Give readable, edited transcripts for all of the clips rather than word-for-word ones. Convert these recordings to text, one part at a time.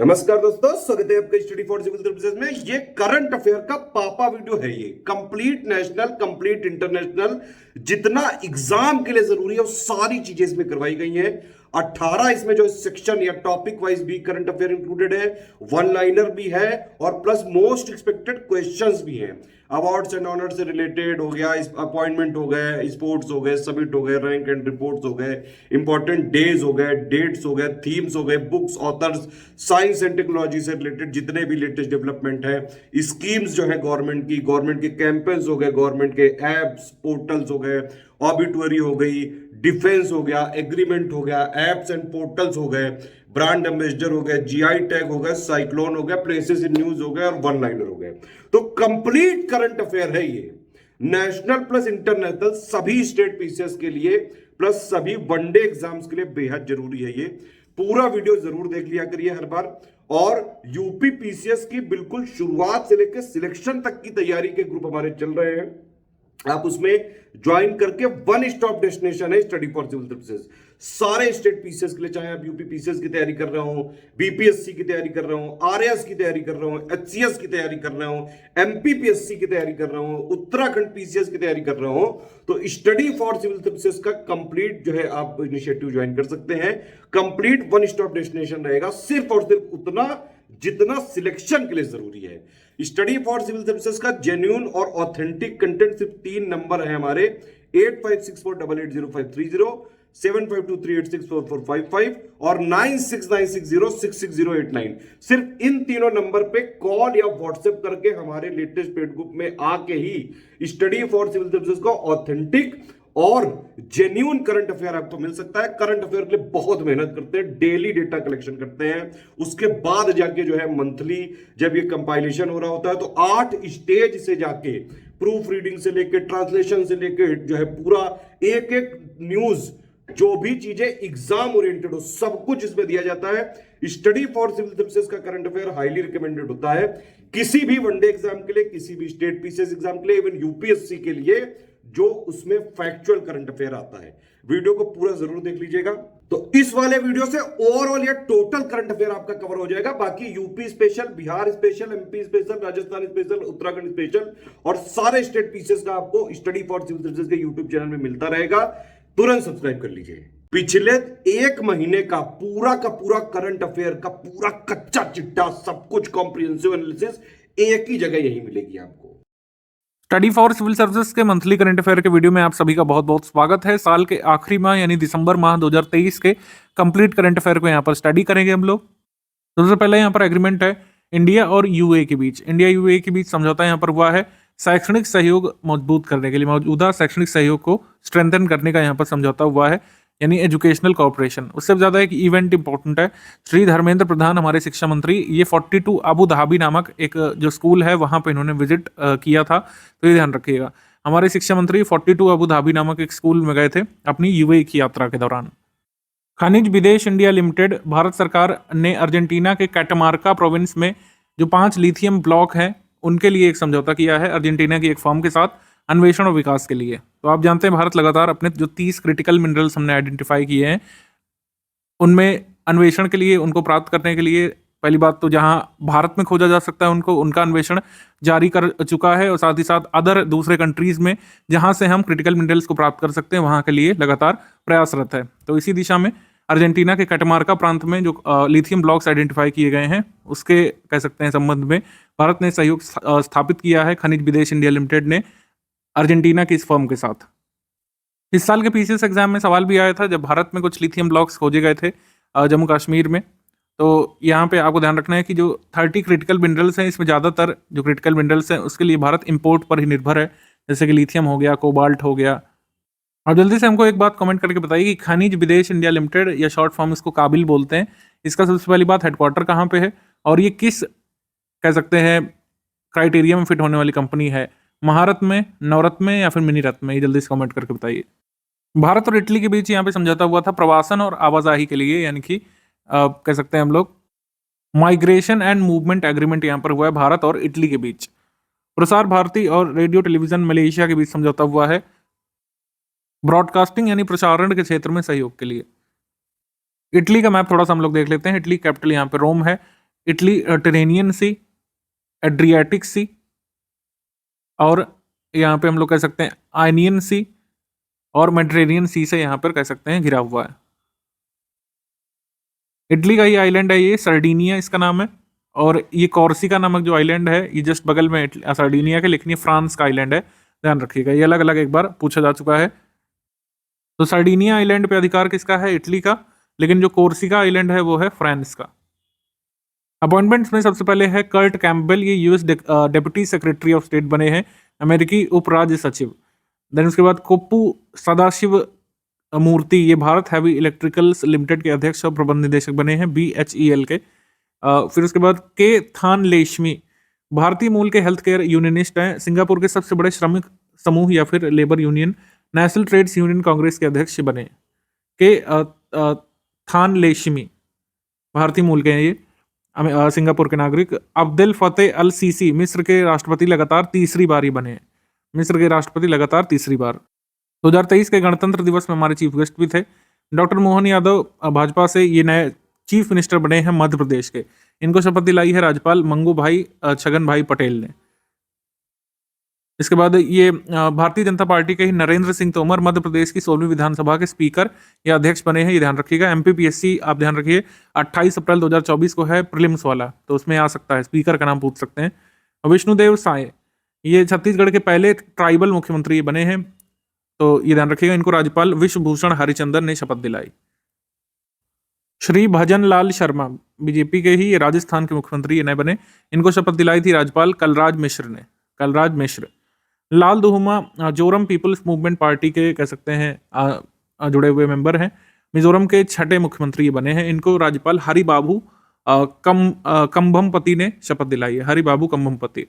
नमस्कार दोस्तों, स्वागत है आपका स्टडी फॉर सिविल सर्विसेज में। ये करंट अफेयर का पापा वीडियो है। ये कंप्लीट नेशनल, कंप्लीट इंटरनेशनल, जितना एग्जाम के लिए जरूरी है वो सारी चीजें इसमें करवाई गई हैं। 18 इसमें जो सेक्शन या टॉपिक वाइज भी करंट अफेयर इंक्लूडेड है, वन लाइनर भी है और प्लस मोस्ट एक्सपेक्टेड क्वेश्चंस भी हैं। अवार्ड्स एंड ऑनर से रिलेटेड हो गया, अपॉइंटमेंट हो गए, स्पोर्ट्स हो गए, समिट हो गए, रैंक एंड रिपोर्ट्स हो गए, इंपॉर्टेंट डेज हो गए, डेट्स हो गए, थीम्स हो गए, books, authors, science and technology से रिलेटेड जितने भी लेटेस्ट डेवलपमेंट है, स्कीम्स जो है गवर्नमेंट के कैंपेन्स हो गए, गवर्नमेंट के एप्स, पोर्टल्स हो गए, ऑबिटुअरी हो गई, डिफेंस हो गया, एग्रीमेंट हो गया, एप्स एंड पोर्टल्स हो गए, ब्रांड एम्बेसडर हो गए, जीआई टैग हो गए, साइक्लोन हो गया, प्लेसेस इन न्यूज हो गए और वन लाइनर हो गए। तो कंप्लीट करंट अफेयर है ये, नेशनल प्लस इंटरनेशनल, सभी स्टेट पीसीएस के लिए प्लस सभी वनडे एग्जाम्स के लिए बेहद जरूरी है। ये पूरा वीडियो जरूर देख लिया करिए हर बार। और यूपी पीसीएस की बिल्कुल शुरुआत से लेकर सिलेक्शन तक की तैयारी के ग्रुप हमारे चल रहे हैं। आप उसमें ज्वाइन करके वन स्टॉप डेस्टिनेशन है स्टडी फॉर सिविल सर्विसेज। सारे स्टेट पीसीएस के लिए, चाहे आप यूपी पीसीएस की तैयारी कर रहा हूं, बीपीएससी की तैयारी कर रहा हूं, आरएएस की तैयारी कर रहा हूं, एचसीएस की तैयारी कर रहा हूं, एमपीपीएससी की तैयारी कर रहा हूं, उत्तराखंड पीसीएस की तैयारी कर रहा हूं, तो स्टडी फॉर सिविल सर्विसेज का कंप्लीट जो है आप इनिशिएटिव ज्वाइन कर सकते हैं। कंप्लीट वन स्टॉप डेस्टिनेशन रहेगा, सिर्फ और सिर्फ उतना जितना सिलेक्शन के लिए जरूरी है। स्टडी फॉर सिविल सर्विसेज का जेन्युइन और ऑथेंटिक कंटेंट सिर्फ 3 नंबर है हमारे, 8564880530, 7523864455 और 9696066089। सिर्फ इन तीनों नंबर पे कॉल या व्हाट्सएप करके हमारे लेटेस्ट पेड ग्रुप में आके ही स्टडी फॉर सिविल सर्विसेज का ऑथेंटिक और जेन्युइन करंट अफेयर आपको मिल सकता है। करंट अफेयर के लिए बहुत मेहनत करते हैं, डेली डेटा कलेक्शन करते हैं, उसके बाद जाके जो है मंथली जब ये कंपाइलेशन हो रहा होता है तो 8 स्टेज से जाके प्रूफ रीडिंग से लेके ट्रांसलेशन से लेके जो है पूरा एक एक न्यूज, जो भी चीजें एग्जाम ओरिएंटेड हो, सब कुछ इसमें दिया जाता है। स्टडी फॉर सिविल सर्विसेज का करंट अफेयर हाईली रिकमेंडेड होता है किसी भी वनडे एग्जाम के लिए, किसी भी स्टेट पीसीएस एग्जाम के लिए, इवन यूपीएससी के लिए, जो उसमें फैक्चुअल करंट अफेयर आता है। वीडियो को पूरा जरूर देख लीजिएगा। तो इस वाले वीडियो से ओवरऑल या टोटल करंट अफेयर आपका कवर हो जाएगा। बाकी UP special, Bihar special, MP special, Rajasthan special, Uttarakhand special और सारे स्टेट पीसीएस का आपको स्टडी फॉर सिविल सर्विसेज के यूट्यूब चैनल में मिलता रहेगा। तुरंत सब्सक्राइब कर लीजिए। पिछले 1 महीने का पूरा करंट अफेयर का पूरा कच्चा चिट्ठा, सब कुछ कॉम्प्रिहेंसिव एनालिसिस एक ही जगह यही मिलेगी आपको। स्टडी फॉर सिविल सर्विसेज के मंथली करंट अफेयर के वीडियो में आप सभी का बहुत बहुत स्वागत है। साल के आखिरी माह यानी दिसंबर माह 2023 के कंप्लीट करंट अफेयर को यहाँ पर स्टडी करेंगे हम लोग। सबसे पहले यहाँ पर एग्रीमेंट है इंडिया और यूएई के बीच। इंडिया यूएई के बीच समझौता यहाँ पर हुआ है शैक्षणिक सहयोग मजबूत करने के लिए। मौजूदा शैक्षणिक सहयोग को स्ट्रेंथन करने का यहाँ पर समझौता हुआ है, यानी एजुकेशनल कोऑपरेशन। उससे ज़्यादा एक इवेंट इंपॉर्टेंट है। श्री धर्मेंद्र प्रधान हमारे शिक्षा मंत्री, ये 42 अबू धाबी नामक एक जो स्कूल है वहाँ पे इन्होंने विजिट किया था, तो ये ध्यान रखिएगा। हमारे शिक्षा मंत्री 42 अबू धाबी नामक एक स्कूल में गए थे अपनी यूएई की यात्रा के दौरान। खनिज विदेश इंडिया लिमिटेड, भारत सरकार ने अर्जेंटीना के कैटामार्का प्रोविंस में जो 5 लिथियम ब्लॉक हैं उनके लिए एक समझौता किया है अर्जेंटीना की एक फर्म के साथ, अन्वेषण और विकास के लिए। तो आप जानते हैं भारत लगातार अपने जो 30 क्रिटिकल मिनरल्स हमने आइडेंटिफाई किए हैं उनमें अन्वेषण के लिए, उनको प्राप्त करने के लिए, पहली बात तो जहां भारत में खोजा जा सकता है उनको, उनका अन्वेषण जारी कर चुका है और साथ ही साथ अदर दूसरे कंट्रीज में जहां से हम क्रिटिकल मिनरल्स को प्राप्त कर सकते हैं वहां के लिए लगातार प्रयासरत है। तो इसी दिशा में अर्जेंटीना के कैटामार्का प्रांत में जो लिथियम ब्लॉक्स आइडेंटिफाई किए गए हैं उसके कह सकते हैं संबंध में भारत ने सहयोग स्थापित किया है खनिज विदेश इंडिया लिमिटेड ने अर्जेंटीना की इस फर्म के साथ। इस साल के पीसीएस एग्जाम में सवाल भी आया था जब भारत में कुछ लिथियम ब्लॉक्स खोजे गए थे जम्मू कश्मीर में। तो यहाँ पे आपको ध्यान रखना है कि जो 30 क्रिटिकल मिनरल्स हैं इसमें ज़्यादातर जो क्रिटिकल मिनरल्स हैं उसके लिए भारत इंपोर्ट पर ही निर्भर है, जैसे कि लिथियम हो गया, कोबाल्ट हो गया। और जल्दी से हमको एक बात कमेंट करके बताइए कि खनिज विदेश इंडिया लिमिटेड या शॉर्ट फॉर्म इसको काबिल बोलते हैं, इसका सबसे पहली बात हेडक्वार्टर कहाँ पे है और ये किस कह सकते हैं क्राइटेरिया में फिट होने वाली कंपनी है, महारत्न में, नवरत्न में या फिर मिनी रत्न में? ये जल्दी से कमेंट करके बताइए। भारत और इटली के बीच यहाँ पे समझौता हुआ था प्रवासन और आवाजाही के लिए, यानी कि कह सकते हैं हम लोग माइग्रेशन एंड मूवमेंट एग्रीमेंट यहाँ पर हुआ है भारत और इटली के बीच। प्रसार भारती और रेडियो टेलीविजन मलेशिया के बीच समझौता हुआ है ब्रॉडकास्टिंग यानी प्रसारण के क्षेत्र में सहयोग के लिए। इटली का मैप थोड़ा सा हम लोग देख लेते हैं। इटली कैपिटल यहाँ पे रोम है। इटली टेरेनियन सी, एड्रियाटिक सी, और यहाँ पे हम लोग कह सकते हैं आयनियन सी, और मेडिटेरेनियन सी से यहाँ पर कह सकते हैं घिरा हुआ है। इटली का ये आइलैंड है, ये सर्डिनिया इसका नाम है, और ये कॉर्सिका नामक जो आइलैंड है ये जस्ट बगल में सर्डिनिया के, लेकिन ये फ्रांस का आइलैंड है, ध्यान रखिएगा, ये अलग अलग एक बार पूछा जा चुका है। तो सर्डिनिया आइलैंड पे अधिकार किसका है? इटली का, लेकिन जो कोर्सिका आइलैंड है वो है फ्रांस का। अपॉइंटमेंट्स में सबसे पहले है कर्ट कैम्पबेल, ये US deputy secretary of state बने हैं, अमेरिकी उपराज्य सचिव। देन उसके बाद कोप्पू सदाशिव मूर्ति, ये भारत हैवी इलेक्ट्रिकल्स लिमिटेड के अध्यक्ष और प्रबंध निदेशक बने हैं, BHEL के। फिर उसके बाद के थान लेशमी, भारतीय मूल के हेल्थ केयर यूनियनिस्ट हैं, सिंगापुर के सबसे बड़े श्रमिक समूह या फिर labour union national trades union congress के अध्यक्ष बने। के थान लेशमी भारतीय मूल के हैं ये, सिंगापुर के नागरिक। अब्देल फतेह अल सीसी, मिस्र के राष्ट्रपति लगातार तीसरी बार ही बने, मिस्र के राष्ट्रपति लगातार तीसरी बार। 2023 के गणतंत्र दिवस में हमारे चीफ गेस्ट भी थे डॉक्टर मोहन यादव, भाजपा से ये नए चीफ मिनिस्टर बने हैं मध्य प्रदेश के। इनको शपथ दिलाई है राज्यपाल मंगू भाई छगन भाई पटेल ने। इसके बाद ये भारतीय जनता पार्टी के ही नरेंद्र सिंह तोमर मध्य प्रदेश की 16वीं विधानसभा के स्पीकर या अध्यक्ष बने हैं, ये ध्यान रखिएगा। MPPSC आप ध्यान रखिए 28 अप्रैल 2024 को है प्रीलिम्स वाला, तो उसमें आ सकता है, स्पीकर का नाम पूछ सकते हैं। विष्णुदेव साय, ये छत्तीसगढ़ के पहले ट्राइबल मुख्यमंत्री बने हैं, तो ये ध्यान रखिएगा। इनको राज्यपाल विश्वभूषण हरिचंदन ने शपथ दिलाई। श्री भजन लाल शर्मा, बीजेपी के ही, ये राजस्थान के मुख्यमंत्री ये नए बने, इनको शपथ दिलाई थी राज्यपाल कलराज मिश्र ने, कलराज मिश्र। लाल दुहुमा जोरम पीपल्स मूवमेंट पार्टी के कह सकते हैं जुड़े हुए मेंबर हैं, मिजोरम के छठे मुख्यमंत्री बने हैं, इनको राज्यपाल हरिबाबू कंभमपति ने शपथ दिलाई है, हरिबाबू कंभमपति।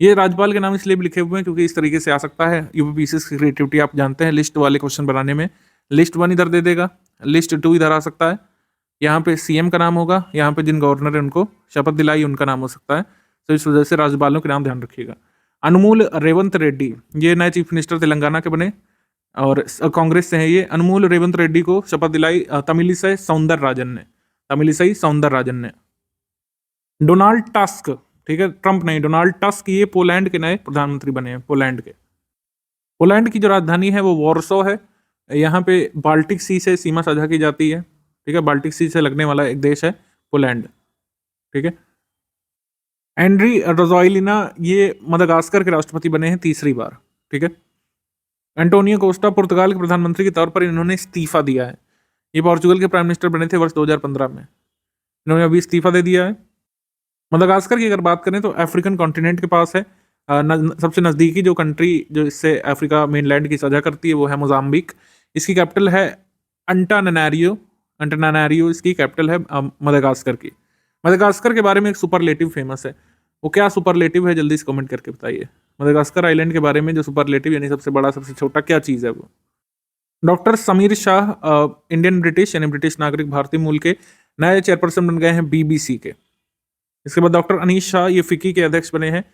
ये राज्यपाल के नाम इसलिए भी लिखे हुए हैं क्योंकि इस तरीके से आ सकता है। यूपीपीएससी की क्रिएटिविटी आप जानते हैं, लिस्ट वाले क्वेश्चन बनाने में लिस्ट 1 इधर दे देगा, लिस्ट 2 इधर आ सकता है, यहाँ पे CM का नाम होगा, यहाँ पे जिन गवर्नर है उनको शपथ दिलाई उनका नाम हो सकता है, तो इस वजह से राज्यपालों के नाम ध्यान रखिएगा। अनुमूल रेवंत रेड्डी, ये नए चीफ मिनिस्टर तेलंगाना के बने और कांग्रेस से हैं ये। अनुमूल रेवंत रेड्डी को शपथ दिलाई तमिलिसाई सौंदरराजन ने, तमिलिसाई सौंदरराजन ने। डोनाल्ड टस्क, ठीक है, ट्रंप नहीं, डोनाल्ड टस्क, ये पोलैंड के नए प्रधानमंत्री बने हैं, पोलैंड के। पोलैंड की जो राजधानी है वो वॉर्सो है, यहाँ पे बाल्टिक सी से सीमा साझा की जाती है, ठीक है, बाल्टिक सी से लगने वाला एक देश है पोलैंड, ठीक है। एंड्री रोज़ोइलिना, ये मदागास्कर के राष्ट्रपति बने हैं तीसरी बार, ठीक है। एंटोनियो कोस्टा, पुर्तगाल के प्रधानमंत्री के तौर पर इन्होंने इस्तीफा दिया है, ये पोर्चुगल के प्राइम मिनिस्टर बने थे वर्ष 2015 में, इन्होंने अभी इस्तीफा दे दिया है। मदागास्कर की अगर बात करें तो अफ्रीकन कॉन्टिनेंट के पास है, सबसे नज़दीकी जो कंट्री जो इससे अफ्रीका मेनलैंड की साझा करती है वो है मोजाम्बिक। इसकी कैपिटल है अंटानारियो, अंटानारियो इसकी कैपिटल है मदागास्कर की। मदागास्कर के बारे में एक सुपरलेटिव फेमस है, वो क्या सुपरलेटिव है जल्दी से कमेंट करके बताइए। मदागास्कर आइलैंड के बारे में जो सुपरलेटिव यानी सबसे बड़ा सबसे छोटा क्या चीज़ है वो। Doctor Sameer Shah, Indian British यानी ब्रिटिश नागरिक भारतीय मूल के, नए चेयरपर्सन बन गए हैं BBC के। इसके बाद डॉक्टर अनीश शाह, ये फिकी के अध्यक्ष बने हैं।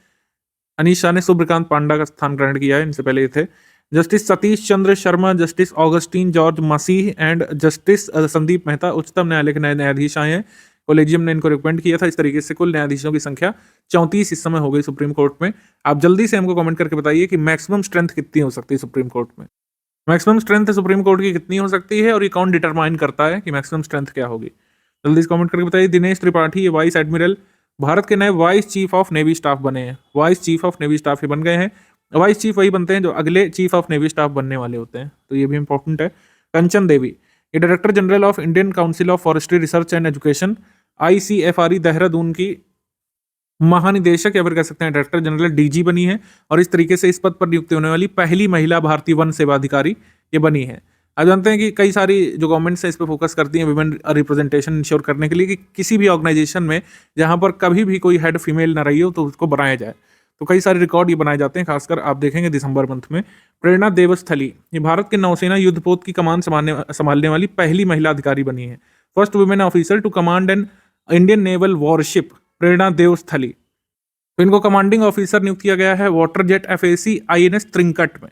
अनीश शाह ने सूर्यकांत पांडा का स्थान ग्रहण किया है, इनसे पहले ये थे। Justice Satish Chandra Sharma, justice Augustine George Masih and justice Sandeep Mehta उच्चतम न्यायालय के नए न्यायाधीश आए हैं, कोलेजियम ने इनको रिकमेंड किया था। इस तरीके से कुल न्यायाधीशों की संख्या 34 इस समय हो गई सुप्रीम कोर्ट में। आप जल्दी से हमको कमेंट करके बताइए कि मैक्सिमम स्ट्रेंथ कितनी हो सकती है सुप्रीम कोर्ट में, मैक्सिमम स्ट्रेंथ सुप्रीम कोर्ट की कितनी हो सकती है और ये कौन डिटरमाइन करता है कि मैक्सिमम स्ट्रेंथ क्या होगी, जल्दी से कमेंट करके बताइए। दिनेश त्रिपाठी, ये वाइस एडमिरल, भारत के नए vice chief of navy staff बने हैं, vice chief of navy staff ही बन गए हैं। वाइस चीफ वही बनते हैं जो अगले चीफ ऑफ नेवी स्टाफ बनने वाले होते हैं, तो ये भी इंपॉर्टेंट है। कंचन देवी, ये director general of Indian council of forestry research and education ICFRE Dehradun की महानिदेशक या फिर कह सकते हैं डायरेक्टर जनरल DG बनी है और इस तरीके से इस पद पर नियुक्ति होने वाली पहली महिला भारतीय वन सेवा अधिकारी ये बनी है। आप जानते हैं कि कई सारी जो गवर्नमेंट्स है इस पर फोकस करती हैं वुमेन रिप्रेजेंटेशन इंश्योर करने के लिए कि किसी भी ऑर्गेनाइजेशन में जहां पर कभी भी कोई हेड फीमेल ना रही हो तो उसको बनाया जाए, तो कई सारे रिकॉर्ड ये बनाए जाते हैं। खासकर आप देखेंगे दिसंबर मंथ में। प्रेरणा देवस्थली, ये भारत के नौसेना युद्धपोत की कमान संभालने वाली पहली महिला अधिकारी बनी है, first women officer to command an Indian naval warship, Prerna Devasthali. तो इनको कमांडिंग ऑफिसर नियुक्त किया गया है water jet FAC INS Trinkat में।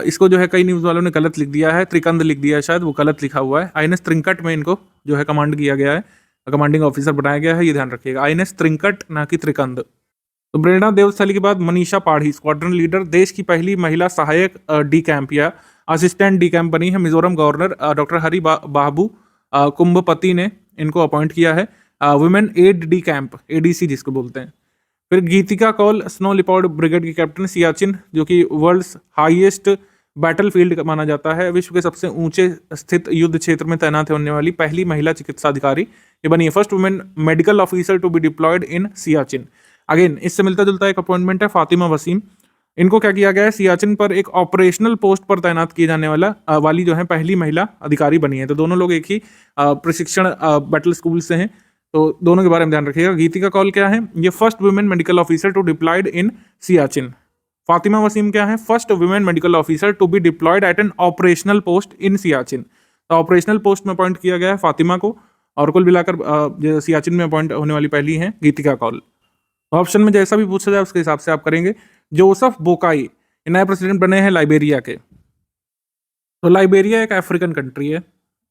इसको जो है कई न्यूज़ वालों ने गलत लिख दिया है, त्रिकंद लिख दिया है शायद, वो गलत लिखा हुआ है। INS त्रिंकट में इनको जो है कमांड किया गया है कमांडिंग ऑफिसर बनाया गया है, ये ध्यान रखिएगा। INS त्रिंकट ना कि त्रिकंद। तो प्रेरणा देवस्थली के बाद मनीषा पाढ़ी स्क्वाड्रन लीडर, देश की पहली महिला सहायक डी कैंप या असिस्टेंट डी कैंप बनी है। मिजोरम गवर्नर डॉक्टर हरि बाबू कुंभपति ने इनको अपॉइंट किया है। Women Ed D camp, ADC जिसको बोलते हैं। फिर गीतिका कौल स्नो लिपार्ड ब्रिगेड की कैप्टन, सियाचिन जो कि वर्ल्ड्स हाईएस्ट बैटलफील्ड माना जाता है, विश्व के सबसे ऊंचे स्थित युद्ध क्षेत्र में तैनात होने वाली पहली महिला चिकित्सा अधिकारी ये बनी है। First women medical officer to be deployed in Siachen. Again इससे मिलता जुलता एक अपॉइंटमेंट है, फातिमा वसीम। इनको क्या किया गया है, सियाचिन पर एक ऑपरेशनल पोस्ट पर तैनात किए जाने वाली जो है पहली महिला अधिकारी बनी है। तो दोनों लोग एक ही प्रशिक्षण बैटल स्कूल से हैं, तो दोनों के बारे में ध्यान रखिएगा। गीतिका कौल क्या है, ये first women medical officer to deployed in Siachen. Fatima Wasim क्या है, first women medical officer to be deployed at an operational post in Siachen. तो ऑपरेशनल पोस्ट में अपॉइंट किया गया है फातिमा को, और कुल मिलाकर सियाचिन में अपॉइंट होने वाली पहली है गीतिका कौल। ऑप्शन में जैसा भी पूछा जाए उसके हिसाब से आप करेंगे। जोसेफ बोकाई नए प्रेसिडेंट बने हैं लाइबेरिया के। तो लाइबेरिया एक अफ्रीकन कंट्री है,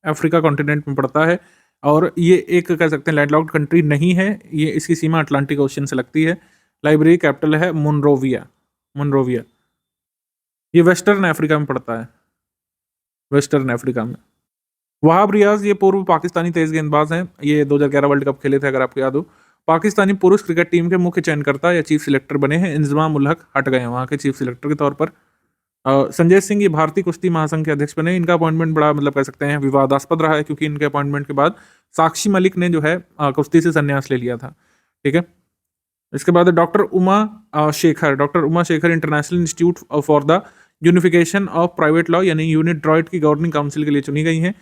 अफ्रीका कॉन्टिनेंट में पड़ता है, और ये एक कह सकते हैं लैंडलॉक्ड कंट्री नहीं है। ये इसकी सीमा अटलांटिक ओशन से लगती है। लाइबेरिया कैपिटल है मोनरोविया। ये वेस्टर्न अफ्रीका में पड़ता है, वेस्टर्न अफ्रीका में। वहाब रियाज ये पूर्व पाकिस्तानी तेज गेंदबाज हैं। ये 2011 वर्ल्ड कप खेले थे, अगर आपको याद हो। पाकिस्तानी पुरुष क्रिकेट टीम के मुख्य चयनकर्ता या चीफ सिलेक्टर बने हैं। इंजमाम उल हक हट गए हैं वहाँ के चीफ सिलेक्टर के तौर पर। संजय सिंह ये भारतीय कुश्ती महासंघ के अध्यक्ष बने। इनका अपॉइंटमेंट बड़ा मतलब कह सकते हैं विवादास्पद रहा है, क्योंकि इनके अपॉइंटमेंट के बाद साक्षी मलिक ने जो है कुश्ती से संन्यास ले लिया था। ठीक है, इसके बाद doctor Uma Shekhar international institute for the unification of private law यानी यूनिट ड्रॉइट की गवर्निंग काउंसिल के लिए चुनी गई हैं,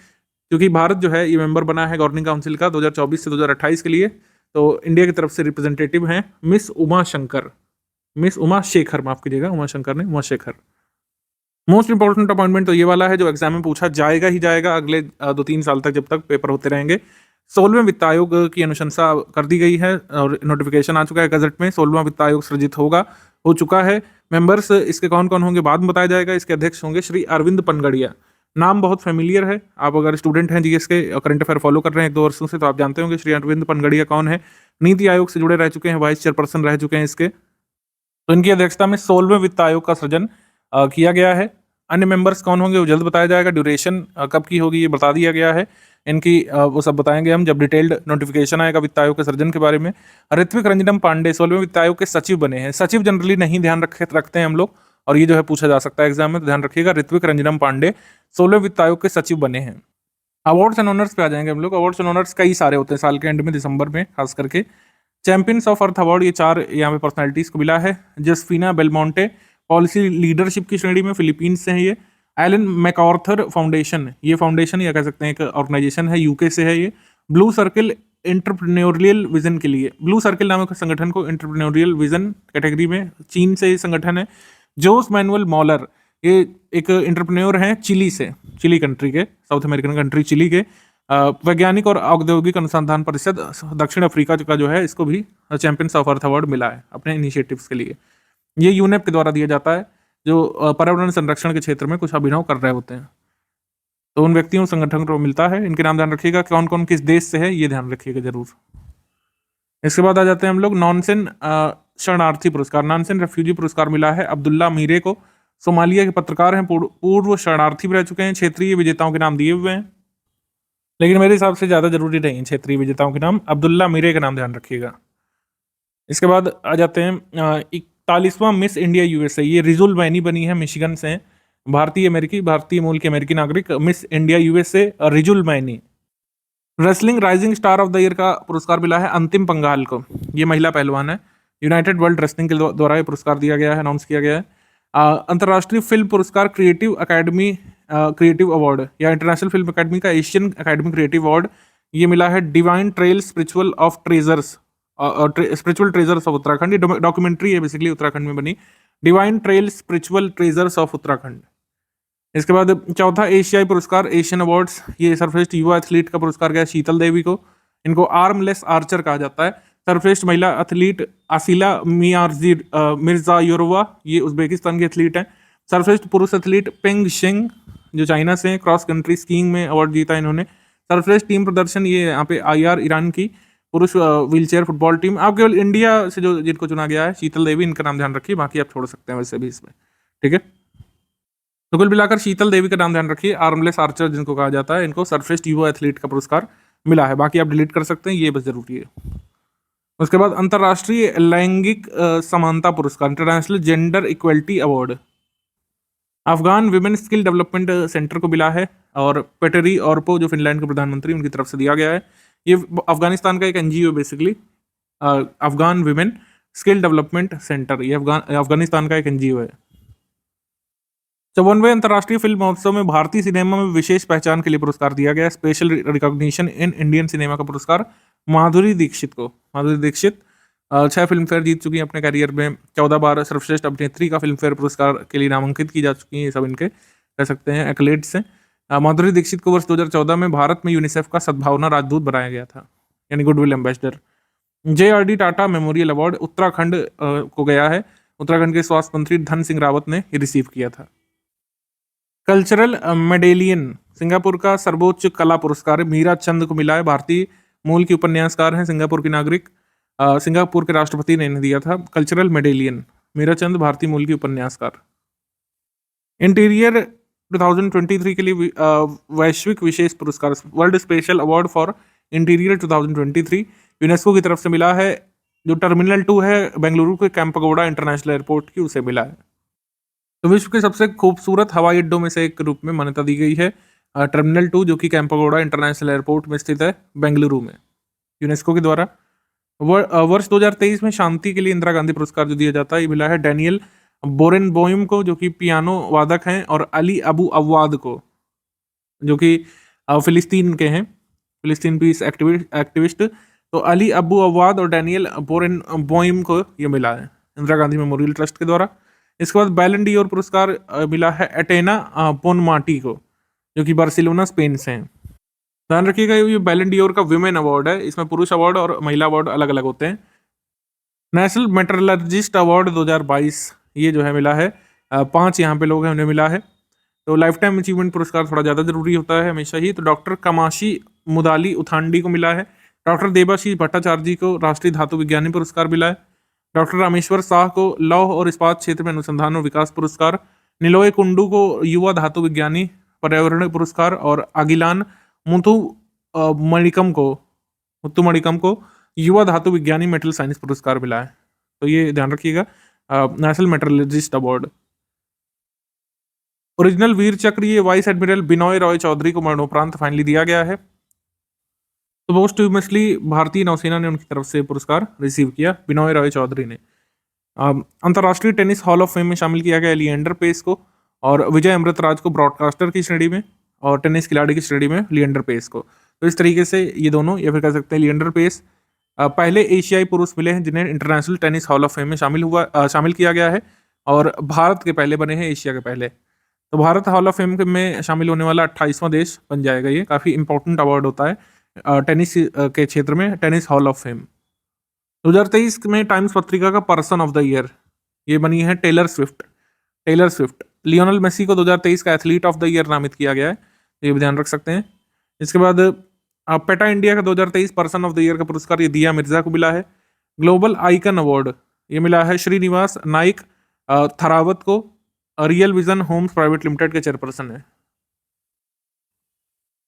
क्योंकि भारत जो है ये मेंबर बना है गवर्निंग काउंसिल का 2024 से 2028 के लिए। तो इंडिया की तरफ से रिप्रेजेंटेटिव हैं मिस उमा शेखर, माफ कीजिएगा, Uma Shekhar. Most important appointment तो ये वाला है जो एग्जाम में पूछा जाएगा ही जाएगा अगले 2-3 साल तक, जब तक पेपर होते रहेंगे। 16वें वित्त आयोग की अनुशंसा कर दी गई है और नोटिफिकेशन आ चुका है गजट में। 16वां वित्त आयोग सृजित हो चुका है। मेंबर्स इसके कौन कौन होंगे बाद में बताया जाएगा। इसके अध्यक्ष होंगे श्री अरविंद पनगड़िया। नाम बहुत फेमिलियर है, आप अगर स्टूडेंट हैं जीएस के, करंट अफेयर फॉलो कर रहे हैं 1-2 वर्षों से, तो आप जानते होंगे श्री अरविंद पनगड़िया कौन है। नीति आयोग से जुड़े रह चुके हैं, वाइस चेयरपर्सन रह चुके हैं इसके। तो इनकी अध्यक्षता में 16वें वित्त आयोग का सृजन किया गया है। अन्य मेंबर्स कौन होंगे वो जल्द बताया जाएगा। ड्यूरेशन कब की होगी ये बता दिया गया है इनकी, वो सब बताएंगे हम जब डिटेल्ड नोटिफिकेशन आएगा वित्त आयोग के सृजन के बारे में। ऋत्विक रंजनम पांडे 16वें वित्त आयोग के सचिव बने हैं। सचिव जनरली नहीं ध्यान रखते हैं हम लोग, और ये जो है पूछा जा सकता है एग्जाम में, तो ध्यान रखिएगा। ऋत्विक रंजनम पांडे 16वें वित्त आयोग के सचिव बने हैं। अवार्ड्स एंड ऑनर्स पे आ जाएंगे हम लोग। अवार्ड्स एंड ऑनर्स कई सारे होते हैं साल के एंड में, दिसंबर में खास करके। चैंपियंस ऑफ अर्थ अवार्ड ये 4 यहाँ पे पर्सनैलिटीज को मिला है। जसफीना बेलमोंटे पॉलिसी लीडरशिप की श्रेणी में, फिलीपींस से है ये। एलन मैकआर्थर फाउंडेशन, ये फाउंडेशन या कह सकते हैं एक ऑर्गेनाइजेशन है, यूके से है ये। ब्लू सर्किल एंटरप्रेन्योरियल विजन के लिए, ब्लू सर्किल नामक संगठन को एंटरप्रेन्योरियल विजन कैटेगरी में, चीन से ये संगठन है। जोस मैनुअल मॉलर ये एक एंटरप्रेन्योर हैं चिली से, चिली कंट्री के, साउथ अमेरिकन कंट्री चिली के। वैज्ञानिक और औद्योगिक अनुसंधान परिषद दक्षिण अफ्रीका का जो है, इसको भी चैंपियंस ऑफ अर्थ अवार्ड मिला है अपने इनिशिएटिव्स के लिए। ये यूनेप के द्वारा दिया जाता है जो पर्यावरण संरक्षण के क्षेत्र में कुछ अभिनव कर रहे होते हैं, तो उन व्यक्तियों संगठन को मिलता है। इनके नाम ध्यान रखिएगा, कौन कौन किस देश से है ये ध्यान रखिएगा जरूर। इसके बाद आ जाते हैं हम लोग नॉनसेन शरणार्थी पुरस्कार। नॉनसेन रेफ्यूजी पुरस्कार मिला है अब्दुल्ला मीरे को। सोमालिया के पत्रकार हैं, पूर्व शरणार्थी रह चुके हैं। क्षेत्रीय विजेताओं के नाम दिए हुए हैं, लेकिन मेरे हिसाब से ज्यादा जरूरी नहीं है क्षेत्रीय विजेताओं के नाम। अब्दुल्ला मीरे का नाम ध्यान रखिएगा। इसके बाद आ जाते हैं 41वां मिस इंडिया यूएसए, ये रिजुल मैनी बनी है, मिशिगन से हैं, भारतीय मूल की अमेरिकी नागरिक। Miss India USA Rijul many. Wrestling rising star of the year का पुरस्कार मिला है अंतिम पंगाल को, ये महिला पहलवान है। यूनाइटेड वर्ल्ड रेसलिंग के द्वारा ये पुरस्कार दिया गया है, अनाउंस किया गया है। अंतर्राष्ट्रीय फिल्म पुरस्कार क्रिएटिव अकेडमी क्रिएटिव अवार्ड या इंटरनेशनल फिल्म अकेडमी का एशियन अकेडमी क्रिएटिव अवार्ड ये मिला है divine trail spiritual treasures of Uttarakhand. ये डॉक्यूमेंट्री है बेसिकली, उत्तराखंड में बनी, divine trail spiritual treasures of Uttarakhand. इसके बाद चौथा एशियाई पुरस्कार एशियन अवार्ड्स, ये सर्वश्रेष्ठ युवा एथलीट का पुरस्कार गया शीतल देवी को। इनको आर्मलेस आर्चर कहा जाता है। सर्वश्रेष्ठ महिला एथलीट आसिला मिर्जायोरोवा, ये उज्बेकिस्तान की एथलीट हैं। सर्वश्रेष्ठ पुरुष एथलीट पेंग शेंग जो चाइना से, क्रॉस कंट्री स्कीइंग में अवार्ड जीता इन्होंने। सर्वश्रेष्ठ टीम प्रदर्शन, ये यहाँ पे IR ईरान की पुरुष व्हीलचेयर फुटबॉल टीम। आप केवल इंडिया से जो जिनको चुना गया है, शीतल देवी, इनका नाम ध्यान रखिए, बाकी आप छोड़ सकते हैं वैसे भी इसमें, ठीक है। तो कुल मिलाकर शीतल देवी का नाम ध्यान रखिए, आर्मलेस आर्चर जिनको कहा जाता है, इनको सर्वश्रेष्ठ युवा एथलीट का पुरस्कार मिला है, बाकी आप डिलीट कर सकते हैं, ये बस जरूरी है। उसके बाद अंतर्राष्ट्रीय लैंगिक समानता पुरस्कार, international gender equality award, Afghan women skill development centre को मिला है, और पेटरी ऑर्पो जो फिनलैंड के प्रधानमंत्री, उनकी तरफ से दिया गया है। ये अफगानिस्तान का एक NGO basically, Afghan women skill development centre, ये अफगानिस्तान का एक NGO है। 54वें अंतर्राष्ट्रीय फिल्म महोत्सव में भारतीय सिनेमा में विशेष पहचान के लिए पुरस्कार दिया गया, special recognition in Indian cinema का पुरस्कार माधुरी दीक्षित को। माधुरी दीक्षित 6 फिल्म फेयर जीत चुकी हैं अपने करियर में, 14 बार सर्वश्रेष्ठ अभिनेत्री का फिल्म फेयर पुरस्कार के लिए नामांकित की जा चुकी हैं, ये सब इनके कह सकते हैं एक्लेट्स हैं। माधुरी दीक्षित को वर्ष 2014 में भारत में यूनिसेफ का सद्भावना राजदूत बनाया गया था, यानी goodwill ambassador. JRD Tata memorial award Uttarakhand को गया है, उत्तराखंड के स्वास्थ्य मंत्री धन सिंह रावत ने रिसीव किया था। कल्चरल मेडेलियन, सिंगापुर का सर्वोच्च कला पुरस्कार मीरा चंद को मिला है, भारतीय मूल की उपन्यासकार हैं, सिंगापुर की नागरिक, सिंगापुर के राष्ट्रपति ने इन्हें दिया था कल्चरल मेडेलियन। मीरा चंद भारतीय मूल की उपन्यासकार। इंटीरियर 2023 के लिए वैश्विक विशेष पुरस्कार, world special award for interior 2023 UNESCO की तरफ से मिला है, जो टर्मिनल 2 है बेंगलुरु के कैंपगोड़ा इंटरनेशनल एयरपोर्ट की, उसे मिला है। तो विश्व के सबसे खूबसूरत हवाई अड्डों में से एक रूप में मान्यता दी गई है टर्मिनल 2, जो कि कैंपगोड़ा इंटरनेशनल एयरपोर्ट में स्थित है बेंगलुरु में, यूनेस्को के द्वारा। वर्ष 2023 में शांति के लिए इंदिरा गांधी पुरस्कार जो दिया जाता है, ये मिला है डैनियल बोरेनबोइम को, जो कि पियानो वादक हैं, और अली अबू अव्वाद को, जो कि फिलिस्तीन के हैं, फिलिस्तीन पीस एक्टिविस्ट। तो अली अबू अव्वाद और डैनियल बोरेनबोइम को ये मिला है इंदिरा गांधी मेमोरियल ट्रस्ट के द्वारा। इसके बाद बैलन डीओर पुरस्कार मिला है एटेना बोनमाटी को, जो कि बार्सिलोना स्पेन से हैं। ध्यान रखिएगा, ये बैलन डीओर का विमेन अवार्ड है, इसमें पुरुष अवार्ड और महिला अवार्ड अलग अलग होते हैं। नेशनल मेटलर्जिस्ट अवार्ड 2022 ये जो है मिला है 5 यहाँ पे लोग हैं उन्हें मिला है। तो लाइफ टाइम अचीवमेंट पुरस्कार थोड़ा ज़्यादा जरूरी होता है हमेशा ही, तो डॉक्टर कमाशी मुदाली उथांडी को मिला है, डॉक्टर देबाशीष भट्टाचार्य जी को राष्ट्रीय धातु विज्ञानी पुरस्कार मिला है, डॉक्टर रामेश्वर शाह को लौह और इस्पात क्षेत्र में अनुसंधान और विकास पुरस्कार, निलोय कुंडू को युवा धातु विज्ञानी पर्यावरण पुरस्कार, और अगिलान मुथुमणिकम को युवा धातु विज्ञानी मेटल साइंस पुरस्कार मिला है। तो ये ध्यान रखिएगा, नेशनल मेटलर्जिस्ट अवार्ड। ओरिजिनल वीर चक्र ये वाइस एडमिरल बिनॉय रॉय चौधरी को मरणोपरांत फाइनली दिया गया है। तो पोस्टह्यूमसली भारतीय नौसेना ने उनकी तरफ से पुरस्कार रिसीव किया, बिनॉय रॉय चौधरी ने। अंतर्राष्ट्रीय टेनिस हॉल ऑफ फेम में शामिल किया गया लिएंडर पेस को, और विजय अमृतराज को ब्रॉडकास्टर की श्रेणी में, और टेनिस खिलाड़ी की श्रेणी में लिएंडर पेस को। तो इस तरीके से ये दोनों, या फिर कह सकते हैं लिएंडर पेस पहले एशियाई पुरुष मिले हैं जिन्हें international tennis hall of fame में शामिल किया गया है, और भारत के पहले बने हैं, एशिया के पहले। तो भारत हॉल ऑफ फेम में शामिल होने वाला 28वां देश बन जाएगा। ये काफ़ी इंपॉर्टेंट अवार्ड होता है टेनिस के क्षेत्र में, टेनिस हॉल ऑफ फेम। 2023 में टाइम्स पत्रिका का पर्सन ऑफ द ईयर ये बनी है टेलर स्विफ्ट। लियोनल मेसी को 2023 का एथलीट ऑफ द ईयर नामित किया गया है, ये भी ध्यान रख सकते हैं। इसके बाद पेटा इंडिया का 2023 पर्सन ऑफ द ईयर का पुरस्कार ये दिया मिर्जा को मिला है। ग्लोबल आइकन अवार्ड ये मिला है श्रीनिवास नाइक थरावत को, real vision homes private limited के चेयरपर्सन है।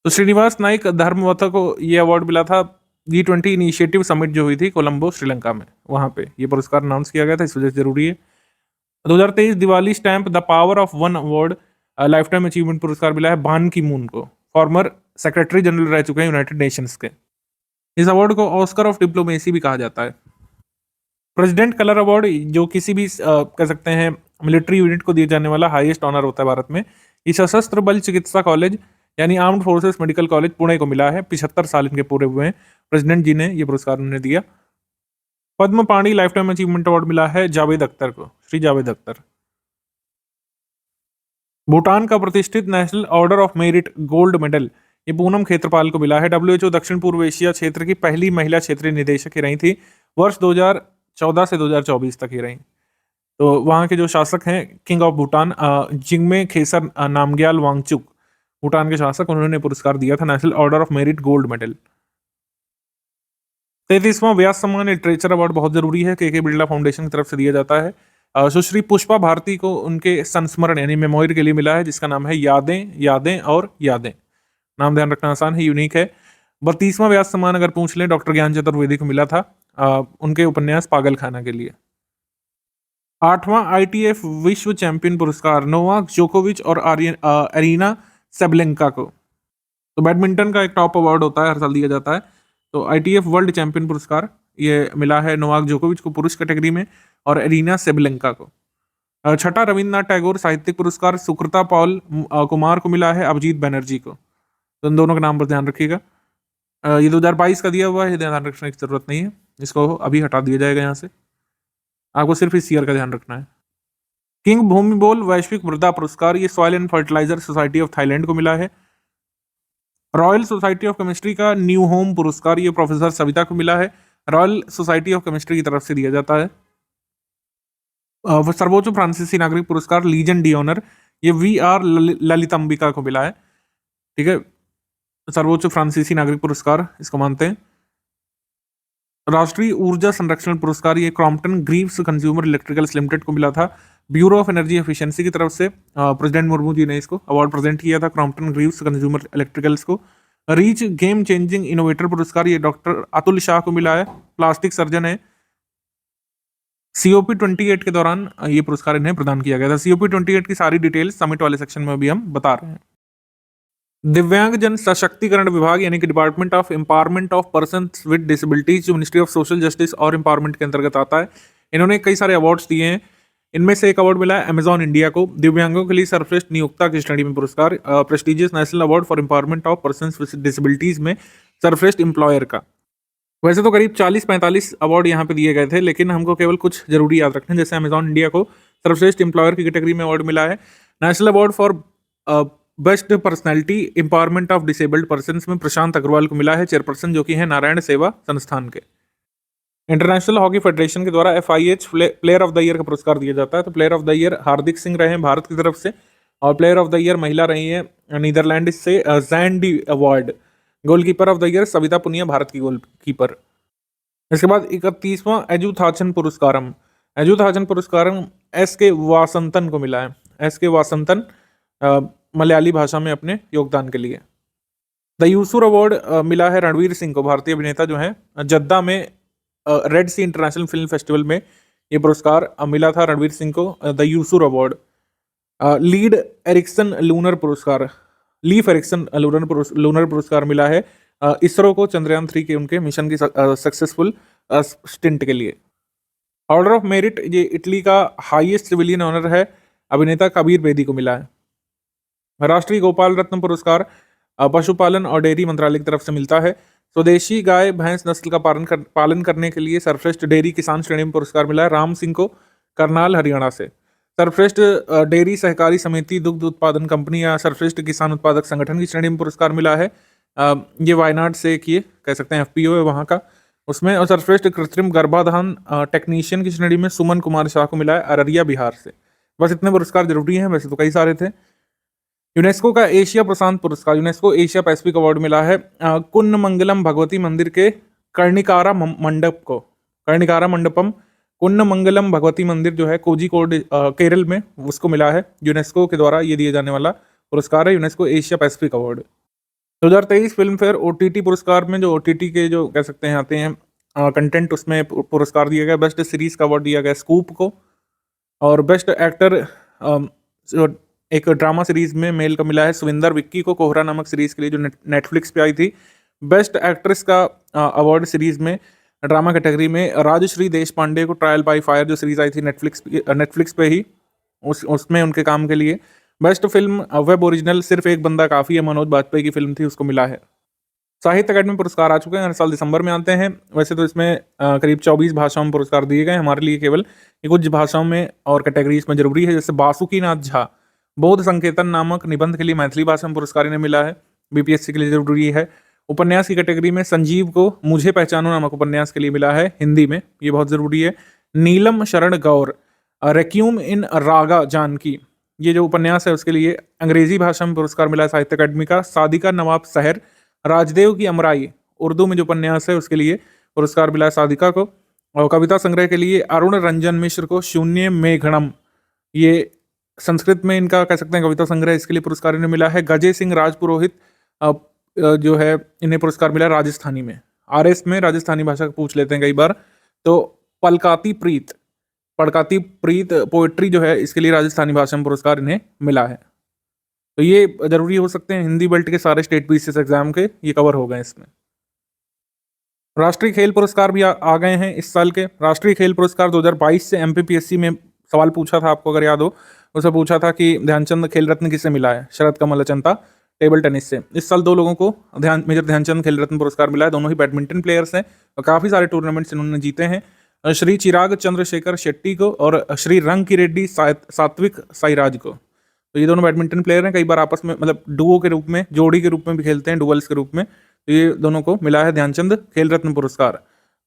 तो श्रीनिवास नाइक धर्मवत को ये अवार्ड मिला था G20 इनिशिएटिव समिट जो हुई थी कोलंबो श्रीलंका में, वहां पे ये पुरस्कार अनाउंस किया गया था, इस वजह से जरूरी है। 2023 Diwali stamp the power of one award life time achievement पुरस्कार मिला है बान की मून को, फॉर्मर सेक्रेटरी जनरल रह चुके हैं यूनाइटेड नेशंस के। इस अवार्ड को ऑस्कर ऑफ डिप्लोमेसी भी कहा जाता है। प्रेसिडेंट कलर अवार्ड जो किसी भी कह सकते हैं मिलिट्री यूनिट को दिए जाने वाला हाईएस्ट ऑनर होता है भारत में। ये सशस्त्र बल चिकित्सा कॉलेज यानी armed forces medical college Pune को मिला है। 75 साल इनके पूरे हुए हैं, प्रेसिडेंट जी ने ये पुरस्कार उन्हें दिया। पद्म पाणी लाइफ टाइम अचीवमेंट अवार्ड मिला है जावेद अख्तर को, श्री जावेद अख्तर। भूटान का प्रतिष्ठित national order of merit gold medal ये पूनम खेत्रपाल को मिला है। WHO दक्षिण पूर्व एशिया क्षेत्र की पहली महिला क्षेत्रीय निदेशक ही रही थी, वर्ष 2014 से 2024 तक ही रही। तो वहाँ के जो शासक हैं किंग ऑफ भूटान जिंगमे खेसर नामग्याल वांगचुक, भूटान के शासक, उन्होंने पुरस्कार दिया था national order of merit gold medal. 33वां व्यास सम्मान लिटरेचर अवार्ड बहुत जरूरी है, के बिरला फाउंडेशन की तरफ से दिया जाता है। सुश्री पुष्पा भारती को उनके संस्मरण यानी मेमोरी के लिए मिला है, जिसका नाम है यादें यादें और यादें। नाम ध्यान रखना आसान है, यूनिक है। 32वां व्यास सम्मान अगर पूछ लें, डॉक्टर ज्ञान चतुर्वेदी को मिला था उनके उपन्यास पागल खाना के लिए। 8वां ITF विश्व चैंपियन पुरस्कार नोवाक जोकोविच और अरीना सेबलेंका को। तो बैडमिंटन का एक टॉप अवार्ड होता है, हर साल दिया जाता है। तो ITF वर्ल्ड चैंपियन पुरस्कार ये मिला है नोवाक जोकोविच को पुरुष कैटेगरी में और एरिना सेबलेंका को। छठा रविन्द्रनाथ टैगोर साहित्यिक पुरस्कार सुकृता पॉल कुमार को मिला है अभिजीत बनर्जी को। तो इन दोनों के नाम पर ध्यान रखिएगा। ये 2022 का दिया हुआ है, ध्यान रखने की जरूरत नहीं है, इसको अभी हटा दिया जाएगा यहाँ से। आपको सिर्फ इस ईयर का ध्यान रखना है। किंग भूमिबोल वैश्विक मृदा पुरस्कार ये soil and fertiliser society of Thailand को मिला है। रॉयल सोसाइटी ऑफ केमिस्ट्री का न्यू होम पुरस्कार ये प्रोफेसर सविता को मिला है, रॉयल सोसाइटी ऑफ केमिस्ट्री की तरफ से दिया जाता है। सर्वोच्च फ्रांसीसी नागरिक पुरस्कार लीजन डी ऑनर ये VR ललितंबिका को मिला है। ठीक है, सर्वोच्च फ्रांसीसी नागरिक पुरस्कार इसको मानते हैं। राष्ट्रीय ऊर्जा संरक्षण पुरस्कार ये Crompton Greaves consumer electricals limited को मिला था, ब्यूरो ऑफ एनर्जी एफिशिएंसी की तरफ से। प्रेसिडेंट मुर्मू जी ने इसको अवार्ड प्रेजेंट किया था क्रॉम्पटन ग्रीव्स कंज्यूमर इलेक्ट्रिकल्स को। रीच गेम चेंजिंग इनोवेटर पुरस्कार ये डॉक्टर अतुल शाह को मिला है, प्लास्टिक सर्जन है। COP28 के दौरान ये पुरस्कार इन्हें प्रदान किया गया था। COP28 की सारी डिटेल्स समिट वाले सेक्शन में भी हम बता रहे हैं। दिव्यांग जन सशक्तिकरण विभाग यानी कि department of empowerment of person with disabilities, जो मिनिस्ट्री ऑफ सोशल जस्टिस और एम्पावरमेंट के अंतर्गत आता है, इन्होंने कई सारे अवार्ड्स दिए हैं। इनमें से एक अवार्ड मिला है अमेजॉन इंडिया को दिव्यांगों के लिए सर्वश्रेष्ठ नियोक्ता की श्रेणी में पुरस्कार, prestigious national award for empowerment of person with disabilities में सर्वश्रेष्ठ एम्प्लॉयर का। वैसे तो करीब 40-45 अवार्ड यहाँ पे दिए गए थे, लेकिन हमको केवल कुछ जरूरी याद रखने, जैसे अमेजॉन इंडिया को सर्वश्रेष्ठ एम्प्लॉयर की कैटेगरी में अवार्ड मिला है। National award for best personality empowerment of disabled person में प्रशांत अग्रवाल को मिला है, चेयरपर्सन जो कि है नारायण सेवा संस्थान के। इंटरनेशनल हॉकी फेडरेशन के द्वारा FIH player of the year का पुरस्कार दिया जाता है। तो प्लेयर ऑफ द ईयर हार्दिक सिंह रहे हैं भारत की तरफ से, और प्लेयर ऑफ द ईयर महिला रही है नीदरलैंड से जैंडी award. Goalkeeper of the year Savita Punia Bharat की गोलकीपर। इसके बाद 31वां एजुथाचन पुरस्कारम SK वासंतन को मिला है। SK वासंतन मलयाली भाषा में अपने योगदान के लिए। द यूसुर अवार्ड मिला है रणवीर सिंह को, भारतीय अभिनेता जो है। जद्दा में red sea international film festival में ये पुरस्कार मिला था रणवीर सिंह को, the Yusr award. Leif Erikson lunar पुरस्कार मिला है इसरो को चंद्रयान 3 के उनके मिशन की सक्सेसफुल स्टिंट के लिए। ऑर्डर ऑफ मेरिट ये इटली का हाईएस्ट सिविलियन ऑनर है, अभिनेता कबीर बेदी को मिला है। राष्ट्रीय गोपाल रत्न पुरस्कार पशुपालन और डेयरी मंत्रालय की तरफ से मिलता है। स्वदेशी गाय भैंस नस्ल का पालन करने के लिए सर्वश्रेष्ठ डेयरी किसान श्रेणी में पुरस्कार मिला है राम सिंह को, करनाल हरियाणा से। सर्वश्रेष्ठ डेयरी सहकारी समिति दुग्ध उत्पादन कंपनी या सर्वश्रेष्ठ किसान उत्पादक संगठन की श्रेणी में पुरस्कार मिला है, ये वायनाड से एक ये कह सकते हैं FPO है वहाँ का, उसमें। और सर्वश्रेष्ठ कृत्रिम गर्भाधान टेक्नीशियन की श्रेणी में सुमन कुमार शाह को मिला है अररिया बिहार से। बस इतने पुरस्कार जरूरी हैं, वैसे तो कई सारे थे। यूनेस्को का एशिया प्रशांत पुरस्कार, यूनेस्को एशिया पैसिफिक अवार्ड मिला है कुन्नमंगलम भगवती मंदिर के कर्णिकारा मंडपम कुन्नमंगलम भगवती मंदिर जो है कोझिकोड केरल में, उसको मिला है। यूनेस्को के द्वारा ये दिए जाने वाला पुरस्कार है UNESCO Asia Pacific award. 2023 film fair OTT पुरस्कार में जो OTT के जो कह सकते हैं आते हैं कंटेंट, उसमें पुरस्कार दिया गया। बेस्ट सीरीज का अवार्ड दिया गया स्कूप को, और बेस्ट एक्टर एक ड्रामा सीरीज में मेल का मिला है सुविंदर विक्की को, कोहरा नामक सीरीज के लिए जो नेटफ्लिक्स पे आई थी। बेस्ट एक्ट्रेस का अवार्ड सीरीज में ड्रामा कैटेगरी में राजश्री देश पांडे को ट्रायल बाय फायर जो सीरीज आई थी नेटफ्लिक्स पे ही, उसमें उनके काम के लिए। बेस्ट फिल्म वेब ओरिजिनल सिर्फ एक बंदा काफी है, मनोज बाजपेयी की फिल्म थी, उसको मिला है। साहित्य अकादमी पुरस्कार आ चुके हैं, हर साल दिसंबर में आते हैं। वैसे तो इसमें करीब 24 भाषाओं में पुरस्कार दिए गए, हमारे लिए केवल कुछ भाषाओं में और कैटेगरीज में जरूरी है। जैसे बासुकीनाथ झा बौद्ध संकेतन नामक निबंध के लिए मैथिली भाषा में पुरस्कार इन्हें मिला है, BPSC के लिए जरूरी है। उपन्यास की कैटेगरी में संजीव को मुझे पहचानो नामक उपन्यास के लिए मिला है हिंदी में, ये बहुत जरूरी है। नीलम शरण गौर रेक्यूम इन रागा जानकी, ये जो उपन्यास है उसके लिए अंग्रेजी भाषा में पुरस्कार मिला है साहित्य अकादमी का। सादिका नवाब शहर, राजदेव की अमराई, उर्दू में जो उपन्यास है उसके लिए पुरस्कार मिला है सादिका को। और कविता संग्रह के लिए अरुण रंजन मिश्र को शून्य मेघणम, ये संस्कृत में इनका कह सकते हैं कविता संग्रह, इसके लिए पुरस्कार इन्हें मिला है। गजय सिंह राजपुरोहित जो है इन्हें पुरस्कार मिला राजस्थानी में। आरएस में राजस्थानी भाषा पूछ लेते हैं कई बार। तो पलकाती प्रीत पोएट्री जो है इसके लिए राजस्थानी भाषा में पुरस्कार इन्हें मिला है। तो ये जरूरी हो सकते हैं, हिंदी बेल्ट के सारे स्टेट पीसीएस एग्जाम के ये कवर हो गए इसमें। राष्ट्रीय खेल पुरस्कार भी आ गए हैं इस साल के। राष्ट्रीय खेल पुरस्कार 2022 से एमपीपीएससी में सवाल पूछा था, आपको अगर याद हो, उसे पूछा था कि ध्यानचंद खेल रत्न किससे मिला है? शरद कमल अचंता टेबल टेनिस से। इस साल 2 लोगों को मेजर ध्यानचंद खेल रत्न पुरस्कार मिला है, दोनों ही बैडमिंटन प्लेयर्स हैं और काफी सारे टूर्नामेंट्स इन्होंने जीते हैं। श्री चिराग चंद्रशेखर शेट्टी को और श्री रंकी रेड्डी सात्विक साईराज को। तो ये दोनों बैडमिंटन प्लेयर हैं, कई बार आपस में मतलब डुओ के रूप में, जोड़ी के रूप में भी खेलते हैं, डुअल्स के रूप में। तो ये दोनों को मिला है ध्यानचंद खेल रत्न पुरस्कार।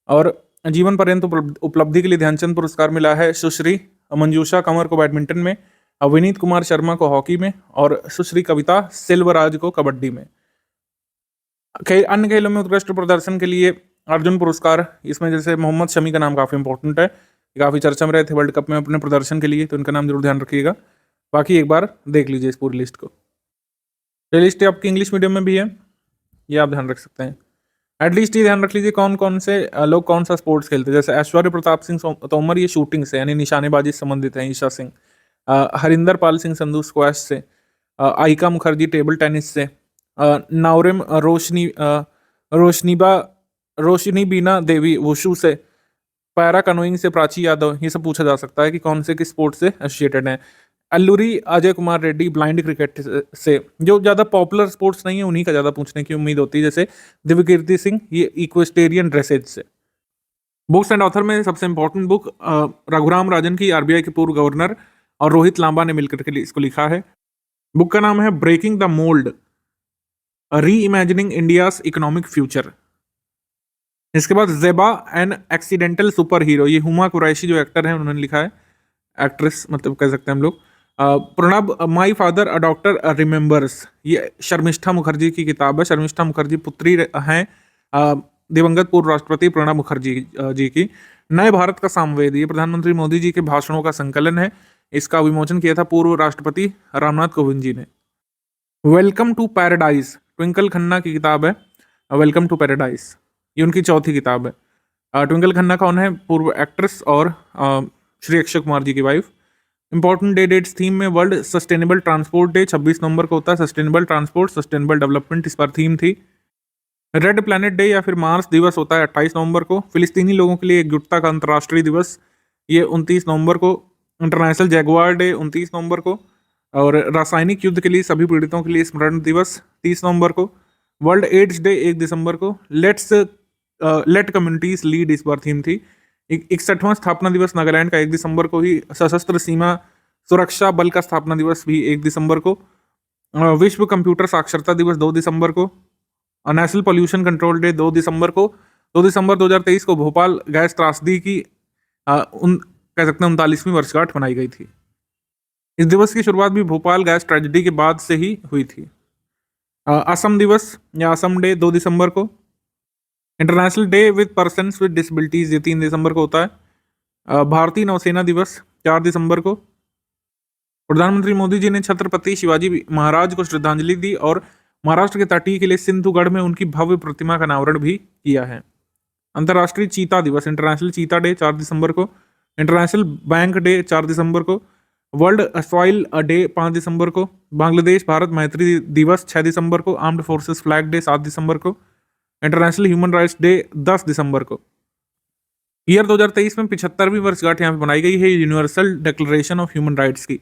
और जीवन पर्यंत उपलब्धि के लिए ध्यानचंद पुरस्कार मिला है सुश्री मंजूषा कंवर को बैडमिंटन में, विनीत कुमार शर्मा को हॉकी में और सुश्री कविता सिल्वराज को कबड्डी में। अन्य खेलों में उत्कृष्ट प्रदर्शन के लिए अर्जुन पुरस्कार, इसमें जैसे मोहम्मद शमी का नाम काफी इंपॉर्टेंट है, काफी चर्चा में रहे थे वर्ल्ड कप में अपने प्रदर्शन के लिए, तो इनका नाम जरूर ध्यान रखिएगा। बाकी एक बार देख लीजिए इस पूरी लिस्ट को। ये लिस्ट आपकी इंग्लिश मीडियम में भी है, ये आप ध्यान रख सकते हैं। एटलीस्ट ये ध्यान रख लीजिए कौन कौन से लोग कौन सा स्पोर्ट्स खेलते हैं। जैसे ऐश्वर्य प्रताप सिंह तोमर, ये शूटिंग से यानी निशानेबाजी से संबंधित है। ईशा सिंह, हरिंदर पाल सिंह संधू स्क्वैश से, आइका मुखर्जी टेबल टेनिस से, नाउरिम रोशनी बीना देवी वुशु से, पैरा कनोइंग से प्राची यादव। ये सब पूछा जा सकता है कि कौन से किस स्पोर्ट से एसोसिएटेड हैं। अल्लूरी अजय कुमार रेड्डी ब्लाइंड क्रिकेट से, जो ज़्यादा पॉपुलर स्पोर्ट्स नहीं है उन्हीं का ज़्यादा पूछने की उम्मीद होती है। जैसे दिव्यकीर्ति सिंह, ये इक्वेस्टेरियन ड्रेसेज से। बुक्स एंड ऑथर में सबसे इंपॉर्टेंट बुक रघुराम राजन की, आरबीआई के पूर्व गवर्नर, और रोहित लांबा ने मिलकर के इसको लिखा है। बुक का नाम है ब्रेकिंग द मोल्ड, री इमेजिनिंग इंडियाज इकोनॉमिक फ्यूचर। इसके बाद Zeba an accidental super hero, ये हुमा कुरैशी जो एक्टर है उन्होंने लिखा है, एक्ट्रेस मतलब कह सकते हैं हम लोग। Pranab my father a doctor remembers, ये शर्मिष्ठा मुखर्जी की किताब है। शर्मिष्ठा मुखर्जी पुत्री हैं दिवंगत पूर्व राष्ट्रपति प्रणब मुखर्जी जी की। नए भारत का सामवेद, ये प्रधानमंत्री मोदी जी के भाषणों का संकलन है। इसका विमोचन किया था पूर्व राष्ट्रपति रामनाथ कोविंद जी ने। Welcome to paradise, Twinkle Khanna की किताब है वेलकम टू पैराडाइज, ये उनकी चौथी किताब है। ट्विंकल खन्ना कौन है? पूर्व एक्ट्रेस और श्री अक्षय कुमार जी की वाइफ। इंपॉर्टेंट डेट्स थीम में वर्ल्ड सस्टेनेबल ट्रांसपोर्ट डे 26 नवंबर को होता है। सस्टेनेबल ट्रांसपोर्ट, सस्टेनेबल डेवलपमेंट इस पर थीम थी। रेड प्लैनेट डे या फिर मार्स दिवस होता है 28 नवंबर को। फिलिस्तीनी लोगों के लिए एकजुटता का अंतर्राष्ट्रीय दिवस, ये 29 नवंबर को। इंटरनेशनल जैगुआर डे 29 नवंबर को। और रासायनिक युद्ध के लिए सभी पीड़ितों के लिए स्मरण दिवस 30 नवंबर को। वर्ल्ड एड्स डे 1 दिसंबर को। लेट कम्युनिटीज लीड इस बार थीम थी। 61वां स्थापना दिवस नागालैंड का 1 दिसंबर को ही। सशस्त्र सीमा सुरक्षा बल का स्थापना दिवस भी 1 दिसंबर को। विश्व कंप्यूटर साक्षरता दिवस 2 दिसंबर को। नेशनल पॉल्यूशन कंट्रोल डे 2 दिसंबर को। 2 दिसंबर 2023 को भोपाल गैस त्रासदी की कह सकते हैं 39वीं वर्षगांठ मनाई गई थी। इस दिवस की शुरुआत भी भोपाल गैस ट्रेजेडी के बाद से ही हुई थी। असम दिवस या असम डे 2 दिसंबर को। International day with persons with disabilities, ये 3 दिसंबर को होता है। भारतीय नौसेना दिवस 4 दिसंबर को। प्रधानमंत्री मोदी जी ने छत्रपति शिवाजी महाराज को श्रद्धांजलि दी और महाराष्ट्र के तटीय किले सिंधुगढ़ में उनकी भव्य प्रतिमा का अनावरण भी किया है। अंतर्राष्ट्रीय चीता दिवस, इंटरनेशनल चीता डे 4 दिसंबर को। इंटरनेशनल बैंक डे 4 दिसंबर को। वर्ल्ड सॉइल डे 5 दिसंबर को। बांग्लादेश भारत मैत्री दिवस 6 दिसंबर को। आर्म्ड फोर्सेस फ्लैग डे 7 दिसंबर को। इंटरनेशनल ह्यूमन राइट्स डे 10 दिसंबर को। ईयर 2023 में 75वीं वर्षगांठ यहाँ पे बनाई गई है universal declaration of human rights की।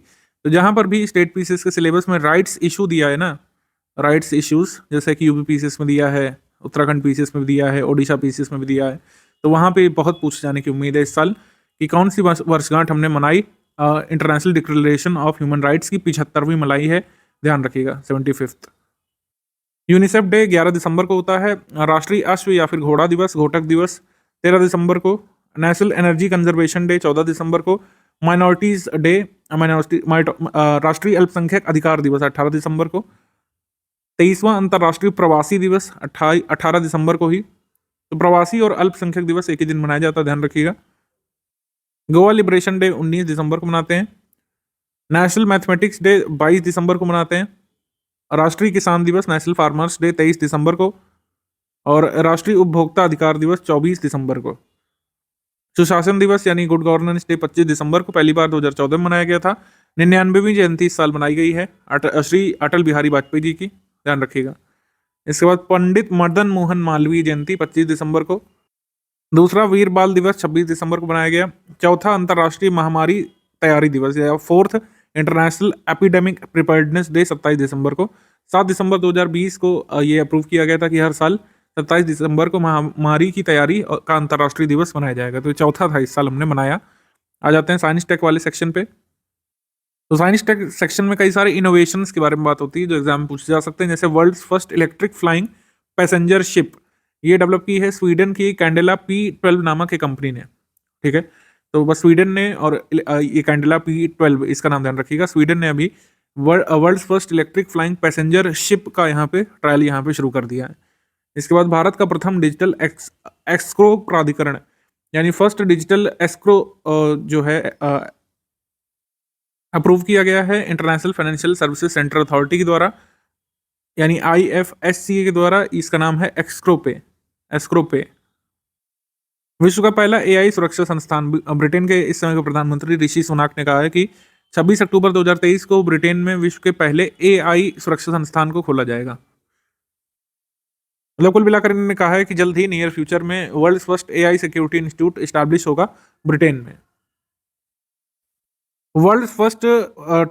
तो जहाँ पर भी स्टेट पीसीएस के सिलेबस में राइट्स इशू दिया है ना, राइट्स इश्यूज, जैसे कि यूपी पीसीएस में दिया है, उत्तराखंड पीसीएस में भी दिया है, ओडिशा पीसीएस में भी दिया है, तो वहाँ पे बहुत पूछे जाने की उम्मीद है इस साल कि कौन सी वर्षगांठ हमने मनाई international declaration of human rights की 75वीं मनाई है, ध्यान रखिएगा 75th। यूनिसेफ डे 11 दिसंबर को होता है। राष्ट्रीय अश्व या फिर घोड़ा दिवस, घोटक दिवस 13 दिसंबर को। नेशनल एनर्जी कंजर्वेशन डे 14 दिसंबर को। माइनॉरिटीज डे, राष्ट्रीय अल्पसंख्यक अधिकार दिवस 18 दिसंबर को। 23वां अंतर्राष्ट्रीय प्रवासी दिवस 18 दिसंबर को ही। तो प्रवासी और अल्पसंख्यक दिवस एक ही दिन मनाया जाता है, ध्यान रखिएगा। गोवा लिबरेशन डे 19 दिसंबर को मनाते हैं। नेशनल मैथमेटिक्स डे 22 दिसंबर को मनाते हैं। राष्ट्रीय किसान दिवस नेशनल फार्मर्स डे 23 दिसंबर को, और राष्ट्रीय उपभोक्ता अधिकार दिवस 24 दिसंबर को। सुशासन दिवस यानी गुड गवर्नेंस डे 25 दिसंबर को पहली बार 2014 में मनाया गया था। 99वीं जयंती इस साल मनाई गई है श्री अटल बिहारी वाजपेयी जी की, ध्यान रखिएगा। इसके बाद पंडित मदन मोहन मालवीय जयंती 25 दिसंबर को। दूसरा वीर बाल दिवस 26 दिसंबर को मनाया गया। चौथा अंतर्राष्ट्रीय महामारी तैयारी दिवस या fourth international epidemic preparedness day 27 दिसंबर को। 7 दिसंबर 2020 को ये अप्रूव किया गया था कि हर साल 27 दिसंबर को महामारी की तैयारी का अंतर्राष्ट्रीय दिवस मनाया जाएगा। तो चौथा था, इस साल हमने मनाया। आ जाते हैं साइंस टेक वाले सेक्शन पे। तो साइंस टेक सेक्शन में कई सारे इनोवेशंस के बारे में बात होती है जो एग्जाम में पूछे जा सकते हैं, जैसे world first electric flying passenger ship, ये डेवलप की है स्वीडन की कैंडेला P12 नामक एक कंपनी ने, ठीक है। तो बस स्वीडन ने, और ये कैंडेला P12 इसका नाम ध्यान रखिएगा। स्वीडन ने अभी world first electric flying passenger ship का यहाँ पे ट्रायल यहाँ पे शुरू कर दिया है। इसके बाद भारत का प्रथम डिजिटल एस्क्रो प्राधिकरण यानी फर्स्ट डिजिटल एस्क्रो जो है अप्रूव किया गया है international financial services centre authority के द्वारा, यानी IFSC के द्वारा। इसका नाम है एस्क्रोपे। विश्व का पहला AI सुरक्षा संस्थान, ब्रिटेन के इस समय के प्रधानमंत्री ऋषि सुनाक ने कहा है कि 26 अक्टूबर 2023 को ब्रिटेन में विश्व के पहले AI सुरक्षा संस्थान को खोला जाएगा। मतलब कुल मिलाकर इन्होंने कहा है कि जल्द ही नियर फ्यूचर में world first AI security institute establish होगा ब्रिटेन में। World first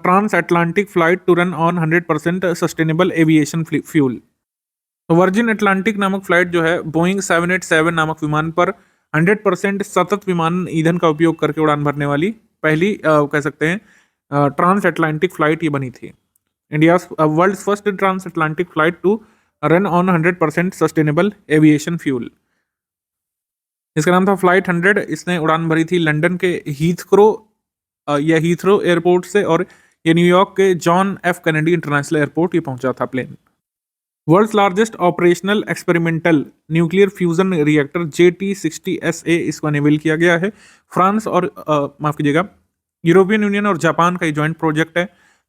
transatlantic flight to run on 100% sustainable aviation fuel. Virgin Atlantic नामक फ्लाइट जो है बोइंग 787 नामक विमान पर 100% सतत विमान ईंधन का उपयोग करके उड़ान भरने वाली पहली कह सकते हैं ट्रांस अटलांटिक फ्लाइट ये बनी थी। India world first transatlantic flight to run on 100% sustainable aviation fuel. इसका नाम था फ्लाइट 100। इसने उड़ान भरी थी लंदन के हीथ्रो एयरपोर्ट से, और ये न्यूयॉर्क के John F Kennedy international airport ये पहुंचा था plane. World's largest operational experimental nuclear fusion reactor JT60SA इसको अनेबल किया गया है। फ्रांस और माफ कीजिएगा यूरोपियन यूनियन और जापान का ज्वाइंट प्रोजेक्ट है।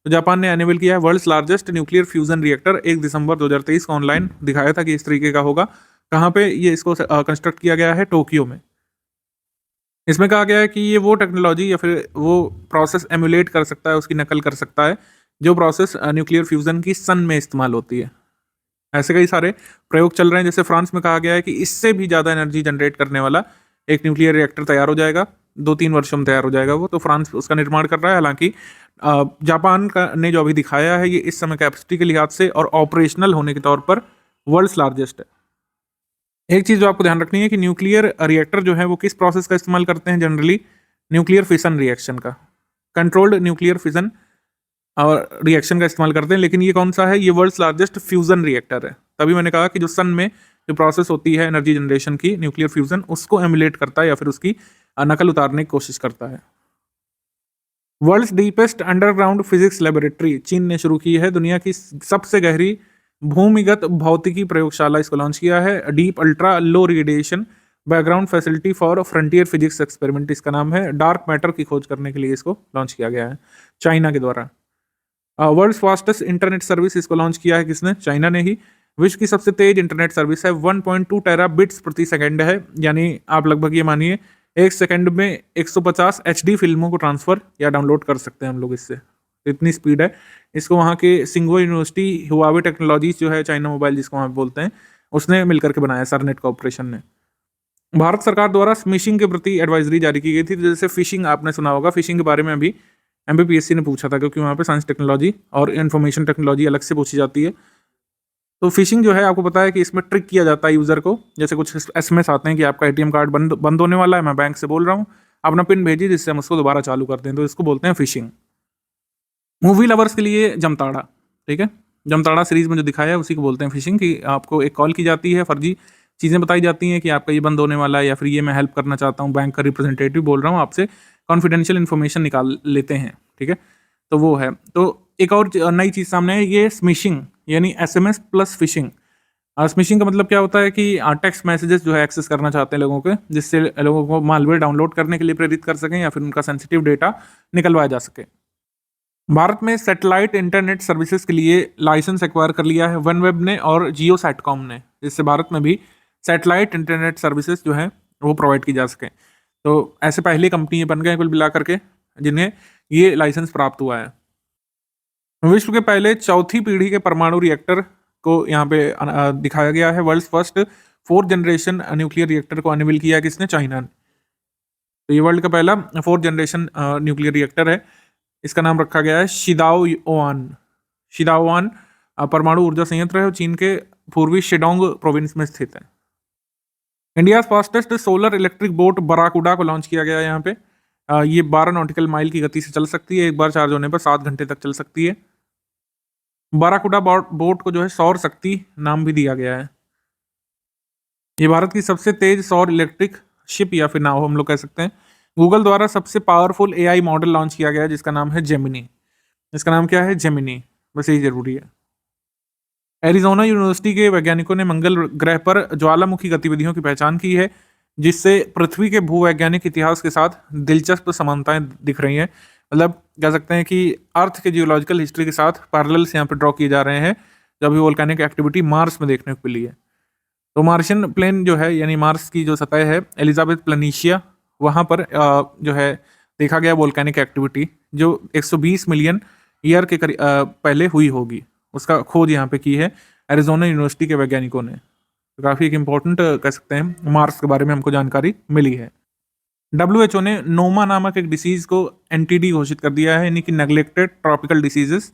तो जापान ने अनेबल किया है world's largest nuclear fusion reactor. 1 दिसंबर 2023 को ऑनलाइन दिखाया था कि इस तरीके का होगा। कहाँ पे ये इसको कंस्ट्रक्ट किया गया है? टोक्यो में। इसमें कहा गया है कि ये वो टेक्नोलॉजी या फिर वो प्रोसेस एमुलेट कर सकता है, उसकी नकल कर सकता है जो प्रोसेस न्यूक्लियर फ्यूजन की सन में इस्तेमाल होती है। ऐसे कई सारे प्रयोग चल रहे हैं। जैसे फ्रांस में कहा गया है कि इससे भी ज़्यादा एनर्जी जनरेट करने वाला एक न्यूक्लियर रिएक्टर तैयार हो जाएगा, 2-3 वर्षों में तैयार हो जाएगा वो। तो फ्रांस उसका निर्माण कर रहा है। हालांकि जापान का ने जो अभी दिखाया है ये इस समय कैपेसिटी के लिहाज से और ऑपरेशनल होने के तौर पर वर्ल्ड्स लार्जेस्ट है। एक चीज़ जो आपको ध्यान रखनी है कि न्यूक्लियर रिएक्टर जो है वो किस प्रोसेस का इस्तेमाल करते हैं जनरली? न्यूक्लियर फिशन रिएक्शन का, कंट्रोल्ड न्यूक्लियर फिशन और रिएक्शन का इस्तेमाल करते हैं। लेकिन ये कौन सा है? ये वर्ल्ड्स लार्जेस्ट फ्यूजन रिएक्टर है। तभी मैंने कहा कि जो सन में जो प्रोसेस होती है एनर्जी जनरेशन की न्यूक्लियर फ्यूजन, उसको एमुलेट करता है या फिर उसकी नकल उतारने की कोशिश करता है। World's deepest underground physics laboratory चीन ने शुरू की है। दुनिया की सबसे गहरी भूमिगत भौतिकी प्रयोगशाला इसको लॉन्च किया है। Deep ultra low radiation background facility for frontier physics experiment इसका नाम है। डार्क मैटर की खोज करने के लिए इसको लॉन्च किया गया है चाइना के द्वारा। वर्ल्ड्स फास्टेस्ट इंटरनेट सर्विस इसको लॉन्च किया है किसने? चाइना ने ही। विश्व की सबसे तेज इंटरनेट सर्विस है, 1.2 टेराबिट्स प्रति सेकंड है। यानी आप लगभग ये मानिए 1 सेकंड में 150 HD फिल्मों को ट्रांसफर या डाउनलोड कर सकते हैं हम लोग इससे, इतनी स्पीड है। इसको वहाँ के सिंगो यूनिवर्सिटी हुआवे टेक्नोलॉजीज जो है चाइना मोबाइल जिसको वहाँ बोलते हैं, उसने मिलकर के बनाया, सरनेट कॉर्पोरेशन ने। भारत सरकार द्वारा स्मिशिंग के प्रति एडवाइजरी जारी की गई थी। जैसे फिशिंग आपने सुना होगा, फिशिंग के बारे में अभी MPPSC ने पूछा था क्योंकि वहाँ पे साइंस टेक्नोलॉजी और इन्फॉर्मेशन टेक्नोलॉजी अलग से पूछी जाती है। तो फिशिंग जो है आपको पता है कि इसमें ट्रिक किया जाता है यूज़र को। जैसे कुछ SMS आते हैं कि आपका ATM कार्ड बंद होने वाला है, मैं बैंक से बोल रहा हूँ, अपना पिन भेजिए जिससे हम उसको दोबारा चालू कर दें। तो इसको बोलते हैं फिशिंग। मूवी लवर्स के लिए जमताड़ा, ठीक है, जमताड़ा सीरीज में जो दिखाया है उसी को बोलते हैं फिशिंग। कि आपको एक कॉल की जाती है, फर्जी चीज़ें बताई जाती हैं कि आपका ये बंद होने वाला है या फिर ये मैं हेल्प करना चाहता हूँ, बैंक का रिप्रेजेंटेटिव बोल रहा हूँ आपसे, कॉन्फिडेंशियल इन्फॉर्मेशन निकाल लेते हैं, ठीक है। तो वो है। तो एक और नई चीज़ सामने है, ये स्मिशिंग यानी एसएमएस प्लस फिशिंग। स्मिशिंग का मतलब क्या होता है कि टेक्स्ट मैसेजेस जो है एक्सेस करना चाहते हैं लोगों के, जिससे लोगों को मालवेयर डाउनलोड करने के लिए प्रेरित कर सकें या फिर उनका सेंसिटिव डेटा निकलवाया जा सके। भारत में सैटेलाइट इंटरनेट सर्विसेज के लिए लाइसेंस एक्वायर कर लिया है वनवेब ने और जियो सैटकॉम ने, जिससे भारत में भी सैटेलाइट इंटरनेट सर्विसेज जो है वो प्रोवाइड की जा सके। तो ऐसे पहली कंपनी बन गए कुल मिला करके जिन्हें ये लाइसेंस प्राप्त हुआ है। विश्व के पहले चौथी पीढ़ी के परमाणु रिएक्टर को यहाँ पे दिखाया गया है। World first 4th generation nuclear reactor को अनवील किया है किसने? चाइना ने। तो ये वर्ल्ड का पहला 4th जनरेशन न्यूक्लियर रिएक्टर है। इसका नाम रखा गया है शिदाओआन। शिदाओआन परमाणु ऊर्जा संयंत्र है, चीन के पूर्वी शेडोंग प्रोविंस में स्थित है। India fastest solar electric boat Barracuda को लॉन्च किया गया है यहाँ पे। ये 12 नॉटिकल माइल की गति से चल सकती है, एक बार चार्ज होने पर 7 घंटे तक चल सकती है। बाराकुडा बोट को जो है सौर शक्ति नाम भी दिया गया है। ये भारत की सबसे तेज सौर इलेक्ट्रिक शिप या फिर नाव हम लोग कह सकते हैं। गूगल द्वारा सबसे पावरफुल एआई मॉडल लॉन्च किया गया है जिसका नाम है जेमिनी। इसका नाम क्या है? जेमिनी, बस यही जरूरी है। एरिजोना यूनिवर्सिटी के वैज्ञानिकों ने मंगल ग्रह पर ज्वालामुखी गतिविधियों की पहचान की है, जिससे पृथ्वी के भूवैज्ञानिक इतिहास के साथ दिलचस्प समानताएं दिख रही हैं। मतलब कह सकते हैं कि अर्थ के जियोलॉजिकल हिस्ट्री के साथ पैरेलल्स यहाँ पे ड्रॉ किए जा रहे हैं, जो अभी वोल्केनिक एक्टिविटी मार्स में देखने को मिली है। तो मार्शियन प्लेन जो है यानी मार्स की जो सतह है एलिजाबेथ प्लेनिशिया, वहाँ पर जो है देखा गया वोल्केनिक एक्टिविटी जो 120 मिलियन ईयर के पहले हुई होगी, उसका खोज यहाँ पे की है एरिजोना यूनिवर्सिटी के वैज्ञानिकों ने। तो काफ़ी एक इम्पोर्टेंट कह सकते हैं मार्स के बारे में हमको जानकारी मिली है। WHO ने नोमा नामक एक डिसीज को NTD घोषित कर दिया है, यानी कि नेग्लेक्टेड ट्रॉपिकल डिसीजेस।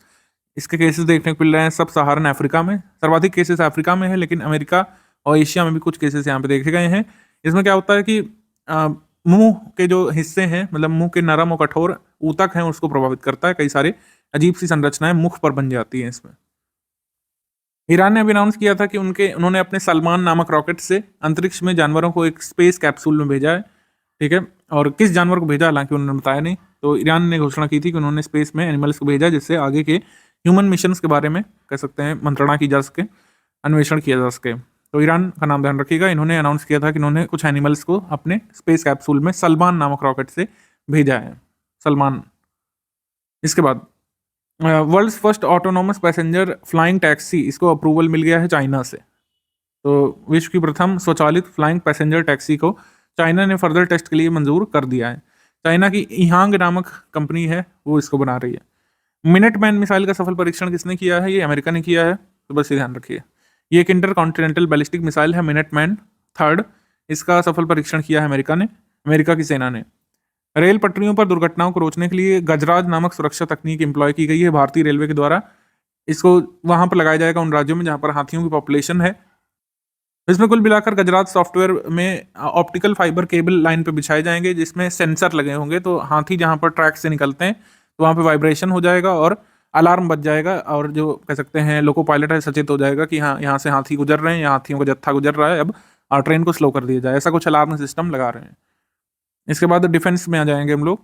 इसके केसेस देखने को मिल रहे हैं सब सहारन अफ्रीका में, सर्वाधिक केसेस अफ्रीका में है, लेकिन अमेरिका और एशिया में भी कुछ केसेस यहाँ पे देखे गए हैं। इसमें क्या होता है कि मुंह के जो हिस्से हैं, मतलब मुंह के नरम और कठोर ऊतक हैं, उसको प्रभावित करता है। कई सारे अजीब सी संरचनाएं मुख पर बन जाती हैं इसमें। ईरान ने अभी अनाउंस किया था कि उन्होंने अपने सलमान नामक रॉकेट से अंतरिक्ष में जानवरों को एक स्पेस कैप्सूल में भेजा है, ठीक है। और किस जानवर को भेजा हालांकि उन्होंने बताया नहीं। तो ईरान ने घोषणा की थी कि उन्होंने स्पेस में एनिमल्स को भेजा, जिससे आगे के ह्यूमन मिशंस के बारे में कह सकते हैं मंत्रणा की जा सके, अन्वेषण किया जा सके। तो ईरान का नाम ध्यान रखिएगा। इन्होंने अनाउंस किया था कि इन्होंने कुछ एनिमल्स को अपने स्पेस कैप्सूल में सलमान नामक रॉकेट से भेजा है। सलमान। इसके बाद world first autonomous passenger flying taxi, इसको अप्रूवल मिल गया है चाइना से। तो विश्व की प्रथम स्वचालित फ्लाइंग पैसेंजर टैक्सी को चाइना ने फर्दर टेस्ट के लिए मंजूर कर दिया है। चाइना की इहांग नामक कंपनी है, वो इसको बना रही है। मिनटमैन मिसाइल का सफल परीक्षण किसने किया है? ये अमेरिका ने किया है, तो बस ये ध्यान रखिए। ये एक इंटरकॉन्टिनेंटल बैलिस्टिक मिसाइल है मिनटमैन 3rd। इसका सफल परीक्षण किया है अमेरिका ने, अमेरिका की सेना ने। रेल पटरियों पर दुर्घटनाओं को रोकने के लिए गजराज नामक सुरक्षा तकनीक एम्प्लॉय की गई है भारतीय रेलवे के द्वारा। इसको वहां पर लगाया जाएगा उन राज्यों में जहां पर हाथियों की पॉपुलेशन है। इसमें कुल मिलाकर गजराज सॉफ्टवेयर में ऑप्टिकल फाइबर केबल लाइन पे बिछाए जाएंगे, जिसमें सेंसर लगे होंगे। तो हाथी जहां पर ट्रैक से निकलते हैं तो वहां पे वाइब्रेशन हो जाएगा और अलार्म बज जाएगा, और जो कह सकते हैं लोको पायलट है सचेत हो जाएगा कि हाँ यहाँ से हाथी गुजर रहे हैं या हाथियों का जत्था गुजर रहा है, अब ट्रेन को स्लो कर दिया जाए। ऐसा कुछ अलार्म सिस्टम लगा रहे हैं। इसके बाद डिफेंस में आ जाएंगे हम लोग।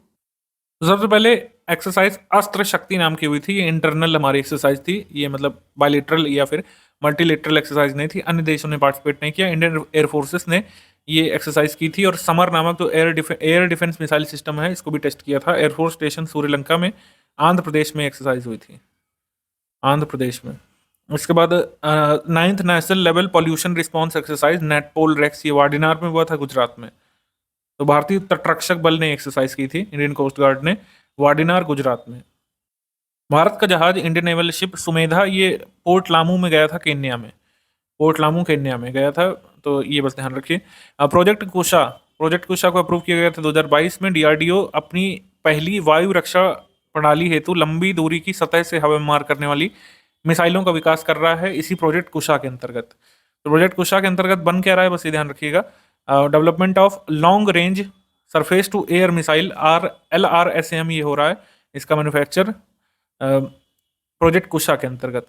तो सबसे पहले एक्सरसाइज अस्त्र शक्ति नाम की हुई थी। ये इंटरनल हमारी एक्सरसाइज थी, ये मतलब बायलेटरल या फिर मल्टीलेटरल एक्सरसाइज नहीं थी, अन्य देशों ने पार्टिसिपेट नहीं किया। इंडियन एयर फोर्सेस ने ये एक्सरसाइज की थी। और समर नामक जो एयर डिफेंस मिसाइल सिस्टम है, इसको भी टेस्ट किया था। एयरफोर्स स्टेशन श्रीलंका में आंध्र प्रदेश में एक्सरसाइज हुई थी, आंध्र प्रदेश में। उसके बाद 9th national level pollution response exercise NATPOLREX, ये वाडिनार में हुआ था, गुजरात में। तो भारतीय तटरक्षक बल ने एक्सरसाइज की थी, इंडियन कोस्ट गार्ड ने, वाडिनार गुजरात में। भारत का जहाज इंडियन नेवल शिप सुमेधा, ये पोर्ट लामू में गया था, केन्या में। पोर्ट लामू केन्या में गया था, तो ये बस ध्यान रखिए। प्रोजेक्ट कुशा को अप्रूव किया गया था 2022 में। DRDO अपनी पहली वायु रक्षा प्रणाली हेतु लंबी दूरी की सतह से हवा में मार करने वाली मिसाइलों का विकास कर रहा है इसी प्रोजेक्ट कुशा के अंतर्गत। तो प्रोजेक्ट कुशा के अंतर्गत बन क्या रहा है, बस ये ध्यान रखिएगा। Development of long range surface to air missile LRSAM ये हो रहा है, इसका मैन्युफैक्चर प्रोजेक्ट कुशा के अंतर्गत।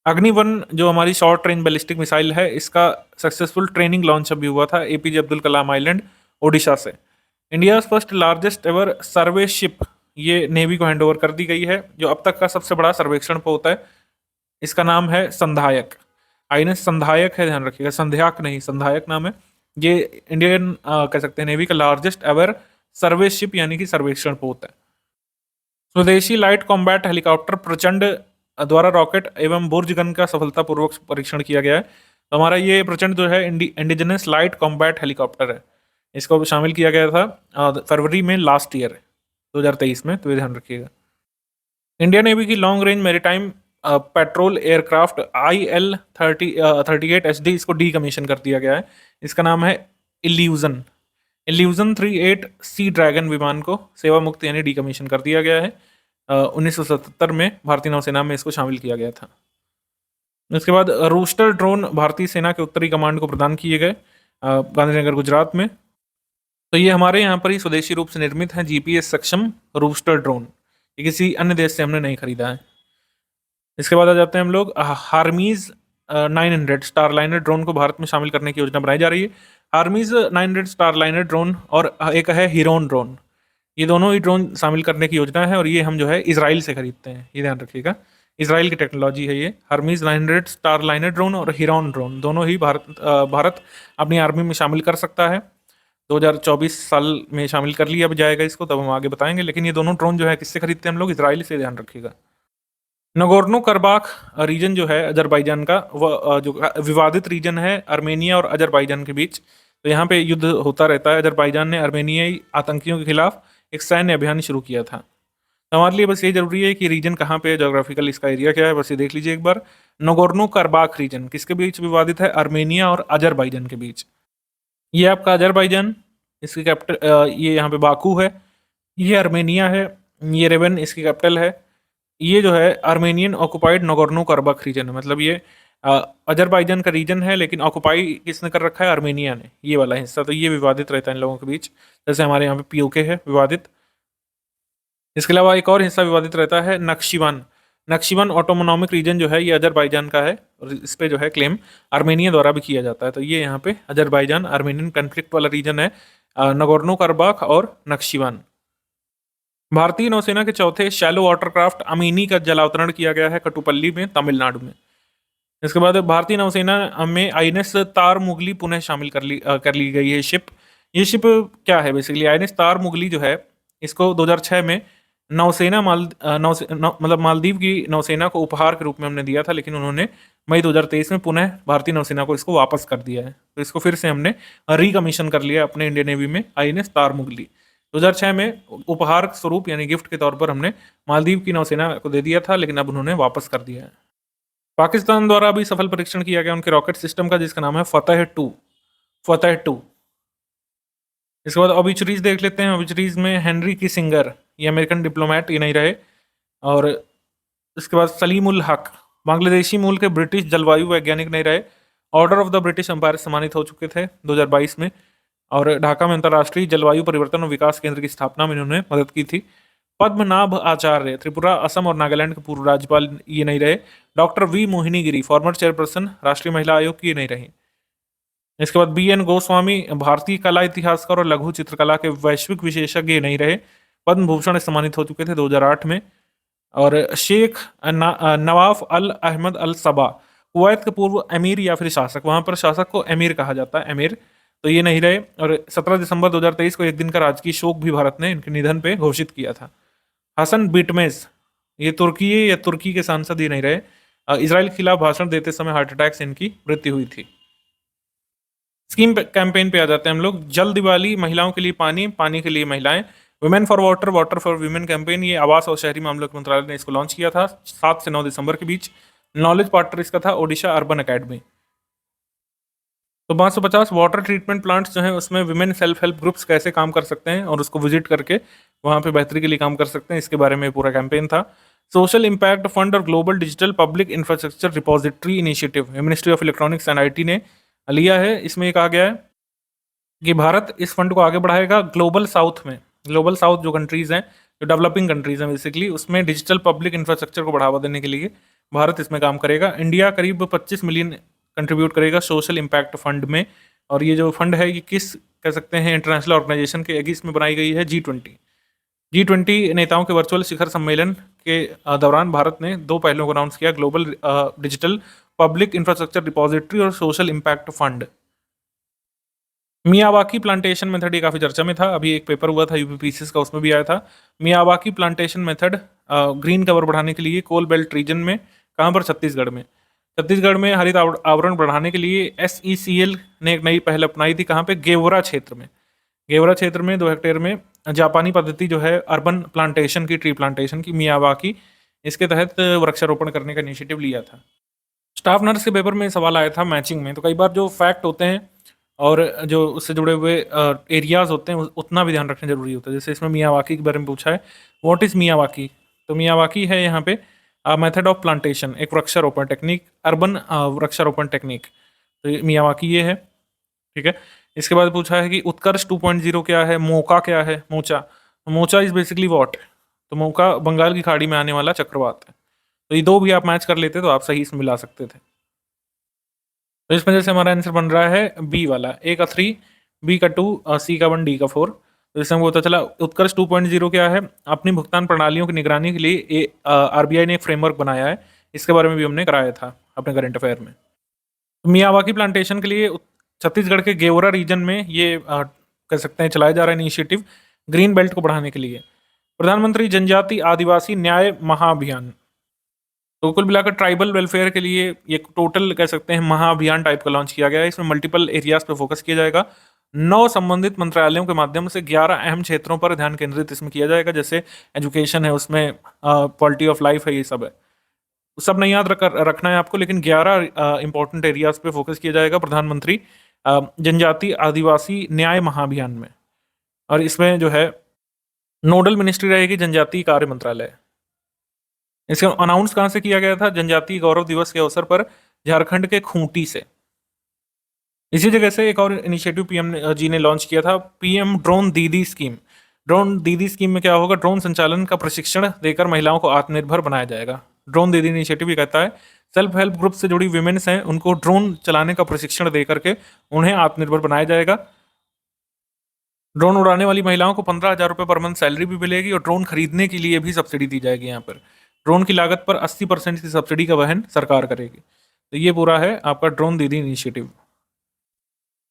अग्नि-1 जो हमारी शॉर्ट रेंज बैलिस्टिक मिसाइल है, इसका सक्सेसफुल ट्रेनिंग लॉन्च अभी हुआ था APJ अब्दुल कलाम आइलैंड, ओडिशा से। इंडिया फर्स्ट लार्जेस्ट एवर सर्वे शिप ये नेवी को हैंडओवर कर दी गई है, जो अब तक का सबसे बड़ा सर्वेक्षण पोत है। इसका नाम है संधायक। आईएनएस संधायक है, ध्यान रखिएगा, संध्याक नहीं, संधायक नाम है। ये इंडियन कह सकते हैं नेवी का लार्जेस्ट एवर सर्वे शिप यानी कि सर्वेक्षण पोत है। स्वदेशी लाइट कॉम्बैट हेलीकॉप्टर प्रचंड द्वारा रॉकेट एवं बुर्ज गन का सफलतापूर्वक परीक्षण किया गया है। तो हमारा ये प्रचंड जो है इंडिजिनस लाइट कॉम्बैट हेलीकॉप्टर है, इसको शामिल किया गया था फरवरी में लास्ट ईयर 2023 में, तो ये ध्यान रखिएगा। इंडियन नेवी की long range maritime petrol aircraft IL-38 HD इसको डीकमीशन कर दिया गया है। इसका नाम है इल्यूजन। इल्यूजन 38 सी ड्रैगन विमान को सेवा मुक्त यानी डीकमीशन कर दिया गया है। 1977 में भारतीय नौसेना में इसको शामिल किया गया था। उसके बाद रूस्टर ड्रोन भारतीय सेना के उत्तरी कमांड को प्रदान किए गए गांधीनगर गुजरात में। तो ये हमारे यहाँ पर ही स्वदेशी रूप से निर्मित है GPS सक्षम रूस्टर ड्रोन, ये किसी अन्य देश से हमने नहीं खरीदा है। इसके बाद आ जाते हैं हम लोग हार्मीज 900 स्टारलाइनर ड्रोन को भारत में शामिल करने की योजना बनाई जा रही है। हार्मीज 900 स्टारलाइनर ड्रोन और एक है हीरोन ड्रोन, ये दोनों ही ड्रोन शामिल करने की योजना है और ये हम जो है इजराइल से खरीदते हैं, ये ध्यान रखिएगा। इजराइल की टेक्नोलॉजी है ये। हार्मीज 900 स्टारलाइनर ड्रोन और हीरोन ड्रोन दोनों ही भारत अपनी आर्मी में शामिल कर सकता है। 2024 साल में शामिल कर लिया जाएगा इसको, तब हम आगे बताएंगे। लेकिन ये दोनों ड्रोन जो है किससे खरीदते हैं हम लोग? इजराइल से, ध्यान रखिएगा। नगोर्नो करबाख रीजन जो है अजरबैजान का, वह जो विवादित रीजन है आर्मेनिया और अजरबैजान के बीच। तो यहाँ पे युद्ध होता रहता है। अजरबैजान ने आर्मेनियाई आतंकियों के खिलाफ एक सैन्य अभियान शुरू किया था। तो हमारे लिए बस ये जरूरी है कि रीजन कहाँ पे है, जोग्राफिकल इसका एरिया क्या है, बस ये देख लीजिए एक बार। नगोर्नो करबाख रीजन किसके बीच विवादित है? आर्मेनिया और अजरबैजान के बीच। ये आपका अजरबैजान, इसकी कैपिटल ये यहाँ पे बाकू है। ये आर्मेनिया है, ये रेवन इसकी कैपिटल है। ये जो है Armenian occupied Nagorno Karabakh region है, मतलब ये अजरबैजान का रीजन है, लेकिन ऑक्युपाई किसने कर रखा है? आर्मेनिया ने, ये वाला हिस्सा। तो ये विवादित रहता है इन लोगों के बीच, जैसे हमारे यहाँ पे POK है विवादित। इसके अलावा एक और हिस्सा विवादित रहता है नक्शिवान। नक्शिवान ऑटोनोमिक रीजन जो है ये अजरबैजान का है और इस पे जो है क्लेम आर्मेनिया द्वारा भी किया जाता है। तो ये यहाँ पे अजरबैजान आर्मेनियन कन्फ्लिक्ट वाला रीजन है, नगोर्नो करबाख और नक्शिवान। भारतीय नौसेना के चौथे शैलो वाटरक्राफ्ट अमीनी का जलावतरण किया गया है कटुपल्ली में, तमिलनाडु में। इसके बाद भारतीय नौसेना में INS तार मुगली पुनः शामिल कर ली गई है शिप। ये शिप क्या है बेसिकली? INS तार मुगली जो है इसको 2006 में नौसेना मतलब मालदीव की नौसेना को उपहार के रूप में हमने दिया था, लेकिन उन्होंने मई 2023 में पुनः भारतीय नौसेना को इसको वापस कर दिया है। तो इसको फिर से हमने रिकमीशन कर लिया अपने इंडियन नेवी में, INS तार मुगली। 2006 में उपहार स्वरूप यानी गिफ्ट के तौर पर हमने मालदीव की नौसेना को दे दिया था, लेकिन अब उन्होंने वापस कर दिया है। पाकिस्तान द्वारा भी सफल परीक्षण किया गया उनके रॉकेट सिस्टम का, जिसका नाम है फतेह 2। इसके बाद ऑबिचुरीज देख लेते हैं। ऑबिचुरीज में हेनरी किसिंगर, ये अमेरिकन डिप्लोमेट, ये नहीं रहे। और इसके बाद सलीम उल हक, बांग्लादेशी मूल के ब्रिटिश जलवायु वैज्ञानिक, नहीं रहे। Order of the British empire सम्मानित हो चुके थे 2022 में। और ढाका में अंतर्राष्ट्रीय जलवायु परिवर्तन और विकास केंद्र की स्थापना में इन्होंने मदद की थी। पद्मनाभ आचार्य, त्रिपुरा, असम और नागालैंड के पूर्व राज्यपाल, ये नहीं रहे। डॉक्टर V मोहिनी गिरी, फॉर्मर चेयरपर्सन राष्ट्रीय महिला आयोग की, ये नहीं रही। इसके बाद BN गोस्वामी, भारतीय कला इतिहासकार और लघु चित्रकला के वैश्विक विशेषज्ञ, ये नहीं रहे। पद्म भूषण सम्मानित हो चुके थे 2008 में। और शेख नवाफ अल अहमद अल सबा, कुवैत के पूर्व अमीर या फिर शासक, वहां पर शासक को अमीर कहा जाता है, अमीर, तो ये नहीं रहे। और 17 दिसंबर 2023 को एक दिन का राजकीय शोक भी भारत ने इनके निधन पे घोषित किया था। हसन बिटमेस, ये तुर्की या तुर्की के सांसद, ये नहीं रहे। इजराइल के खिलाफ भाषण देते समय हार्ट अटैक से इनकी मृत्यु हुई थी। स्कीम कैंपेन पे आ जाते हैं हम लोग। जल दिवाली, महिलाओं के लिए पानी, पानी के लिए महिलाएं, women for water, water for women campaign, ये आवास और शहरी मामलों के मंत्रालय ने इसको लॉन्च किया था 7 से 9 दिसंबर के बीच। नॉलेज पार्टनर इसका था ओडिशा अर्बन अकेडमी। तो 550 वाटर ट्रीटमेंट प्लांट्स जो हैं उसमें विमेन सेल्फ हेल्प ग्रुप्स कैसे काम कर सकते हैं और उसको विजिट करके वहाँ पे बेहतरी के लिए काम कर सकते हैं, इसके बारे में पूरा कैंपेन था। सोशल इम्पैक्ट फंड और global digital public infrastructure repository initiative ministry of electronics and IT ने लिया है। इसमें कहा गया है कि भारत इस फंड को आगे बढ़ाएगा ग्लोबल साउथ में। ग्लोबल साउथ जो कंट्रीज़ हैं, जो डेवलपिंग कंट्रीज़ हैं बेसिकली, उसमें डिजिटल पब्लिक इंफ्रास्ट्रक्चर को बढ़ावा देने के लिए भारत इसमें काम करेगा। इंडिया करीब 25 मिलियन कंट्रीब्यूट करेगा सोशल इम्पैक्ट फंड में। और ये जो फंड है ये किस कह सकते हैं इंटरनेशनल ऑर्गेनाइजेशन के एगिस में बनाई गई है G20 नेताओं के वर्चुअल शिखर सम्मेलन के दौरान भारत ने दो पहलों को अनाउंस किया, global digital public infrastructure depository और social impact fund. Miyawaki plantation method ये काफ़ी चर्चा में था, अभी एक पेपर हुआ था यूपीपीसीएस का, उसमें भी आया था। Miyawaki plantation method green cover बढ़ाने के लिए कोल बेल्ट रीजन में, कहाँ पर, छत्तीसगढ़ में हरित आवरण बढ़ाने के लिए SECL ने एक नई पहल अपनाई थी, कहाँ पे, गेवरा क्षेत्र में 2 हेक्टेयर में जापानी पद्धति जो है अर्बन प्लांटेशन की, ट्री प्लांटेशन की, मियावाकी, इसके तहत वृक्षारोपण करने का इनिशिएटिव लिया था। स्टाफ नर्स के पेपर में सवाल आया था मैचिंग में, तो कई बार जो फैक्ट होते हैं और जो उससे जुड़े हुए एरियाज होते हैं उतना भी ध्यान रखना जरूरी होता है। जैसे इसमें मियावाकी के बारे में पूछा है, व्हाट इज मियावाकी, तो मियावाकी है यहाँ पे मेथड ऑफ प्लांटेशन, एक वृक्षारोपण टेक्निक, अर्बन वृक्षारोपण टेक्निक, तो मियावाकी ये है, ठीक है। इसके बाद पूछा है कि उत्कर्ष 2.0 क्या है, मोका क्या है, मोचा इज बेसिकली वॉट, तो मोका बंगाल की खाड़ी में आने वाला चक्रवात है। तो ये दो भी आप मैच कर लेते तो आप सही इसमें मिला सकते थे। तो इस वजह से हमारा आंसर बन रहा है बी वाला, ए का 3, बी का 2, सी का 1, डी का 4। तो इससे हमको पता चला उत्कर्ष 2.0 क्या है, अपनी भुगतान प्रणालियों की निगरानी के लिए RBI ने एक फ्रेमवर्क बनाया है, इसके बारे में भी हमने कराया था अपने करंट अफेयर में। तो मियावाकी प्लांटेशन के लिए छत्तीसगढ़ के गेवरा रीजन में ये कह सकते हैं चलाया जा रहा है इनिशिएटिव, ग्रीन बेल्ट को बढ़ाने के लिए। प्रधानमंत्री जनजाति आदिवासी न्याय महाअभियान, तो कुल मिलाकर ट्राइबल वेलफेयर के लिए ये टोटल कह सकते हैं महाअभियान टाइप का लॉन्च किया गया है। इसमें मल्टीपल एरियाज पे फोकस किया जाएगा, 9 संबंधित मंत्रालयों के माध्यम से 11 अहम क्षेत्रों पर ध्यान केंद्रित इसमें किया जाएगा, जैसे एजुकेशन है, उसमें क्वालिटी ऑफ लाइफ है, ये सब है, सब नहीं याद रखना है आपको, लेकिन 11 इंपॉर्टेंट एरियाज पे फोकस किया जाएगा प्रधानमंत्री जनजाति आदिवासी न्याय महाअभियान में। और इसमें जो है नोडल मिनिस्ट्री रहेगी जनजातीय कार्य मंत्रालय। इसका अनाउंस कहाँ से किया गया था, जनजातीय गौरव दिवस के अवसर पर झारखंड के खूंटी से। इसी जगह से एक और इनिशिएटिव पीएम जी ने लॉन्च किया था, PM ड्रोन दीदी स्कीम। ड्रोन दीदी स्कीम में क्या होगा, ड्रोन संचालन का प्रशिक्षण देकर महिलाओं को आत्मनिर्भर बनाया जाएगा। ड्रोन दीदी इनिशिएटिव ये कहता है सेल्फ हेल्प ग्रुप से जुड़ी विमेन्स हैं, उनको ड्रोन चलाने का प्रशिक्षण दे करके उन्हें आत्मनिर्भर बनाया जाएगा। ड्रोन उड़ाने वाली महिलाओं को 15,000 रुपये पर मंथ सैलरी भी मिलेगी और ड्रोन खरीदने के लिए भी सब्सिडी दी जाएगी। यहाँ पर ड्रोन की लागत पर 80% की सब्सिडी का वहन सरकार करेगी। तो ये पूरा है आपका ड्रोन दीदी इनिशिएटिव,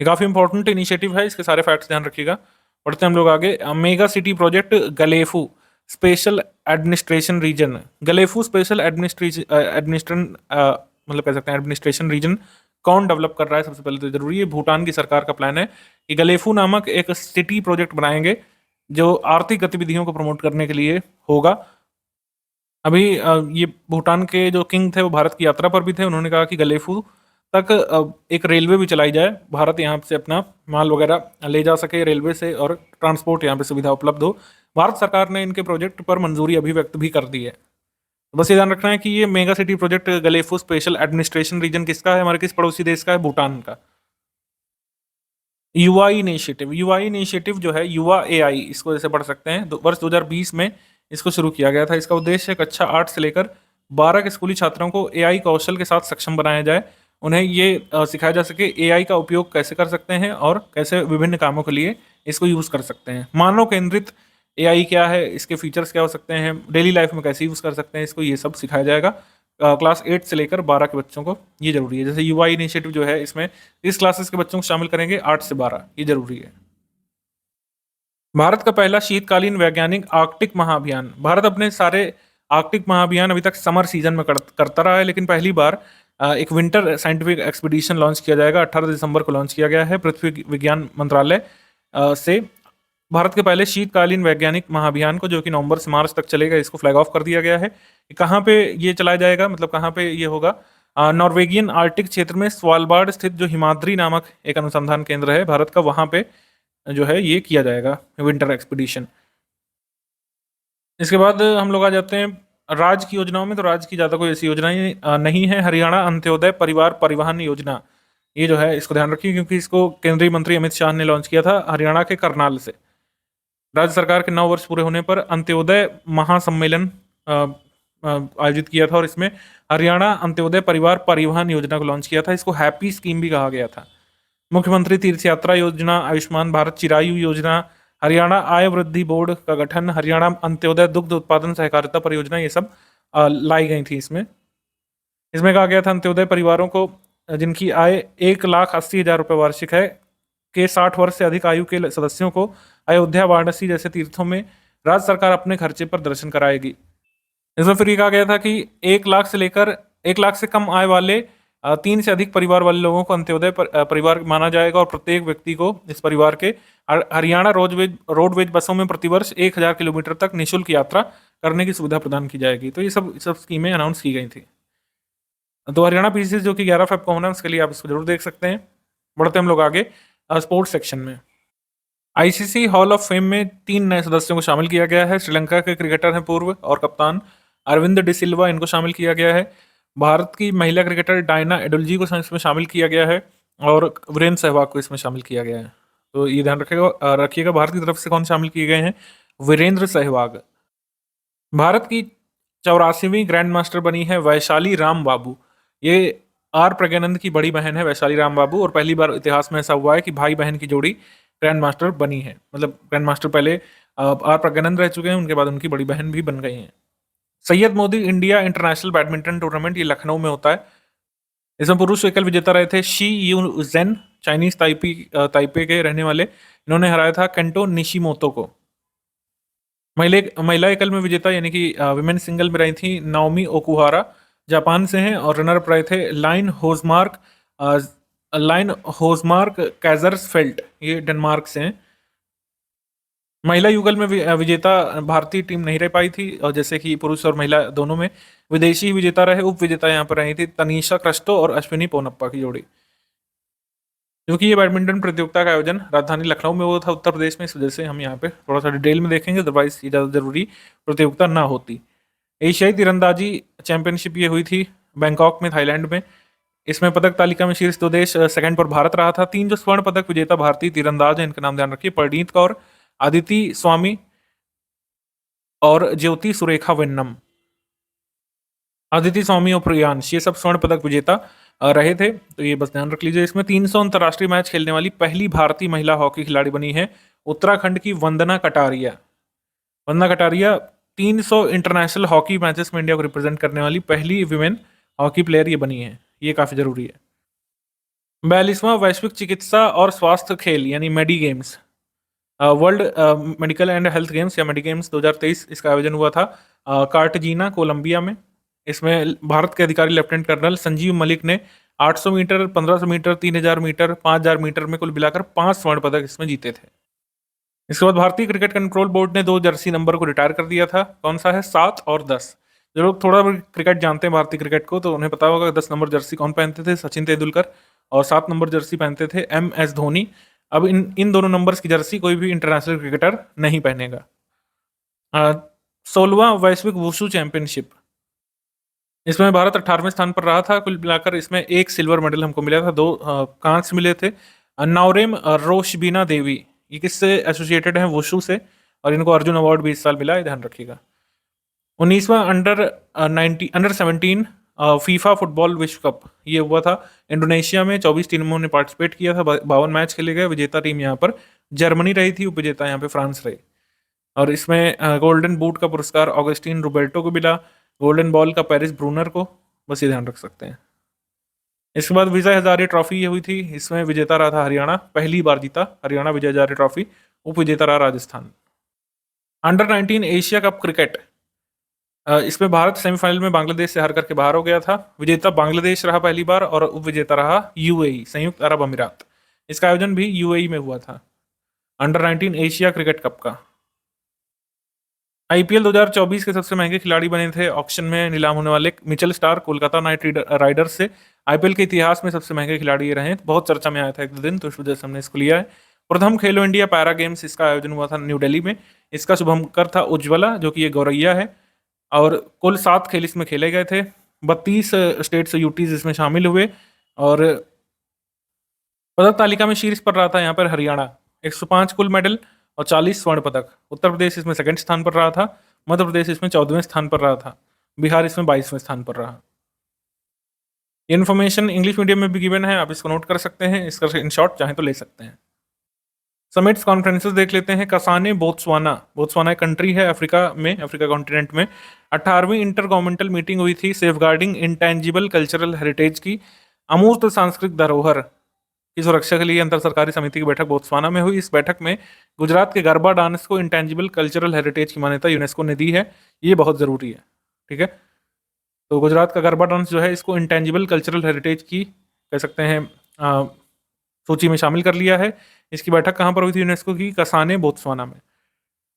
ये काफ़ी इंपॉर्टेंट इनिशिएटिव है, इसके सारे फैक्ट्स ध्यान रखिएगा। बढ़ते हम लोग आगे, mega city project Gelephu special administration region. Gelephu special administration मतलब कह सकते हैं एडमिनिस्ट्रेशन रीजन कौन डेवलप कर रहा है, सबसे पहले तो जरूरी है, भूटान की सरकार का प्लान है कि गलेफू नामक एक सिटी प्रोजेक्ट बनाएंगे जो आर्थिक गतिविधियों को प्रमोट करने के लिए होगा। अभी ये भूटान के जो किंग थे वो भारत की यात्रा पर भी थे, उन्होंने कहा कि गलेफू तक एक रेलवे भी चलाई जाए, भारत यहाँ से अपना माल वगैरह ले जा सके रेलवे से और ट्रांसपोर्ट यहाँ पे सुविधा उपलब्ध हो। भारत सरकार ने इनके प्रोजेक्ट पर मंजूरी अभी व्यक्त भी कर दी है। तो बस ये ध्यान रखना है कि ये mega city project Gelephu special administration region किसका है, हमारे किस पड़ोसी देश का है, भूटान का। युवा इनिशिएटिव जो है युवा AI, इसको जैसे पढ़ सकते हैं, वर्ष 2020 में इसको शुरू किया गया था। इसका उद्देश्य कक्षा 8 से लेकर 12 के स्कूली छात्रों को AI कौशल के साथ सक्षम बनाया जाए, उन्हें ये सिखाया जा सके AI का उपयोग कैसे कर सकते हैं और कैसे विभिन्न कामों के लिए इसको यूज़ कर सकते हैं। मानव केंद्रित AI क्या है, इसके फीचर्स क्या हो सकते हैं, डेली लाइफ में कैसे यूज़ कर सकते हैं, इसको ये सब सिखाया जाएगा। क्लास 8 से लेकर 12 के बच्चों को ये जरूरी है। जैसे युवा इनिशिएटिव जो है इसमें इस क्लासेस के बच्चों को शामिल करेंगे 8 से 12, ये जरूरी है। भारत का पहला शीतकालीन वैज्ञानिक आर्कटिक महाअभियान। भारत अपने सारे आर्कटिक महाअभियान अभी तक समर सीजन में करता रहा है, लेकिन पहली बार एक विंटर साइंटिफिक एक्सपीडिशन लॉन्च किया जाएगा। 18 दिसंबर को लॉन्च किया गया है पृथ्वी विज्ञान मंत्रालय से। भारत के पहले शीतकालीन वैज्ञानिक महाअभियान को, जो कि नवंबर से मार्च तक चलेगा, इसको फ्लैग ऑफ कर दिया गया है। कहाँ पे ये चलाया जाएगा, मतलब कहाँ पे ये होगा, नॉर्वेगियन आर्कटिक क्षेत्र में स्वालबार्ड स्थित जो हिमाद्री नामक एक अनुसंधान केंद्र है भारत का, वहाँ पे जो है ये किया जाएगा विंटर एक्सपीडिशन। इसके बाद हम लोग आ जाते हैं राज्य की योजनाओं में। तो राज्य की ज़्यादा कोई ऐसी योजनाएं नहीं है। हरियाणा अंत्योदय परिवार परिवहन योजना, ये जो है इसको ध्यान रखिए क्योंकि इसको केंद्रीय मंत्री अमित शाह ने लॉन्च किया था हरियाणा के करनाल से। राज्य सरकार के 9 वर्ष पूरे होने पर अंत्योदय महासम्मेलन आयोजित किया था और इसमें हरियाणा अंत्योदय परिवार परिवहन योजना को लॉन्च किया था। इसको हैप्पी स्कीम भी कहा गया था। मुख्यमंत्री तीर्थ यात्रा योजना, आयुष्मान भारत चिरायु योजना, हरियाणा आय वृद्धि बोर्ड का गठन, हरियाणा अंत्योदय दुग्ध उत्पादन सहकारिता परियोजना, ये सब लाई गई थी इसमें। इसमें कहा गया था अंत्योदय परिवारों को जिनकी आय 1,80,000 रुपये वार्षिक है के 60 वर्ष से अधिक आयु के सदस्यों को अयोध्या, वाराणसी जैसे तीर्थों में राज्य सरकार अपने खर्चे पर दर्शन कराएगी। इसमें फिर ये कहा गया था कि 1,00,000 से लेकर 1,00,000 से कम आय वाले 3 से अधिक परिवार वाले लोगों को अंत्योदय परिवार माना जाएगा और प्रत्येक व्यक्ति को इस परिवार के हरियाणा रोडवेज बसों में प्रतिवर्ष 1,000 किलोमीटर तक निःशुल्क यात्रा करने की सुविधा प्रदान की जाएगी। तो ये सब स्कीमें अनाउंस की गई थी। तो हरियाणा पीसीसी जो कि 11 फ़रवरी को होना है, उसके लिए आप इसको जरूर देख सकते हैं। बढ़ते हम लोग आगे स्पोर्ट्स सेक्शन में। आईसीसी हॉल ऑफ फेम में 3 नए सदस्यों को शामिल किया गया है। श्रीलंका के क्रिकेटर हैं पूर्व और कप्तान अरविंद डिसिल्वा, इनको शामिल किया गया है। भारत की महिला क्रिकेटर डायना एडुल्जी को इसमें शामिल किया गया है और वीरेंद्र सहवाग को इसमें शामिल किया गया है। तो ये ध्यान रखिएगा भारत की तरफ से कौन शामिल किए गए हैं? वीरेंद्र सहवाग। भारत की 84वीं ग्रैंड मास्टर बनी है वैशाली राम बाबू। ये आर प्रज्ञानंद की बड़ी बहन है वैशाली राम बाबू, और पहली बार इतिहास में ऐसा हुआ है कि भाई बहन की जोड़ी ग्रैंड मास्टर बनी है। मतलब ग्रैंड मास्टर पहले आर प्रज्ञानंद रह चुके हैं, उनके बाद उनकी बड़ी बहन भी बन गई हैं। Syed Modi India international badminton tournament, ये लखनऊ में होता है। इसमें पुरुष एकल विजेता रहे थे Shi Yu Jen, Chinese Taipei के रहने वाले। इन्होंने हराया था केंटो निशिमोतो को। महिला एकल में विजेता यानी कि विमेन सिंगल में रही थी नाओमी ओकुहारा, जापान से हैं, और रनर अप रहे थे लाइन होजमार्क कैजर्सफेल्ट, ये डेनमार्क से हैं। महिला युगल में विजेता भारतीय टीम नहीं रह पाई थी, और जैसे कि पुरुष और महिला दोनों में विदेशी विजेता रहे। उप विजेता यहाँ पर रही थी तनीषा क्रिस्टो और अश्विनी पोनप्पा की जोड़ी। क्योंकि ये बैडमिंटन प्रतियोगिता का आयोजन राजधानी लखनऊ में हुआ था, उत्तर प्रदेश में, इस वजह से हम यहाँ पे थोड़ा सा डिटेल में देखेंगे, अदरवाइज ये ज़्यादा जरूरी प्रतियोगिता ना होती। एशियाई तीरंदाजी चैंपियनशिप ये हुई थी बैंकॉक में, थाईलैंड में। इसमें पदक तालिका में शीर्ष 2 देश, सेकंड पर भारत रहा था। 3 जो स्वर्ण पदक विजेता भारतीय तीरंदाज हैं, इनका नाम ध्यान रखिए, परनीत कौर, आदिति स्वामी और ज्योति सुरेखा वेन्नम। आदिति स्वामी और प्रियांश, ये सब स्वर्ण पदक विजेता रहे थे, तो ये बस ध्यान रख लीजिए। इसमें 300 अंतर्राष्ट्रीय मैच खेलने वाली पहली भारतीय महिला हॉकी खिलाड़ी बनी है उत्तराखंड की Vandana Kataria. Vandana Kataria 300 international hockey matches में इंडिया को रिप्रेजेंट करने वाली पहली विमेन हॉकी प्लेयर ये बनी है, ये काफ़ी जरूरी है। 42वां वैश्विक चिकित्सा और स्वास्थ्य खेल यानी medi games, world medical and health games या मेडी गेम्स 2023, इसका आयोजन हुआ था कार्टजीना, कोलंबिया में। इसमें भारत के अधिकारी लेफ्टिनेंट कर्नल संजीव मलिक ने 800 मीटर, 1500 मीटर, 3000 मीटर, 5000 मीटर में कुल मिलाकर 5 स्वर्ण पदक इसमें जीते थे। इसके बाद भारतीय क्रिकेट कंट्रोल बोर्ड ने 2 जर्सी नंबर को रिटायर कर दिया था। कौन सा है? 7 और 10। जो लोग थोड़ा क्रिकेट जानते हैं भारतीय क्रिकेट को, तो उन्हें पता होगा 10 नंबर जर्सी कौन पहनते थे? सचिन तेंदुलकर। और 7 नंबर जर्सी पहनते थे MS धोनी। अब इन दोनों नंबर्स की जर्सी कोई भी इंटरनेशनल क्रिकेटर नहीं पहनेगा। 16वां वैश्विक वुशु चैंपियनशिप, इसमें भारत 18वें स्थान पर रहा था। कुल मिलाकर इसमें 1 सिल्वर मेडल हमको मिला था, 2 कांस्य मिले थे। नौरेम रोशबीना देवी, ये किससे एसोसिएटेड हैं? वुशु से, और इनको अर्जुन अवार्ड भी इस साल मिला है, ध्यान रखिएगा। 19वां अंडर 17 फीफा फुटबॉल विश्व कप, ये हुआ था इंडोनेशिया में। 24 टीमों ने पार्टिसिपेट किया था, 52 मैच खेले गए। विजेता टीम यहाँ पर जर्मनी रही थी, उपविजेता यहाँ पे फ्रांस रही। और इसमें गोल्डन बूट का पुरस्कार ऑगस्टिन रोबर्टो को मिला, गोल्डन बॉल का पेरिस ब्रूनर को, बस ये ध्यान रख सकते हैं। इसके बाद विजय हजारे ट्रॉफी ये हुई थी, इसमें विजेता रहा था हरियाणा, पहली बार जीता हरियाणा विजय हजारे ट्रॉफी। उप विजेता रहा Rajasthan. Under 19 Asia cup cricket, इसमें भारत सेमीफाइनल में बांग्लादेश से हार करके बाहर हो गया था। विजेता बांग्लादेश रहा पहली बार, और उप विजेता रहा UAE, संयुक्त अरब अमीरात। इसका आयोजन भी UAE में हुआ था, अंडर 19 एशिया क्रिकेट कप का। IPL 2024 के सबसे महंगे खिलाड़ी बने थे ऑक्शन में नीलाम होने वाले Mitchell star, Kolkata night Riders से। IPL के इतिहास में सबसे महंगे खिलाड़ी ये रहे, बहुत चर्चा में आया था एक दो दिन, तो इस वजह से हमने इसको लिया है। प्रथम खेलो इंडिया पैरा गेम्स, इसका आयोजन हुआ था न्यू दिल्ली में। इसका शुभंकर था उज्ज्वला, जो कि ये गौरैया है। और कुल 7 खेल इसमें खेले गए थे। 32 स्टेट्स यूटीज इसमें शामिल हुए। और पदक तालिका में शीर्ष पर रहा था यहाँ पर हरियाणा, 105 कुल मेडल और 40 स्वर्ण पदक। उत्तर प्रदेश इसमें सेकंड स्थान पर रहा था। मध्य प्रदेश इसमें 14वें स्थान पर रहा था। बिहार इसमें 22वें स्थान पर रहा। ये इन्फॉर्मेशन इंग्लिश मीडियम में भी गिवन है, आप इसको नोट कर सकते हैं, इसका इन शॉर्ट चाहें तो ले सकते हैं। समिट्स कॉन्फ्रेंसेस देख लेते हैं। कसाने बोत्सवाना, बोत्सवाना एक कंट्री है अफ्रीका में, अफ्रीका कॉन्टिनेंट में। 18वीं इंटर गवर्नमेंटल मीटिंग हुई थी सेफगार्डिंग इंटेंजिबल कल्चरल हेरिटेज की, अमूर्त सांस्कृतिक धरोहर की सुरक्षा के लिए अंतर सरकारी समिति की बैठक बोत्सवाना में हुई। इस बैठक में गुजरात के गरबा डांस को इंटेंजिबल कल्चरल हेरिटेज की मान्यता यूनेस्को ने दी है। ये बहुत ज़रूरी है, ठीक है। तो गुजरात का गरबा डांस जो है इसको इंटेंजिबल कल्चरल हेरिटेज की कह सकते हैं सूची में शामिल कर लिया है। इसकी बैठक कहाँ पर हुई थी यूनेस्को की? कसाने बोत्सवाना में।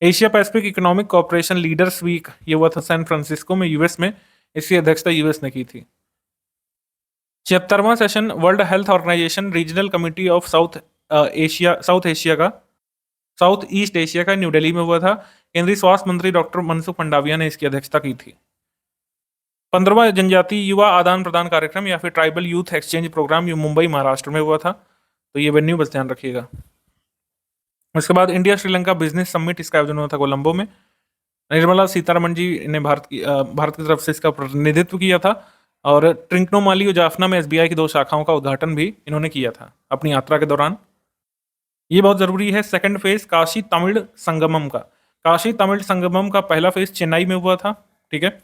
Asia Pacific economic corporation leaders week ये हुआ था सैन फ्रांसिस्को में, यूएस में। इसकी अध्यक्षता यूएस ने की थी। 76वां session world health organisation regional committee of south east Asia का न्यू दिल्ली में हुआ था। केंद्रीय स्वास्थ्य मंत्री डॉक्टर मनसुख मंडाविया ने इसकी अध्यक्षता की थी। 15वां जनजातीय युवा आदान प्रदान कार्यक्रम या फिर ट्राइबल यूथ एक्सचेंज प्रोग्राम ये मुंबई महाराष्ट्र में हुआ था। तो ये वेन्यू बस ध्यान रखिएगा। उसके बाद इंडिया श्रीलंका बिजनेस समिट, इसका आयोजन हुआ था कोलंबो में। निर्मला सीतारमण जी ने भारत की तरफ से इसका प्रतिनिधित्व किया था। और ट्रिंकनोमाली और जाफना में एसबीआई की 2 शाखाओं का उद्घाटन भी इन्होंने किया था अपनी यात्रा के दौरान। ये बहुत जरूरी है। सेकंड फेज काशी तमिल संगमम का, काशी तमिल संगमम का पहला फेज चेन्नई में हुआ था, ठीक है।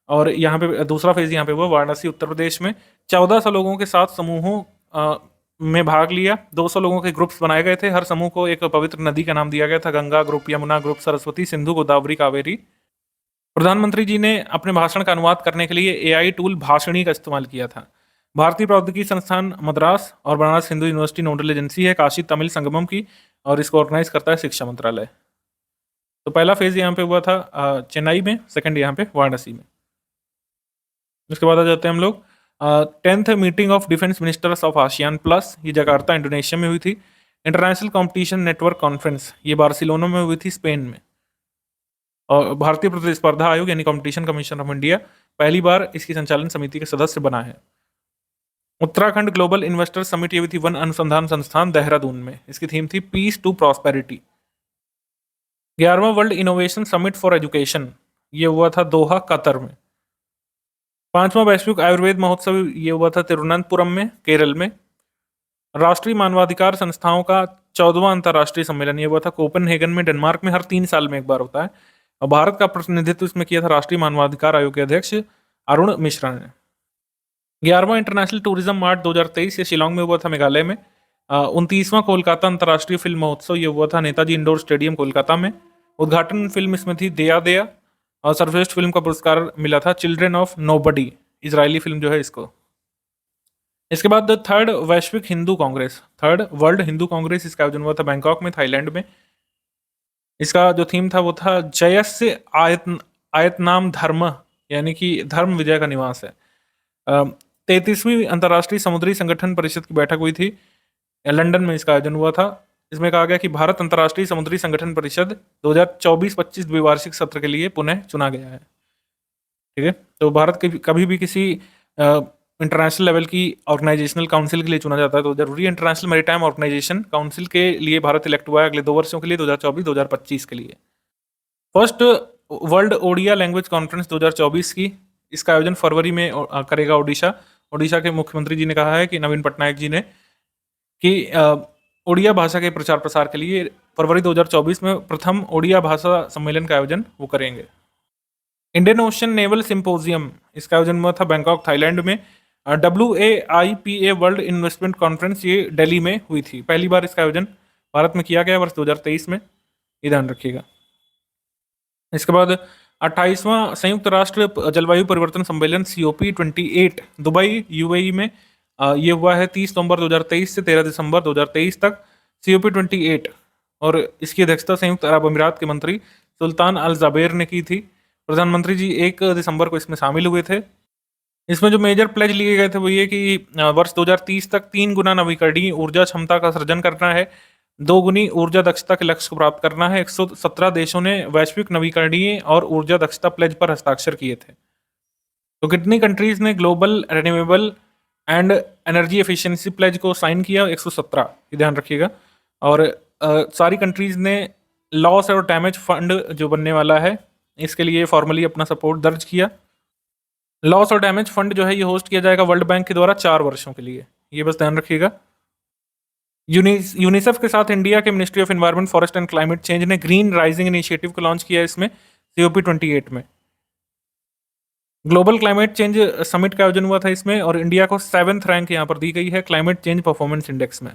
और यहाँ पे दूसरा फेज यहाँ पे हुआ वाराणसी उत्तर प्रदेश में। 1400 लोगों के साथ समूहों में भाग लिया। 200 लोगों के ग्रुप्स बनाए गए थे। हर समूह को एक पवित्र नदी का नाम दिया गया था। Ganga group, Yamuna group, Saraswati, Sindhu, Godavari, Kaveri. प्रधानमंत्री जी ने अपने भाषण का अनुवाद करने के लिए एआई टूल भाषिणी का इस्तेमाल किया था। भारतीय प्रौद्योगिकी संस्थान मद्रास और Banaras Hindu university nodal agency है काशी तमिल संगमम की, और इसको ऑर्गेनाइज करता है शिक्षा मंत्रालय। तो पहला फेज यहाँ पे हुआ था चेन्नई में, सेकंड यहाँ पे वाराणसी में। उसके बाद आ जाते हैं हम लोग 10th meeting of defence ministers of ASEAN plus, ये जकार्ता इंडोनेशिया में हुई थी। इंटरनेशनल कंपटीशन नेटवर्क कॉन्फ्रेंस ये बार्सिलोना में हुई थी स्पेन में। और भारतीय प्रतिस्पर्धा आयोग यानी कंपटीशन कमीशन ऑफ इंडिया पहली बार इसकी संचालन समिति के सदस्य बना है। उत्तराखंड ग्लोबल इन्वेस्टर समिट ये हुई थी वन अनुसंधान संस्थान देहरादून में। इसकी थीम थी पीस टू प्रॉस्पेरिटी। 11वां world innovation summit for education ये हुआ था दोहा कतर में। 5वां वैश्विक आयुर्वेद महोत्सव ये हुआ था तिरुवनंतपुरम में, केरल में। राष्ट्रीय मानवाधिकार संस्थाओं का 14वां अंतर्राष्ट्रीय सम्मेलन ये हुआ था कोपेनहेगन में, डेनमार्क में। हर 3 साल में एक बार होता है। और भारत का प्रतिनिधित्व इसमें किया था राष्ट्रीय मानवाधिकार आयोग के अध्यक्ष अरुण मिश्रा ने। 11वां इंटरनेशनल टूरिज्म मार्ट 2023 ये शिलोंग में हुआ था, मेघालय में। 29वां कोलकाता अंतर्राष्ट्रीय फिल्म महोत्सव ये हुआ था नेताजी इंडोर स्टेडियम कोलकाता में। उद्घाटन फिल्म इसमें थी दया दया, और सर्वश्रेष्ठ फिल्म का पुरस्कार मिला था children of nobody, Israeli film जो है इसको। इसके बाद थर्ड वैश्विक हिंदू कांग्रेस, थर्ड वर्ल्ड हिंदू कांग्रेस, इसका आयोजन हुआ था बैंकॉक में, थाईलैंड में। इसका जो थीम था वो था जयस्य आयतनाम धर्म, यानी कि धर्म विजय का निवास है। 33वीं अंतर्राष्ट्रीय समुद्री संगठन परिषद की बैठक हुई थी लंदन में, इसका आयोजन हुआ था। इसमें कहा गया कि भारत अंतर्राष्ट्रीय समुद्री संगठन परिषद 2024-25 द्विवार्षिक सत्र के लिए पुनः चुना गया है, ठीक है। तो भारत कभी भी किसी इंटरनेशनल लेवल की ऑर्गेनाइजेशनल काउंसिल के लिए चुना जाता है तो जरूरी इंटरनेशनल मैरीटाइम ऑर्गेनाइजेशन काउंसिल के लिए भारत इलेक्ट हुआ है अगले 2 वर्षों के लिए, 2024-2025 के लिए। First world Odia language conference 2024 की, इसका आयोजन फरवरी में करेगा ओडिशा। ओडिशा के मुख्यमंत्री जी ने कहा है कि नवीन पटनायक जी ने कि ओडिया भाषा के प्रचार प्रसार के लिए फरवरी 2024 में प्रथम ओडिया भाषा सम्मेलन का आयोजन वो करेंगे। इंडियन ओशन नेवल सिंपोजियम, इसका आयोजन हुआ था बैंकॉक, थाईलैंड में। WAIPA वर्ल्ड इन्वेस्टमेंट कॉन्फ्रेंस ये दिल्ली में हुई थी। पहली बार इसका आयोजन भारत में किया गया वर्ष 2023 में, ये ध्यान रखिएगा। इसके बाद 28वां संयुक्त राष्ट्र जलवायु परिवर्तन सम्मेलन COP28 दुबई UAE में ये हुआ है 30 नवंबर 2023 से 13 दिसंबर 2023 तक। COP28 और इसकी अध्यक्षता संयुक्त अरब अमीरात के मंत्री सुल्तान अल जाबेर ने की थी। प्रधानमंत्री जी 1 दिसंबर को इसमें शामिल हुए थे। इसमें जो मेजर प्लेज लिए गए थे वो ये कि वर्ष 2030 तक 3 गुना नवीकरणीय ऊर्जा क्षमता का सृजन करना है, 2 गुनी ऊर्जा दक्षता के लक्ष्य को प्राप्त करना है। 117 देशों ने वैश्विक नवीकरणीय और ऊर्जा दक्षता प्लेज पर हस्ताक्षर किए थे। तो कितनी कंट्रीज ने global renewable and energy efficiency pledge को साइन किया? 117, ये ध्यान रखिएगा। और सारी कंट्रीज ने लॉस और डैमेज फंड जो बनने वाला है इसके लिए फॉर्मली अपना सपोर्ट दर्ज किया। लॉस और डैमेज फंड जो है ये होस्ट किया जाएगा वर्ल्ड बैंक के द्वारा 4 वर्षों के लिए, ये बस ध्यान रखिएगा। यूनिसेफ के साथ इंडिया के ministry of environment forest and climate change ने ग्रीन राइजिंग इनिशिएटिव को लॉन्च किया है इसमें COP28 में। ग्लोबल क्लाइमेट चेंज समिट का आयोजन हुआ था इसमें, और इंडिया को 7th रैंक यहाँ पर दी गई है क्लाइमेट चेंज परफॉर्मेंस इंडेक्स में।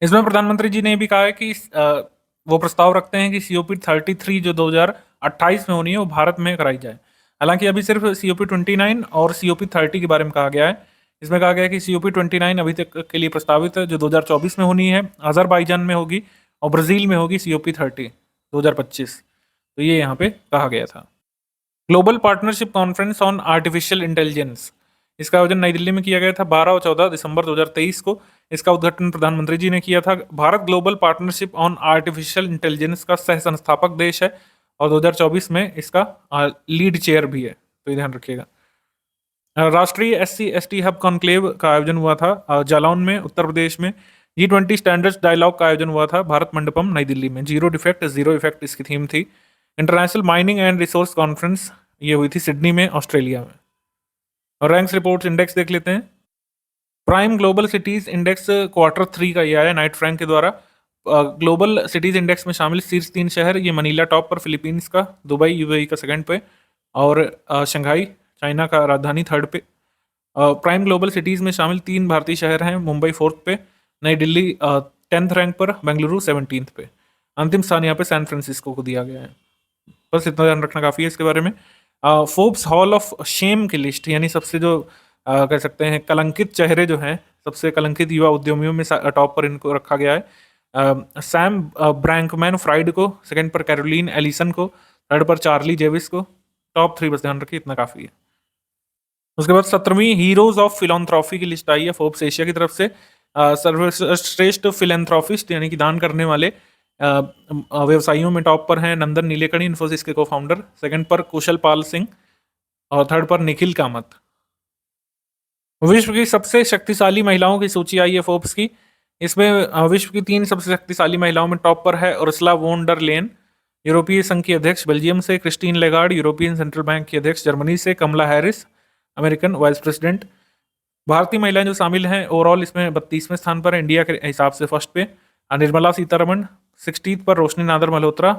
इसमें प्रधानमंत्री जी ने भी कहा है कि वो प्रस्ताव रखते हैं कि COP33 जो 2028 में होनी है वो भारत में कराई जाए। हालांकि अभी सिर्फ COP29 और COP30 के बारे में कहा गया है। इसमें कहा गया है कि COP29 अभी तक के लिए प्रस्तावित है, जो 2024 में होनी है, अजरबैजान में होगी, और ब्राजील में होगी COP30 2025। तो ये यहाँ पे कहा गया था। Global partnership conference on artificial intelligence, इसका आयोजन नई दिल्ली में किया गया था 12 और 14 दिसंबर 2023 को। इसका उद्घाटन प्रधानमंत्री जी ने किया था। Bharat global partnership on artificial intelligence का सह संस्थापक देश है, और 2024 में इसका लीड चेयर भी है, तो ये ध्यान रखिएगा। राष्ट्रीय SC/ST हब कॉन्क्लेव का आयोजन हुआ था जालौन में, उत्तर प्रदेश में। G20 स्टैंडर्ड्स डायलॉग का आयोजन हुआ था भारत मंडपम नई दिल्ली में। जीरो डिफेक्ट जीरो इफेक्ट इसकी थीम थी। International mining and resource conference ये हुई थी सिडनी में, ऑस्ट्रेलिया में। और रैंक्स रिपोर्ट्स इंडेक्स देख लेते हैं। Prime global cities index Q3 का ये आया नाइट फ्रैंक के द्वारा। ग्लोबल सिटीज इंडेक्स में शामिल शीर्ष 3 शहर, ये मनीला टॉप पर, फिलीपींस का, दुबई UAE का सेकंड पे, और शंघाई चाइना का राजधानी थर्ड पे। प्राइम ग्लोबल सिटीज में शामिल 3 भारतीय शहर हैं, मुंबई 4th पे, नई दिल्ली 10th रैंक पर, बेंगलुरु 17th पे। अंतिम स्थान यहाँ पे सैन फ्रांसिस्को को दिया गया है। बस इतना ध्यान रखना काफ़ी है इसके बारे में। फोर्ब्स हॉल ऑफ शेम की लिस्ट, यानी सबसे जो कह सकते हैं कलंकित चेहरे जो हैं, सबसे कलंकित युवा उद्यमियों में टॉप पर इनको रखा गया है। सैम ब्रैंकमैन फ्राइड को, सेकंड पर कैरोलिन एलिसन को, थर्ड पर चार्ली जेविस को। टॉप 3 बस ध्यान रखिए, इतना काफ़ी है। उसके बाद 17वीं हीरोज ऑफ फिलॉन्थ्रॉफी की लिस्ट आई है फोर्ब्स एशिया की तरफ से। सर्वश्रेष्ठ फिलैंथ्रोपिस्ट यानी कि दान करने वाले व्यवसायियों में टॉप पर हैं नंदन नीलेकणी, इन्फोसिस के को फाउंडर, सेकंड पर कुशल पाल सिंह, और थर्ड पर निखिल कामत। विश्व की सबसे शक्तिशाली महिलाओं की सूची आई है फोर्ब्स की। इसमें विश्व की 3 सबसे शक्तिशाली महिलाओं में टॉप पर है उर्सुला वोन डर लेन, यूरोपीय संघ की अध्यक्ष बेल्जियम से, Christine Lagarde, European central bank की अध्यक्ष जर्मनी से, कमला हैरिस, अमेरिकन वाइस प्रेसिडेंट। भारतीय महिलाएं जो शामिल हैं ओवरऑल इसमें 32वें स्थान पर है इंडिया के हिसाब से फर्स्ट पे। निर्मला सीतारमण 60th पर, रोशनी नादर मल्होत्रा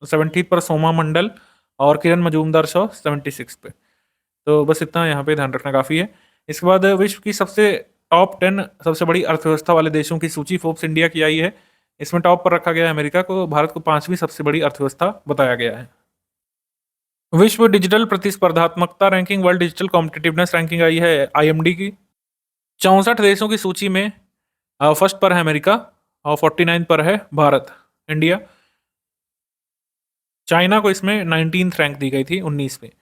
70th पर, सोमा मंडल, और किरण मजूमदार शॉ 76 पे। तो बस इतना यहाँ पे ध्यान रखना काफ़ी है। इसके बाद विश्व की सबसे टॉप 10 सबसे बड़ी अर्थव्यवस्था वाले देशों की सूची फोर्ब्स इंडिया की आई है। इसमें टॉप पर रखा गया है अमेरिका को, भारत को 5वीं सबसे बड़ी अर्थव्यवस्था बताया गया है। विश्व डिजिटल प्रतिस्पर्धात्मकता ranking, world digital competitiveness ranking आई है IMD की। 64 देशों की सूची में फर्स्ट पर है अमेरिका, और 49 पर है भारत, इंडिया। चाइना को इसमें 19th रैंक दी गई थी 19 पे।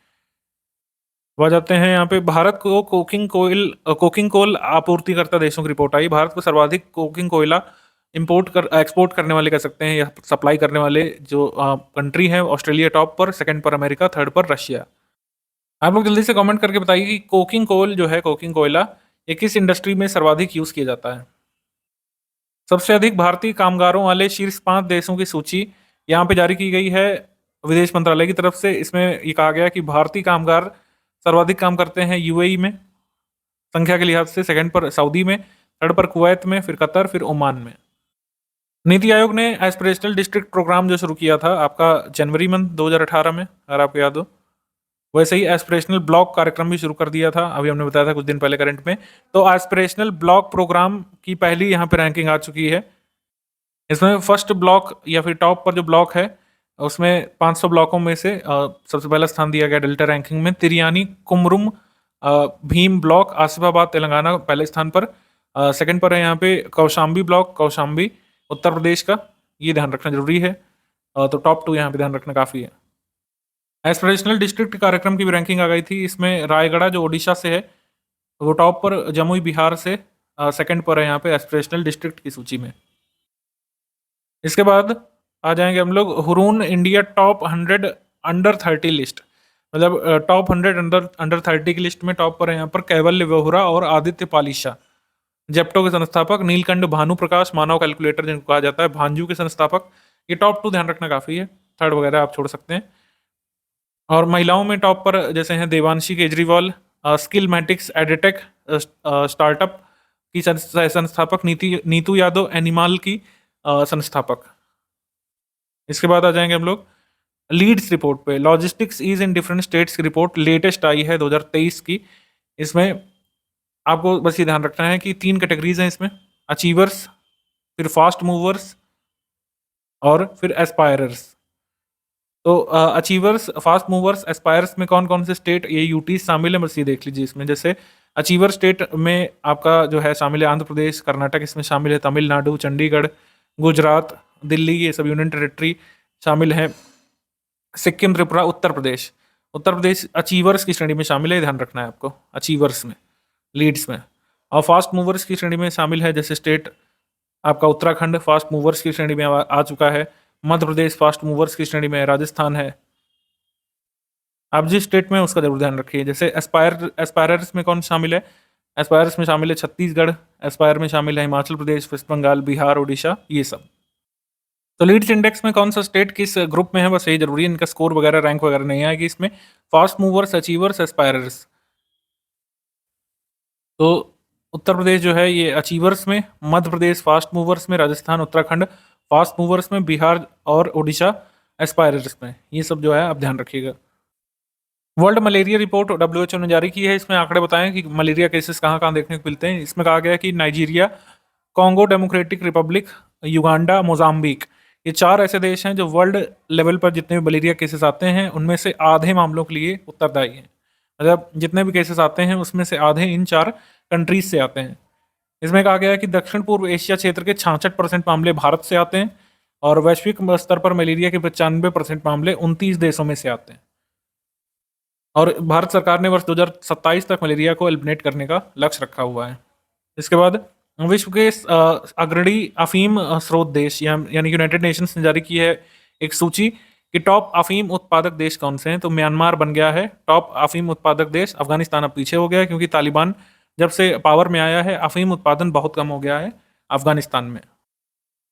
वह जाते हैं यहाँ पे, भारत को कोकिंग कोल आपूर्तिकर्ता देशों की रिपोर्ट आई। भारत को सर्वाधिक कोकिंग कोयला एक्सपोर्ट करने वाले कह सकते हैं, या सप्लाई करने वाले जो कंट्री है, ऑस्ट्रेलिया टॉप पर, सेकंड पर अमेरिका, थर्ड पर रशिया। आप लोग जल्दी से कमेंट करके बताइए कि कोकिंग कोल जो है, कोकिंग कोयला, ये किस इंडस्ट्री में सर्वाधिक यूज किया जाता है। सबसे अधिक भारतीय कामगारों वाले शीर्ष 5 देशों की सूची यहाँ पे जारी की गई है विदेश मंत्रालय की तरफ से। इसमें ये कहा गया कि भारतीय कामगार सर्वाधिक काम करते हैं UAE में संख्या के लिहाज से, सेकंड पर सऊदी में, थर्ड पर कुवैत में, फिर कतर, फिर ओमान में। नीति आयोग ने एस्पिरेशनल डिस्ट्रिक्ट प्रोग्राम जो शुरू किया था आपका जनवरी मंथ 2018 में, अगर आपको याद हो, वैसे ही एस्पिरेशनल ब्लॉक कार्यक्रम भी शुरू कर दिया था, अभी हमने बताया था कुछ दिन पहले करंट में। तो एस्पिरेशनल ब्लॉक प्रोग्राम की पहली यहाँ पे रैंकिंग आ चुकी है। इसमें फर्स्ट ब्लॉक या फिर टॉप पर जो ब्लॉक है उसमें 500 ब्लॉकों में से सबसे पहला स्थान दिया गया डेल्टा रैंकिंग में। तिरियानी कुमरुम भीम ब्लॉक आसिफाबाद तेलंगाना पहले स्थान पर। सेकंड पर है यहाँ पे कौशाम्बी ब्लॉक, कौशाम्बी उत्तर प्रदेश का, ये ध्यान रखना जरूरी है। तो टॉप 2 यहाँ पे ध्यान रखना काफ़ी है। एस्पिरेशनल डिस्ट्रिक्ट कार्यक्रम की भी रैंकिंग आ गई थी। इसमें रायगढ़ जो ओडिशा से है वो टॉप पर, जमुई बिहार से सेकंड पर है यहाँ पे एस्पिरेशनल डिस्ट्रिक्ट की सूची में। इसके बाद आ जाएंगे हम लोग Hurun India top 100 under 30 list, मतलब टॉप 100 अंडर 30 की लिस्ट में टॉप पर है यहाँ पर कैवल्य वोहरा और आदित्य पालीशा। जेप्टो के संस्थापक नीलकंठ भानु प्रकाश, मानव कैलकुलेटर जिनको कहा जाता है, भांजू के संस्थापक। ये टॉप 2 ध्यान रखना काफ़ी है, थर्ड वगैरह आप छोड़ सकते हैं। और महिलाओं में टॉप पर जैसे हैं Devanshi Kejriwal, skill matrix edtech startup की संस्थापक, नीतू यादव एनिमल की संस्थापक। इसके बाद आ जाएंगे हम लोग लीड्स रिपोर्ट पे। Logistics is in different states की रिपोर्ट लेटेस्ट आई है 2023 की। इसमें आपको बस ये ध्यान रखना है कि 3 कैटेगरीज हैं इसमें, अचीवर्स, फिर फास्ट मूवर्स और फिर एस्पायरर्स। तो अचीवर्स, फास्ट मूवर्स, एस्पायर्स में कौन कौन से स्टेट ये यूटी शामिल है, बस ये देख लीजिए इसमें। जैसे अचीवर स्टेट में आपका जो है शामिल है आंध्र प्रदेश, कर्नाटक इसमें शामिल है, तमिलनाडु, चंडीगढ़, गुजरात, दिल्ली, ये सब यूनियन टेरिटरी शामिल है, सिक्किम, त्रिपुरा, उत्तर प्रदेश। उत्तर प्रदेश अचीवर्स की श्रेणी में शामिल है, ध्यान रखना है आपको, अचीवर्स में, लीड्स में। और फास्ट मूवर्स की श्रेणी में शामिल है जैसे स्टेट आपका उत्तराखंड फास्ट मूवर्स की श्रेणी में आ चुका है, मध्य प्रदेश फास्ट मूवर्स की श्रेणी में, राजस्थान है। आप जिस स्टेट में उसका जरूर ध्यान रखिए। जैसे एस्पायरर्स में कौन शामिल है, एस्पायर्स में शामिल है छत्तीसगढ़, एस्पायर में शामिल है हिमाचल प्रदेश, वेस्ट बंगाल, बिहार, उड़ीसा, ये सब। तो लीड्स इंडेक्स में कौन सा स्टेट किस ग्रुप में है, बस यही जरूरी है, इनका स्कोर वगैरह रैंक वगैरह नहीं आएगी इसमें। Fast movers, achievers, aspirers. तो उत्तर प्रदेश जो है ये अचीवर्स में, मध्य प्रदेश फास्ट मूवर्स में, राजस्थान, उत्तराखंड फास्ट मूवर्स में, बिहार और उड़ीसा एस्पायरर्स में। ये सब जो है आप ध्यान रखिएगा। वर्ल्ड मलेरिया रिपोर्ट WHO ने जारी की है। इसमें आंकड़े बताएं कि मलेरिया केसेस कहाँ कहाँ देखने को मिलते हैं। इसमें कहा गया है कि Nigeria, Congo democratic Republic, Uganda, Mozambique, ये 4 ऐसे देश हैं जो वर्ल्ड लेवल पर जितने भी मलेरिया केसेस आते हैं उनमें से आधे मामलों के लिए उत्तरदायी हैं। मतलब जितने भी केसेस आते हैं उसमें से आधे इन 4 कंट्रीज से आते हैं। इसमें कहा गया है कि दक्षिण पूर्व एशिया क्षेत्र के 66% मामले भारत से आते हैं और वैश्विक स्तर पर मलेरिया के 95% मामले 29 देशों में से आते हैं। और भारत सरकार ने वर्ष 2027 तक मलेरिया को एलिमिनेट करने का लक्ष्य रखा हुआ है। इसके बाद विश्व के अग्रणी अफीम स्रोत देश यानी यूनाइटेड नेशंस ने जारी की है एक सूची कि टॉप अफीम उत्पादक देश कौन से हैं। तो म्यांमार बन गया है टॉप अफीम उत्पादक देश। अफगानिस्तान अब पीछे हो गया है क्योंकि तालिबान जब से पावर में आया है अफीम उत्पादन बहुत कम हो गया है अफगानिस्तान में।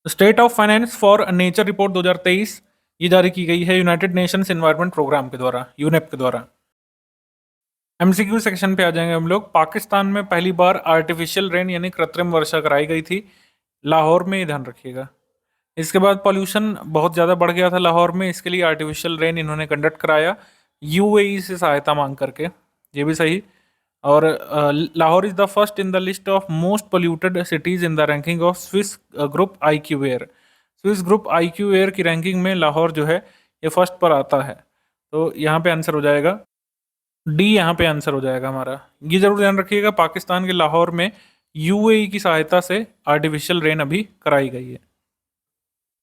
State of finance for nature report 2023 ये जारी की गई है यूनाइटेड नेशंस एनवायरनमेंट प्रोग्राम के द्वारा, यूनेप के द्वारा। एमसीक्यू सेक्शन पे आ जाएंगे हम लोग। पाकिस्तान में पहली बार आर्टिफिशियल रेन यानी कृत्रिम वर्षा कराई गई थी लाहौर में, ये ध्यान रखिएगा। इसके बाद पॉल्यूशन बहुत ज़्यादा बढ़ गया था लाहौर में, इसके लिए आर्टिफिशियल रेन इन्होंने कंडक्ट कराया यूएई से सहायता मांग करके, ये भी सही। और Lahore is the first in the list of most polluted cities in the ranking of Swiss group IQ air. Swiss group IQ air की रैंकिंग में लाहौर जो है ये फर्स्ट पर आता है। तो यहाँ पे आंसर हो जाएगा डी, यहाँ पे आंसर हो जाएगा हमारा। ये जरूर ध्यान रखिएगा पाकिस्तान के लाहौर में यूएई की सहायता से आर्टिफिशियल रेन अभी कराई गई है।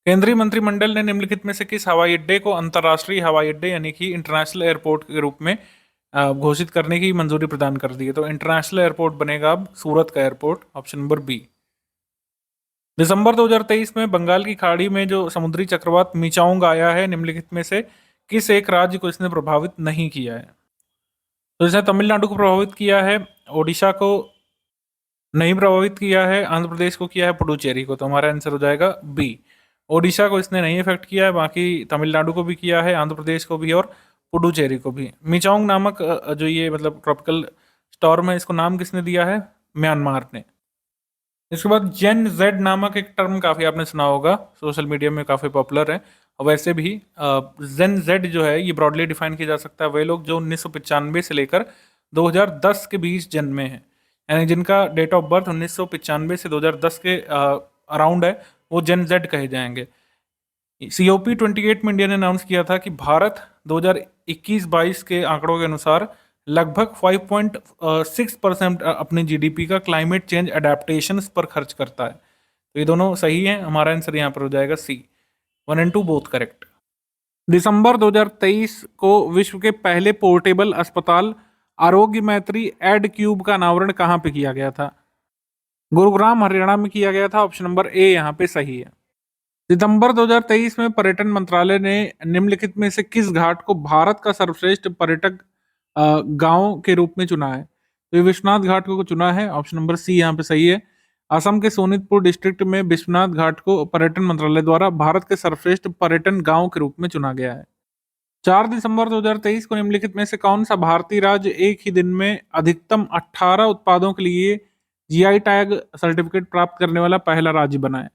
केंद्रीय मंत्रिमंडल ने निम्नलिखित में से किस हवाई अड्डे को अंतर्राष्ट्रीय हवाई अड्डे यानी कि इंटरनेशनल एयरपोर्ट के रूप में घोषित करने की मंजूरी प्रदान कर दी है। तो इंटरनेशनल एयरपोर्ट बनेगा अब सूरत का एयरपोर्ट, ऑप्शन नंबर बी। दिसंबर 2023 में बंगाल की खाड़ी में जो समुद्री चक्रवात मिचाओंग आया है निम्नलिखित में से किस एक राज्य को इसने प्रभावित नहीं किया है। तो इसने तमिलनाडु को प्रभावित किया है, ओडिशा को नहीं प्रभावित किया है, आंध्र प्रदेश को किया है, पुडुचेरी को। तो हमारा आंसर हो जाएगा बी। ओडिशा को इसने नहीं इफेक्ट किया है, बाकी तमिलनाडु को भी किया है, आंध्र प्रदेश को भी और पुडुचेरी को भी। मिचाओंग नामक जो ये मतलब ट्रॉपिकल स्टॉर्म है, इसको नाम किसने दिया है, म्यांमार ने। इसके बाद जेन जेड नामक एक टर्म काफ़ी आपने सुना होगा, सोशल मीडिया में काफ़ी पॉपुलर है। और वैसे भी जेन जेड जो है ये ब्रॉडली डिफाइन किया जा सकता है वे लोग जो 1995 से लेकर 2010 के बीच जन्मे हैं, यानी जिनका डेट ऑफ बर्थ 1995 से 2010 के अराउंड है, वो जेन जेड कहे जाएंगे। COP28 में इंडिया ने अनाउंस किया था कि भारत 2021-22 के आंकड़ों के अनुसार लगभग 5.6% अपनी GDP का क्लाइमेट चेंज अडेप्टेशन पर खर्च करता है। तो ये दोनों सही हैं, हमारा आंसर यहाँ पर हो जाएगा C। 1 and 2 both correct. दिसंबर 2023 को विश्व के पहले पोर्टेबल अस्पताल आरोग्य मैत्री एड क्यूब का अनावरण कहाँ पे किया गया था। गुरुग्राम हरियाणा में किया गया था, ऑप्शन नंबर ए यहाँ पे सही है। सितंबर 2023 में पर्यटन मंत्रालय ने निम्नलिखित में से किस घाट को भारत का सर्वश्रेष्ठ पर्यटक गांव के रूप में चुना है। तो ये विश्वनाथ घाट को चुना है, ऑप्शन नंबर सी यहाँ पे सही है। असम के सोनितपुर डिस्ट्रिक्ट में विश्वनाथ घाट को पर्यटन मंत्रालय द्वारा भारत के सर्वश्रेष्ठ पर्यटन गांव के रूप में चुना गया है। 4 दिसंबर 2023 को निम्नलिखित में से कौन सा भारतीय राज्य एक ही दिन में अधिकतम 18 उत्पादों के लिए जीआई टैग सर्टिफिकेट प्राप्त करने वाला पहला राज्य बना है?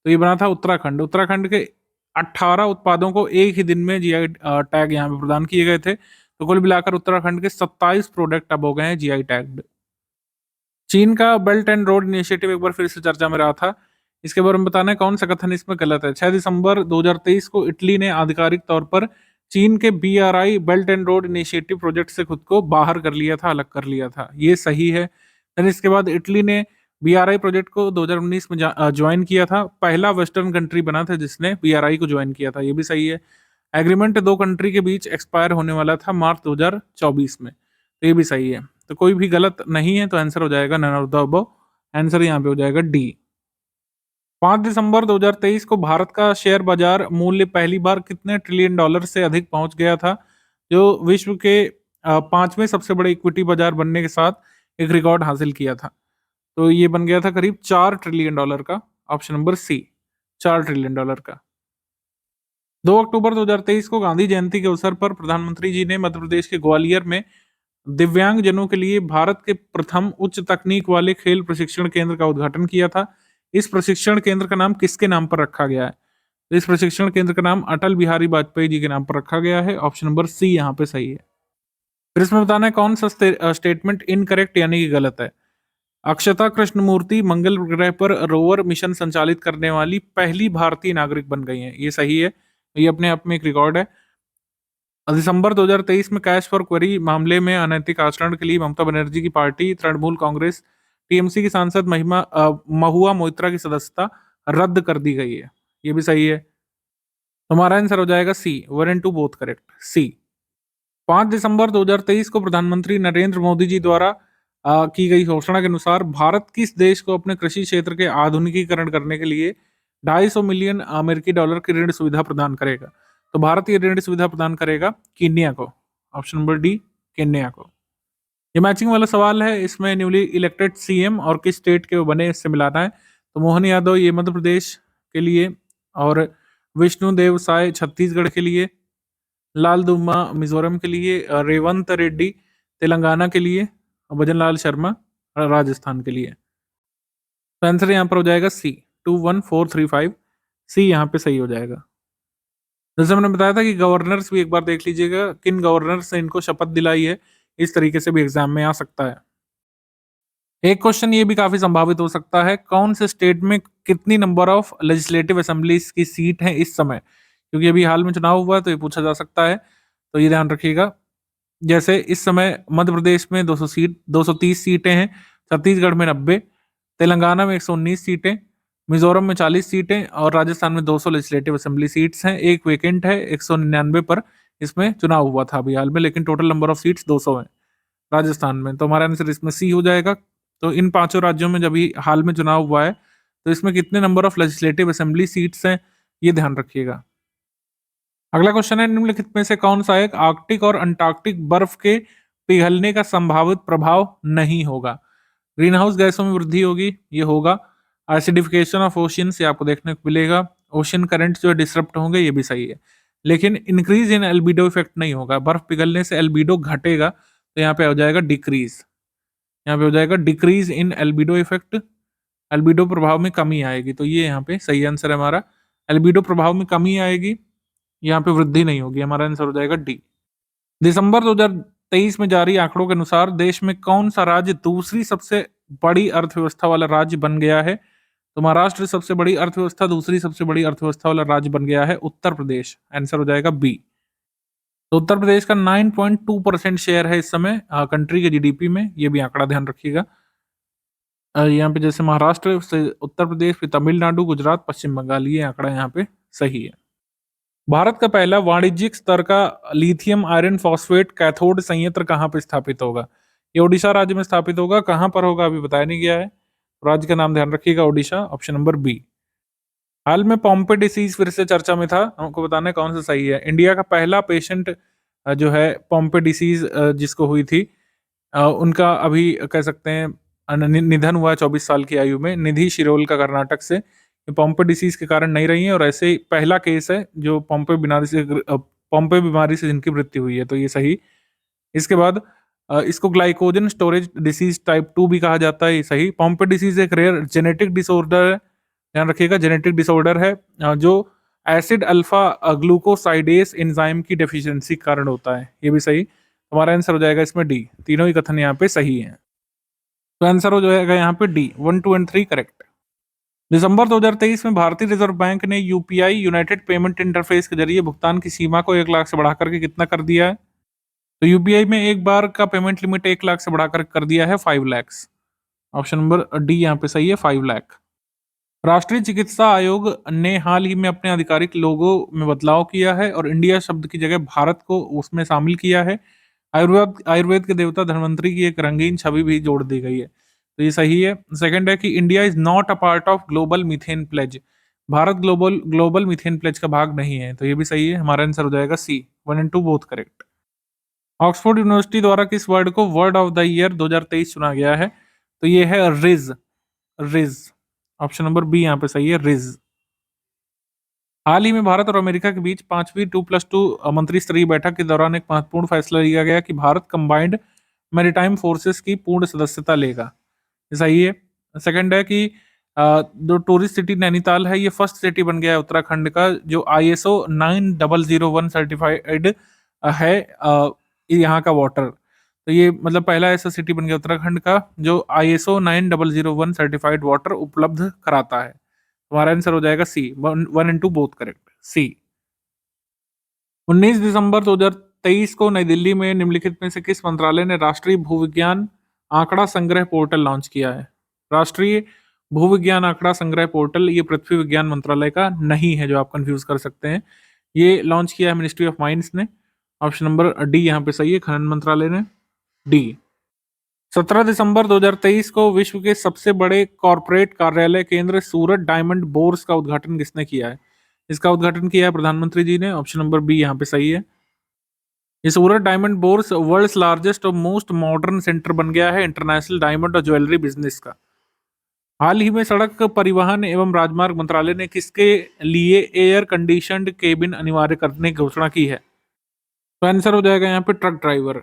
तो ये बना था उत्तराखंड। उत्तराखंड के 18 उत्पादों को एक ही दिन में जीआई टैग यहाँ पे प्रदान किए गए थे। तो कुल मिलाकर उत्तराखंड के 27 प्रोडक्ट अब हो गए हैं जीआई टैग्ड। चीन का बेल्ट एंड रोड इनिशिएटिव एक बार फिर से चर्चा में रहा था। इसके बारे में बताना है कौन सा कथन इसमें गलत है। 6 दिसंबर 2023 को इटली ने आधिकारिक तौर पर चीन के BRI belt and road initiative project से खुद को बाहर कर लिया था, अलग कर लिया था। ये सही है। फिर इसके बाद इटली ने बीआरआई प्रोजेक्ट को 2019 में ज्वाइन किया था। पहला वेस्टर्न कंट्री बना था जिसने बीआरआई को ज्वाइन किया था, ये भी सही है। एग्रीमेंट दो कंट्री के बीच एक्सपायर होने वाला था मार्च 2024 में, तो ये भी सही है। तो कोई भी गलत नहीं है, तो आंसर हो जाएगा none of the above. Answer यहाँ पे हो जाएगा डी। 5 दिसंबर 2023 को भारत का शेयर बाजार मूल्य पहली बार कितने ट्रिलियन डॉलर से अधिक पहुंच गया था, जो विश्व के 5वें सबसे बड़े इक्विटी बाजार बनने के साथ एक रिकॉर्ड हासिल किया था। तो ये बन गया था करीब 4 ट्रिलियन डॉलर का। Option number C, 4 trillion dollar का। 2 अक्टूबर 2023 को गांधी जयंती के अवसर पर प्रधानमंत्री जी ने मध्य प्रदेश के ग्वालियर में दिव्यांग जनों के लिए भारत के प्रथम उच्च तकनीक वाले खेल प्रशिक्षण केंद्र का उद्घाटन किया था। इस प्रशिक्षण केंद्र का नाम किसके नाम पर रखा गया है? इस प्रशिक्षण केंद्र का नाम अटल बिहारी वाजपेयी जी के नाम पर रखा गया है। ऑप्शन नंबर सी यहाँ पे सही है। फिर इसमें बताना है कौन सा स्टेटमेंट इनकरेक्ट यानी कि गलत है। अक्षता कृष्णमूर्ति मंगल ग्रह पर रोवर मिशन संचालित करने वाली पहली भारतीय नागरिक बन गई हैं, ये सही है। ये अपने आप में एक रिकॉर्ड है। दिसंबर 2023 में कैश फॉर क्वेरी मामले में अनैतिक आचरण के लिए ममता बनर्जी की पार्टी तृणमूल कांग्रेस टीएमसी की सांसद महुआ मोइत्रा की सदस्यता रद्द कर दी गई है, ये भी सही है। हमारा आंसर हो जाएगा सी, 1 and 2 बोथ करेक्ट, सी। 5 दिसंबर 2023 को प्रधानमंत्री नरेंद्र मोदी जी द्वारा की गई घोषणा के अनुसार भारत किस देश को अपने कृषि क्षेत्र के आधुनिकीकरण करने के लिए 250 मिलियन अमेरिकी डॉलर की ऋण सुविधा प्रदान करेगा? तो भारत ये ऋण सुविधा प्रदान करेगा केन्या को। ऑप्शन नंबर डी, केन्या को। ये मैचिंग वाला सवाल है, इसमें न्यूली इलेक्टेड सीएम और किस स्टेट के वो बने इससे मिलाना है। तो मोहन यादव ये मध्य प्रदेश के लिए, और विष्णुदेव साय छत्तीसगढ़ के लिए, लाल दुम्मा मिजोरम के लिए, रेवंत रेड्डी तेलंगाना के लिए, और भजनलाल शर्मा राजस्थान के लिए। तो आंसर यहाँ पर हो जाएगा सी, 21435, सी यहाँ पे सही हो जाएगा। जैसे मैंने बताया था कि गवर्नर्स भी एक बार देख लीजिएगा, किन गवर्नर्स ने इनको शपथ दिलाई है, इस तरीके से भी एग्जाम में आ सकता है। एक क्वेश्चन ये भी काफी संभावित हो सकता है, कौन से स्टेट में कितनी नंबर ऑफ लेजिस्लेटिव असेंबलीज की सीट है इस समय, क्योंकि अभी हाल में चुनाव हुआ है तो ये पूछा जा सकता है, तो ये ध्यान रखिएगा। जैसे इस समय मध्य प्रदेश में 230 सीटें हैं, छत्तीसगढ़ में 90, तेलंगाना में 119 सीटें, मिजोरम में 40 सीटें और राजस्थान में 200 लेजिस्लेटिव असेंबली सीट्स हैं। एक वेकेंट है 199 पर, इसमें चुनाव हुआ था अभी हाल में, लेकिन टोटल नंबर ऑफ सीट्स 200 है राजस्थान में। तो हमारा आंसर इसमें सी हो जाएगा। तो इन पांचों राज्यों में जब हाल में चुनाव हुआ है तो इसमें कितने number of legislative assembly seats हैं, ये ध्यान रखिएगा। अगला क्वेश्चन है, निम्नलिखित में से कौन सा एक आर्कटिक और अंटार्कटिक बर्फ के पिघलने का संभावित प्रभाव नहीं होगा? ग्रीन हाउस गैसों में वृद्धि होगी, ये होगा। एसिडिफिकेशन ऑफ ओशियन से आपको देखने को मिलेगा। ओशियन करंट जो डिसरप्ट होंगे, ये भी सही है। लेकिन इंक्रीज इन एल्बिडो इफेक्ट नहीं होगा, बर्फ पिघलने से एल्बिडो घटेगा, तो यहाँ पे हो जाएगा डिक्रीज। यहाँ पे हो जाएगा decrease in albedo effect, albedo प्रभाव में कमी आएगी, तो ये यहाँ पे सही आंसर है हमारा। एल्बिडो प्रभाव में कमी आएगी, यहाँ पे वृद्धि नहीं होगी, हमारा आंसर हो जाएगा डी। दिसंबर 2023 में जारी आंकड़ों के अनुसार देश में कौन सा राज्य दूसरी सबसे बड़ी अर्थव्यवस्था वाला राज्य बन गया है? तो महाराष्ट्र सबसे बड़ी अर्थव्यवस्था, दूसरी सबसे बड़ी अर्थव्यवस्था वाला राज्य बन गया है उत्तर प्रदेश। आंसर हो जाएगा बी। तो उत्तर प्रदेश का 9.2% शेयर है इस समय कंट्री के जीडीपी में, ये भी आंकड़ा ध्यान रखिएगा। यहाँ पे जैसे महाराष्ट्र से उत्तर प्रदेश, फिर तमिलनाडु, गुजरात, पश्चिम बंगाल, ये आंकड़ा यहाँ पे सही है। भारत का पहला वाणिज्यिक स्तर का लिथियम आयरन फॉस्फेट कैथोड संयंत्र कहाँ पे स्थापित होगा? ये ओडिशा राज्य में स्थापित होगा। कहाँ पर होगा अभी बताया नहीं गया है, राज्य का नाम ध्यान रखिएगा, ओडिशा। Option number B. हाल में पॉम्पे डिसीज फिर से चर्चा में था, हमको बताना है कौन सा सही है। इंडिया का पहला पेशेंट जो है पॉम्पे डिसीज जिसको हुई थी, उनका अभी कह सकते हैं निधन हुआ 24 साल की आयु में। निधि शिरोल का कर्नाटक से, पॉम्पे डिसीज के कारण नहीं रही है, और ऐसे ही पहला केस है जो पोम्पे बीमारी से जिनकी मृत्यु हुई है, तो ये सही। इसके बाद इसको ग्लाइकोजन स्टोरेज डिसीज टाइप 2 भी कहा जाता है, ये सही। पोम्पे डिसीज एक रेयर जेनेटिक डिसऑर्डर है, ध्यान रखिएगा, जेनेटिक डिसऑर्डर है जो एसिड अल्फा ग्लूकोसाइडेस एंजाइम की डेफिशिएंसी के कारण होता है, ये भी सही। हमारा आंसर हो जाएगा इसमें डी, तीनों ही कथन यहाँ पे सही हैं। तो आंसर हो जाएगा यहाँ पे डी, 1, 2 एंड 3 करेक्ट। दिसंबर 2023 में भारतीय रिजर्व बैंक ने यूपीआई यूनाइटेड पेमेंट इंटरफेस के जरिए भुगतान की सीमा को 1 लाख से बढ़ाकर के कितना कर दिया है? तो यूपीआई में एक बार का पेमेंट लिमिट 1 लाख से बढ़ाकर कर दिया है 5 लाख। ऑप्शन नंबर डी यहाँ पे सही है, 5 लाख। राष्ट्रीय चिकित्सा आयोग ने हाल ही में अपने आधिकारिक लोगो में बदलाव किया है और इंडिया शब्द की जगह भारत को उसमें शामिल किया है। आयुर्वेद के देवता धन्वंतरी की एक रंगीन छवि भी जोड़ दी गई है, तो ये सही है। सेकंड है कि India is not a part of global methane pledge, Bharat global methane pledge का भाग नहीं है, तो ये भी सही है। हमारा आंसर हो जाएगा C, 1 and 2 both correct. Oxford university द्वारा किस वर्ड को वर्ड ऑफ द ईयर 2023 चुना गया है? तो ये है ridge, ridge. Option number B यहाँ पे सही है, रिज। हाल ही में भारत और अमेरिका के बीच 5वीं 2+2 मंत्री स्तरीय बैठक के दौरान एक महत्वपूर्ण फैसला लिया गया कि भारत कंबाइंड मैरीटाइम फोर्सेस की पूर्ण सदस्यता लेगा, ये सही है। सेकंड है कि जो टूरिस्ट सिटी नैनीताल है, ये फर्स्ट सिटी बन गया है उत्तराखंड का जो ISO 9001 सर्टिफाइड है यहाँ का वाटर, तो ये मतलब पहला ऐसा सिटी बन गया उत्तराखंड का जो ISO 9001 सर्टिफाइड वाटर उपलब्ध कराता है। हमारा आंसर हो जाएगा सी, 1 एंड 2 बोथ करेक्ट, सी। 19 दिसंबर 2023 को नई दिल्ली में निम्नलिखित में से किस मंत्रालय ने राष्ट्रीय भूविज्ञान आंकड़ा संग्रह पोर्टल लॉन्च किया है? राष्ट्रीय भूविज्ञान आंकड़ा संग्रह पोर्टल ये पृथ्वी विज्ञान मंत्रालय का नहीं है, जो आप कंफ्यूज कर सकते हैं। ये लॉन्च किया है मिनिस्ट्री ऑफ माइंस ने। ऑप्शन नंबर डी यहाँ पे सही है, खनन मंत्रालय ने, डी। 17 दिसंबर 2023 को विश्व के सबसे बड़े कॉरपोरेट कार्यालय केंद्र सूरत डायमंड बोर्स का उद्घाटन किसने किया है? इसका उद्घाटन किया है प्रधानमंत्री जी ने। ऑप्शन नंबर बी यहाँ पे सही है। ये सूरत डायमंड बोर्स वर्ल्ड्स लार्जेस्ट और मोस्ट मॉडर्न सेंटर बन गया है इंटरनेशनल डायमंड और ज्वेलरी बिजनेस का। हाल ही में सड़क परिवहन एवं राजमार्ग मंत्रालय ने किसके लिए एयर कंडीशनड केबिन अनिवार्य करने की घोषणा की है? तो आंसर हो जाएगा यहाँ पे ट्रक ड्राइवर।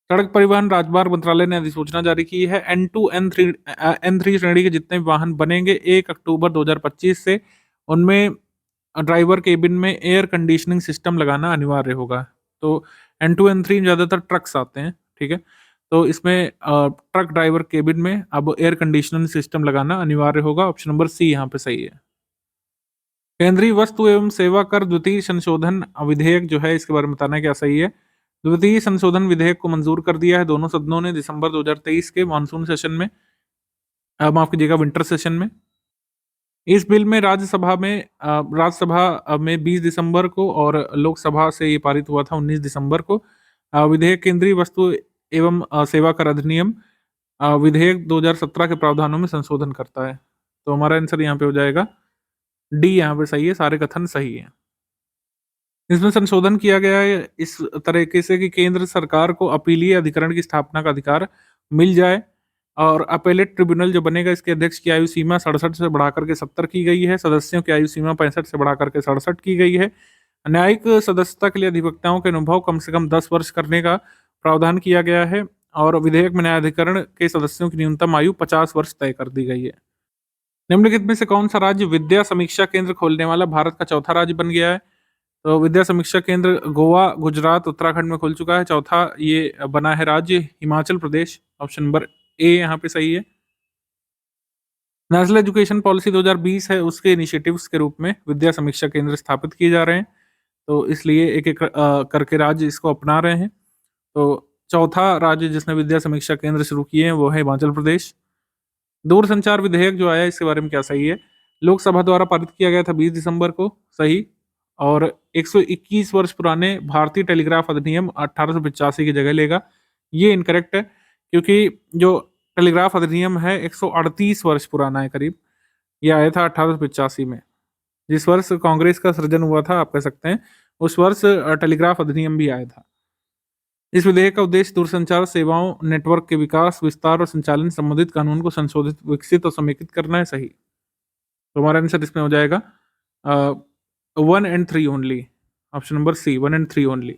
सड़क परिवहन राजमार्ग मंत्रालय ने अधिसूचना जारी की है। N2 N3 श्रेणी के जितने भी वाहन बनेंगे 1 अक्टूबर 2025 से उनमें ड्राइवर केबिन में एयर कंडीशनिंग सिस्टम लगाना अनिवार्य होगा। तो N2 N3 में ज़्यादातर ट्रक्स आते हैं, ठीक है, तो इसमें ट्रक ड्राइवर केबिन में अब एयर कंडीशनिंग सिस्टम लगाना अनिवार्य होगा। ऑप्शन नंबर सी यहाँ पे सही है। केंद्रीय वस्तु एवं सेवा कर द्वितीय संशोधन विधेयक जो है, इसके बारे में बताना क्या सही है? द्वितीय संशोधन विधेयक को मंजूर कर दिया है दोनों सदनों ने दिसंबर 2023 के मानसून सेशन में, माफ कीजिएगा, विंटर सेशन में। इस बिल में राज्यसभा में 20 दिसंबर को और लोकसभा से ये पारित हुआ था 19 दिसंबर को। विधेयक केंद्रीय वस्तु एवं सेवा कर अधिनियम विधेयक 2017 के प्रावधानों में संशोधन करता है। तो हमारा आंसर यहाँ पे हो जाएगा डी, यहाँ पे सही है, सारे कथन सही है। इसमें संशोधन किया गया है इस तरीके से कि केंद्र सरकार को अपीलीय अधिकरण की स्थापना का अधिकार मिल जाए और अपेलेट ट्रिब्यूनल जो बनेगा इसके अध्यक्ष की आयु सीमा 67 से बढ़ाकर के 70 की गई है। सदस्यों की आयु सीमा 65 से बढ़ाकर के 67 की गई है। न्यायिक सदस्यता के लिए अधिवक्ताओं के अनुभव कम से कम 10 वर्ष करने का प्रावधान किया गया है और विधेयक में न्यायाधिकरण के सदस्यों की न्यूनतम आयु 50 वर्ष तय कर दी गई है। निम्नलिखित में से कौन सा राज्य विद्या समीक्षा केंद्र खोलने वाला भारत का चौथा राज्य बन गया है? तो विद्या समीक्षा केंद्र गोवा, गुजरात, उत्तराखंड में खुल चुका है। चौथा ये बना है राज्य हिमाचल प्रदेश। ऑप्शन नंबर ए यहाँ पे सही है। नेशनल एजुकेशन पॉलिसी 2020 है, उसके इनिशिएटिव्स के रूप में विद्या समीक्षा केंद्र स्थापित किए जा रहे हैं, तो इसलिए एक एक करके राज्य इसको अपना रहे हैं। तो चौथा राज्य जिसने विद्या समीक्षा केंद्र शुरू किए हैं वो है हिमाचल प्रदेश। दूरसंचार विधेयक जो आया इसके बारे में क्या सही है? लोकसभा द्वारा पारित किया गया था 20 दिसंबर को, सही। और 121 वर्ष पुराने भारतीय टेलीग्राफ अधिनियम 1885 की जगह लेगा, ये इनकरेक्ट है क्योंकि जो टेलीग्राफ अधिनियम है 138 वर्ष पुराना है करीब। ये आया था 1885 में, जिस वर्ष कांग्रेस का सृजन हुआ था आप कह सकते हैं, उस वर्ष टेलीग्राफ अधिनियम भी आया था। इस विधेयक का उद्देश्य दूरसंचार सेवाओं नेटवर्क के विकास, विस्तार और संचालन संबंधित कानून को संशोधित, विकसित और समेकित करना है, सही। तो हमारा आंसर इसमें हो जाएगा 1 and 3 only. Option number C 1 and 3 only.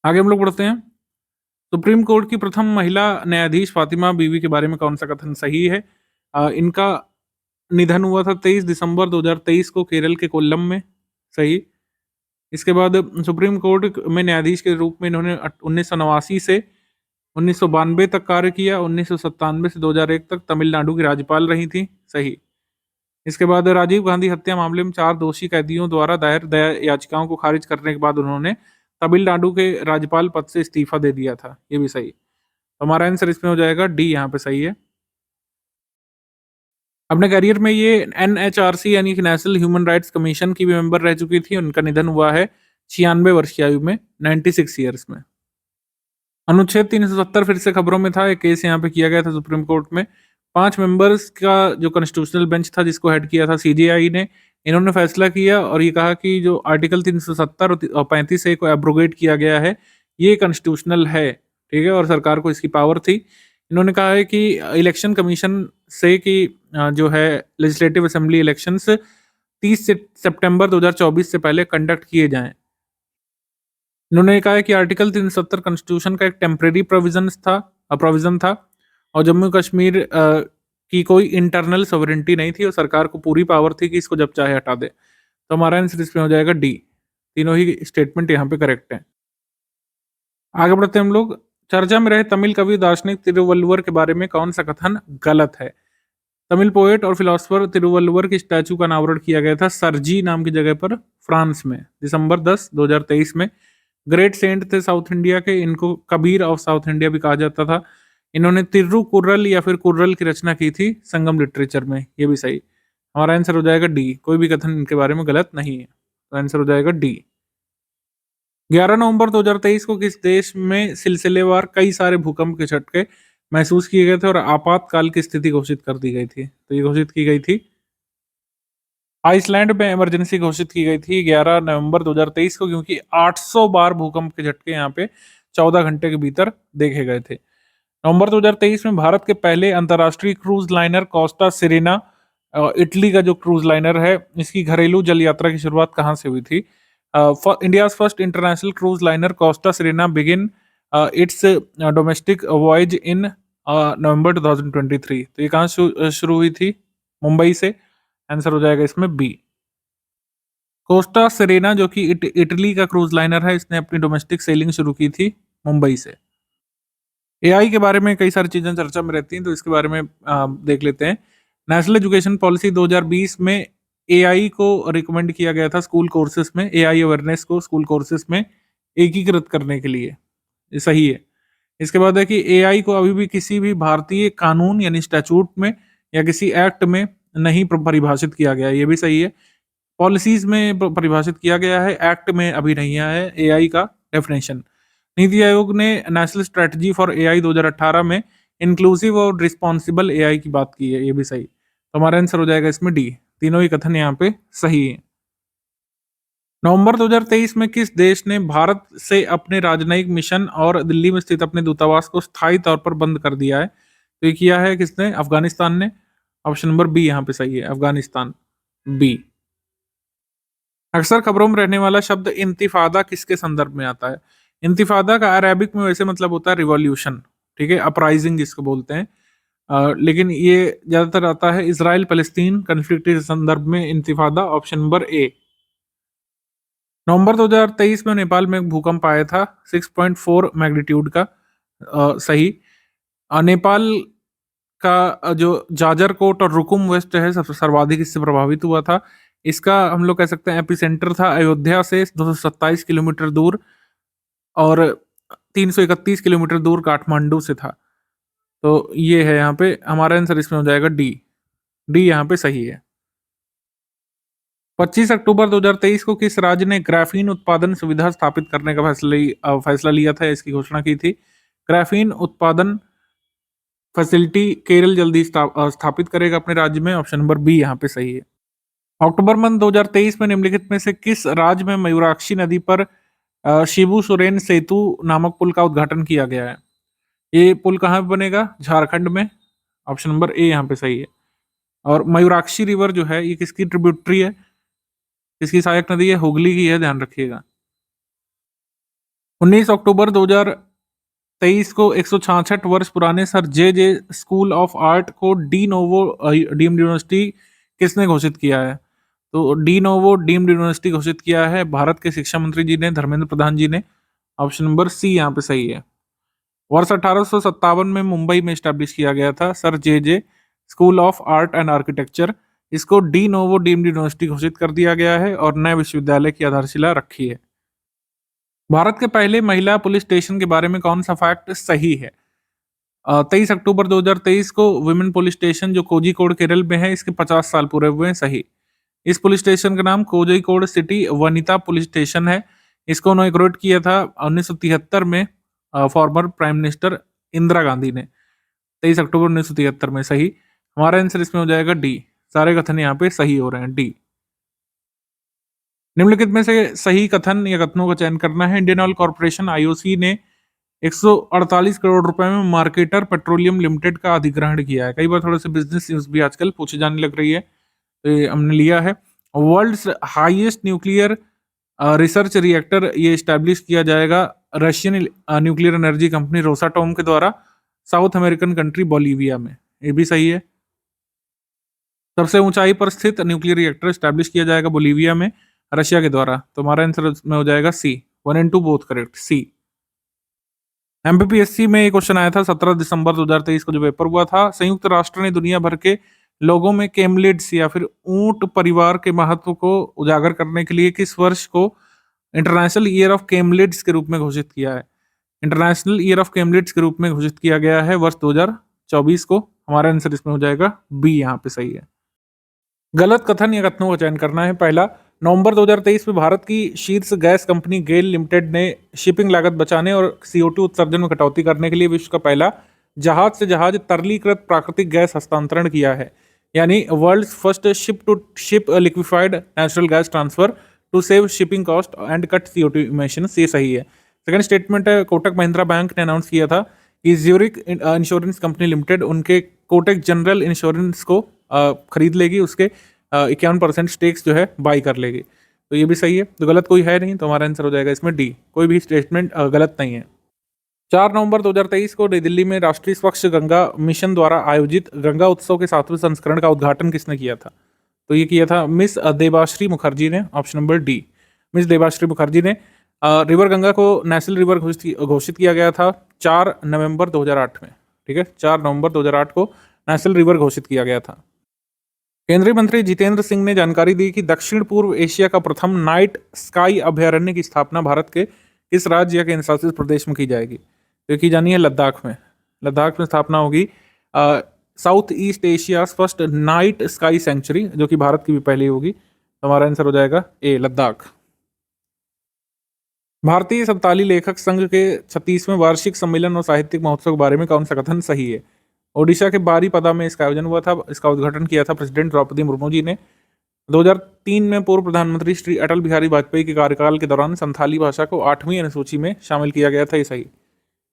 आगे हम लोग बढ़ते हैं। सुप्रीम कोर्ट की प्रथम महिला न्यायाधीश फातिमा बीवी के बारे में कौन सा कथन सही है? इनका निधन हुआ था 23 दिसंबर 2023 को केरल के कोल्लम में। सही। इसके बाद सुप्रीम कोर्ट में न्यायाधीश के रूप में इन्होंने 1989 से 1992 तक कार्य किया। 1997 से 2001 तक तमिलनाडु की राज्यपाल रही थी। सही। इसके बाद राजीव गांधी हत्या मामले में 4 दोषी कैदियों द्वारा दायर दया याचिकाओं को खारिज करने के बाद उन्होंने तमिलनाडु के राज्यपाल पद से इस्तीफा दे दिया था। ये भी सही। तो हमारा आंसर इसमें हो जाएगा डी, यहाँ पे सही है। अपने करियर में ये एनएचआरसी यानी कि नेशनल ह्यूमन राइट्स कमीशन की भी मेंबर रह चुकी थी। उनका निधन हुआ है 96 वर्ष की आयु में, 96 ईयर्स में। अनुच्छेद 370 फिर से खबरों में था। एक केस यहाँ पे किया गया था सुप्रीम कोर्ट में। 5 मेंबर्स का जो कॉन्स्टिट्यूशनल बेंच था जिसको हेड किया था सीजेआई ने, इन्होंने फैसला किया और ये कहा कि जो आर्टिकल 370 और 35 ए को एब्रोगेट किया गया है ये कॉन्स्टिट्यूशनल है। ठीक है, और सरकार को इसकी पावर थी। इन्होंने कहा है कि इलेक्शन कमीशन से कि जो है लेजिस्लेटिव असेंबली इलेक्शंस 30 सितंबर 2024 से पहले कंडक्ट किए जाएं। इन्होंने कहा है कि आर्टिकल 370 कॉन्स्टिट्यूशन का एक टेम्परेरी प्रोविजन था और जम्मू कश्मीर की कोई इंटरनल सॉवरेनिटी नहीं थी और सरकार को पूरी पावर थी कि इसको जब चाहे हटा दे। तो हमारा आंसर इसमें हो जाएगा डी। तीनों ही स्टेटमेंट यहाँ पे करेक्ट हैं। आगे बढ़ते हैं हम लोग। चर्चा में रहे तमिल कवि दार्शनिक तिरुवल्लुवर के बारे में कौन सा कथन गलत है? तमिल पोएट और फिलोसोफर तिरुवल्लुवर की स्टैचू का अनावरण किया गया था सरजी नाम की जगह पर, फ्रांस में, दिसंबर 10, 2023 में। ग्रेट सेंट थे साउथ इंडिया के। इनको कबीर ऑफ साउथ इंडिया भी कहा जाता था। इन्होंने तिरुकुर्रल या फिर कुर्रल की रचना की थी संगम लिटरेचर में। ये भी सही। हमारा आंसर हो जाएगा डी। कोई भी कथन इनके बारे में गलत नहीं है, तो आंसर हो जाएगा डी। 11 नवंबर 2023 को किस देश में सिलसिलेवार कई सारे भूकंप के झटके महसूस किए गए थे और आपातकाल की स्थिति घोषित कर दी गई थी? तो ये घोषित की गई थी आइसलैंड में, इमरजेंसी घोषित की गई थी 11 नवंबर 2023 को, क्योंकि 800 बार भूकंप के झटके यहाँ पे 14 घंटे के भीतर देखे गए थे। नवंबर 2023 में भारत के पहले अंतर्राष्ट्रीय cruise liner Costa Serena, Italy का जो क्रूज लाइनर है, इसकी घरेलू जल यात्रा की शुरुआत कहाँ से हुई थी? India first international cruise liner Costa Serena begin its domestic voyage in November 2023। तो ये कहाँ शुरू हुई थी? मुंबई से। आंसर हो जाएगा इसमें बी। कोस्टा सिरेना जो कि इटली का क्रूज लाइनर है, इसने अपनी डोमेस्टिक सेलिंग शुरू की थी मुंबई से। एआई के बारे में कई सारी चीजें चर्चा में रहती हैं, तो इसके बारे में देख लेते हैं। नेशनल एजुकेशन पॉलिसी 2020 में एआई को रिकमेंड किया गया था स्कूल कोर्सेज में, एआई अवेयरनेस को स्कूल कोर्सेज में एकीकृत करने के लिए। ये सही है। इसके बाद है कि एआई को अभी भी किसी भी भारतीय कानून यानी स्टैचूट में या किसी एक्ट में नहीं परिभाषित किया गया है। ये भी सही है। पॉलिसीज में परिभाषित किया गया है, एक्ट में अभी नहीं आया है एआई का डेफिनेशन। नीति आयोग ने नेशनल स्ट्रेटजी फॉर एआई 2018 में इंक्लूसिव और रिस्पॉन्सिबल एआई की बात की है। ये भी सही। तो हमारा आंसर हो जाएगा इसमें डी। तीनों ही कथन यहाँ पे सही है। नवंबर 2023 में किस देश ने भारत से अपने राजनयिक मिशन और दिल्ली में स्थित अपने दूतावास को स्थायी तौर पर बंद कर दिया है? तो ये किया है किसने? अफगानिस्तान ने। ऑप्शन नंबर बी यहाँ पे सही है, अफगानिस्तान, बी। अक्सर खबरों में रहने वाला शब्द इंतिफादा किसके संदर्भ में आता है? इंतिफादा का अरेबिक में वैसे मतलब होता है रिवॉल्यूशन, ठीक है, अपराइजिंग जिसको बोलते हैं। लेकिन ये ज्यादातर आता है इजराइल पैलेस्तीन कन्फ्लिक्ट के संदर्भ में इंतिफादा, ऑप्शन नंबर ए। नवंबर 2023 में नेपाल में एक भूकंप आया था 6.4 मैग्नीट्यूड का। सही। नेपाल का जो जाजरकोट और रुकुम वेस्ट है सबसे सर्वाधिक इससे प्रभावित हुआ था। इसका हम लोग कह सकते हैं एपिसेंटर था अयोध्या से 227 किलोमीटर दूर और 331 किलोमीटर दूर काठमांडू से था। तो ये है यहाँ पे हमारा आंसर इसमें हो जाएगा डी। डी यहाँ पे सही है। 25 अक्टूबर 2023 को किस राज्य ने ग्राफीन उत्पादन सुविधा स्थापित करने का फैसला लिया था? इसकी घोषणा की थी। ग्राफीन उत्पादन फैसिलिटी केरल जल्दी स्थापित करेगा अपने राज्य में, ऑप्शन नंबर बी यहाँ पे सही है। अक्टूबर मंथ 2023 में निम्नलिखित में से किस राज्य में मयूराक्षी नदी पर शिबू सोरेन सेतु नामक पुल का उद्घाटन किया गया है? ये पुल कहाँ पे बनेगा? झारखंड में, ऑप्शन नंबर ए यहाँ पे सही है। और मयूराक्षी रिवर जो है ये किसकी ट्रिब्यूटरी है? किसकी सहायक नदी है? हुगली की है, ध्यान रखिएगा। 19 अक्टूबर 2023 को 166 वर्ष पुराने sir J school of art को डी नोवो डीम्ड यूनिवर्सिटी किसने घोषित किया है? तो डी नोवो डीम्ड यूनिवर्सिटी घोषित किया है भारत के शिक्षा मंत्री जी ने, धर्मेंद्र प्रधान जी ने। ऑप्शन नंबर सी यहाँ पे सही है। वर्ष 1857 में मुंबई में स्टैब्लिश किया गया था sir J school of art and architecture. इसको डी नोवो डीम्ड यूनिवर्सिटी घोषित कर दिया गया है और नए विश्वविद्यालय की आधारशिला रखी है। भारत के पहले महिला पुलिस स्टेशन के बारे में कौन सा फैक्ट सही है? 23 अक्टूबर 2023 को वुमेन पुलिस स्टेशन जो कोझिकोड केरल में है, इसके 50 साल पूरे हुए हैं। सही। इस पुलिस स्टेशन का नाम Kozhikode city Vanita police station है। इसको इनॉग्रेट किया था 1973 में former prime minister Indira Gandhi ने। 23 अक्टूबर 1973 में। सही। हमारा आंसर इसमें हो जाएगा डी। सारे कथन यहाँ पे सही हो रहे हैं, डी। निम्नलिखित में से सही कथन या कथनों का चयन करना है। इंडियन ऑयल कॉर्पोरेशन आईओसी ने 148 करोड़ रुपए में मार्केटर पेट्रोलियम लिमिटेड का अधिग्रहण किया है। कई बार थोड़े से बिजनेस न्यूज भी आजकल पूछे जाने लग रही है, तो ये हमने लिया है। World's highest nuclear research reactor ये स्टैब्लिश किया जाएगा Russian nuclear energy company Rosatom के द्वारा साउथ अमेरिकन कंट्री बोलीविया में। ये भी सही है। सबसे ऊंचाई पर स्थित न्यूक्लियर रिएक्टर स्टैब्लिश किया जाएगा बोलीविया में रशिया के द्वारा। तो हमारा आंसर में हो जाएगा C. 1 and 2 both correct, C. MPPSC में एक क्वेश्चन आया था 17 दिसंबर 2023 को जो पेपर हुआ था। संयुक्त राष्ट्र ने दुनिया भर के लोगों में कैमलिड्स या फिर ऊंट परिवार के महत्व को उजागर करने के लिए किस वर्ष को इंटरनेशनल ईयर ऑफ कैमलिड्स के रूप में घोषित किया है? इंटरनेशनल ईयर ऑफ कैमलिड्स के रूप में घोषित किया गया है वर्ष 2024 को। हमारा आंसर इसमें हो जाएगा बी, यहाँ पे सही है। गलत कथन या कथनों का चयन करना है। पहला, नवंबर 2023 में भारत की शीर्ष गैस कंपनी गेल लिमिटेड ने शिपिंग लागत बचाने और CO2 उत्सर्जन में कटौती करने के लिए विश्व का पहला जहाज से जहाज तरलीकृत प्राकृतिक गैस हस्तांतरण किया है, यानी world first ship to ship liquefied natural gas transfer to save shipping cost and cut CO2 emissions. ये सही है। सेकंड स्टेटमेंट है, कोटक महिंद्रा बैंक ने अनाउंस किया था कि ज्यूरिक इंश्योरेंस कंपनी लिमिटेड उनके कोटक जनरल इंश्योरेंस को खरीद लेगी, उसके 51% स्टेक्स जो है बाई कर लेगी। तो ये भी सही है। तो गलत कोई है नहीं, तो हमारा आंसर हो जाएगा इसमें डी। कोई भी स्टेटमेंट गलत नहीं है। 4 नवंबर 2023 को नई दिल्ली में राष्ट्रीय स्वच्छ गंगा मिशन द्वारा आयोजित गंगा उत्सव के 7वें संस्करण का उद्घाटन किसने किया था? तो ये किया था मिस देबाश्री मुखर्जी ने। Option number D, miss Debashree Mukherjee ने। रिवर गंगा को नेशनल रिवर घोषित किया गया था 4 नवंबर 2008 में। ठीक है, 4 नवंबर 2008 को नेशनल रिवर घोषित किया गया था। केंद्रीय मंत्री जितेंद्र सिंह ने जानकारी दी कि दक्षिण पूर्व एशिया का प्रथम नाइट स्काई अभयारण्य की स्थापना भारत के किस राज्य या केंद्र शासित प्रदेश में की जाएगी? तो की जानी है लद्दाख में। लद्दाख में स्थापना होगी south east Asia first night sky sanctuary, जो कि भारत की भी पहली होगी। तो हमारा आंसर हो जाएगा ए, लद्दाख। भारतीय संताली लेखक संघ के 36वें वार्षिक सम्मेलन और साहित्यिक महोत्सव के बारे में कौन सा कथन सही है? ओडिशा के बारीपदा में इसका आयोजन हुआ था। इसका उद्घाटन किया था प्रेसिडेंट द्रौपदी मुर्मू जी ने। 2003 में पूर्व प्रधानमंत्री श्री अटल बिहारी वाजपेयी के कार्यकाल के दौरान संथाली भाषा को 8वीं अनुसूची में शामिल किया गया था। ये सही।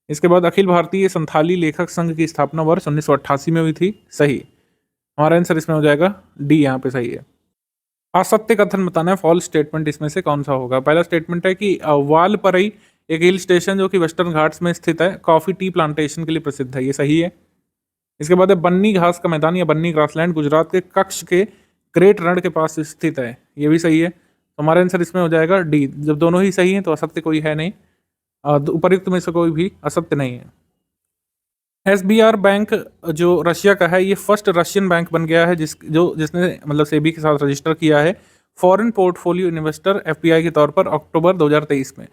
इसके बाद अखिल भारतीय संथाली लेखक संघ की स्थापना वर्ष 1988 में हुई थी। सही। हमारा आंसर इसमें हो जाएगा डी, यहाँ पे सही है। असत्य कथन बताना है, फॉल्स स्टेटमेंट इसमें से कौन सा होगा? पहला स्टेटमेंट है कि वालपरई एक हिल स्टेशन जो कि वेस्टर्न घाट्स में स्थित है, कॉफी टी प्लांटेशन के लिए प्रसिद्ध है। ये सही है। इसके बाद है बन्नी घास का मैदान या बन्नी ग्रासलैंड गुजरात के कच्छ के ग्रेट रण के पास स्थित है। ये भी सही है। तो हमारा आंसर इसमें हो जाएगा डी। जब दोनों ही सही हैं तो असत्य कोई है नहीं, उपर्युक्त में से कोई भी असत्य नहीं है। SBR बैंक जो रशिया का है, ये फर्स्ट रशियन बैंक बन गया है जिसने मतलब सेबी के साथ रजिस्टर किया है फॉरेन पोर्टफोलियो इन्वेस्टर FPI के तौर पर अक्टूबर 2023 में।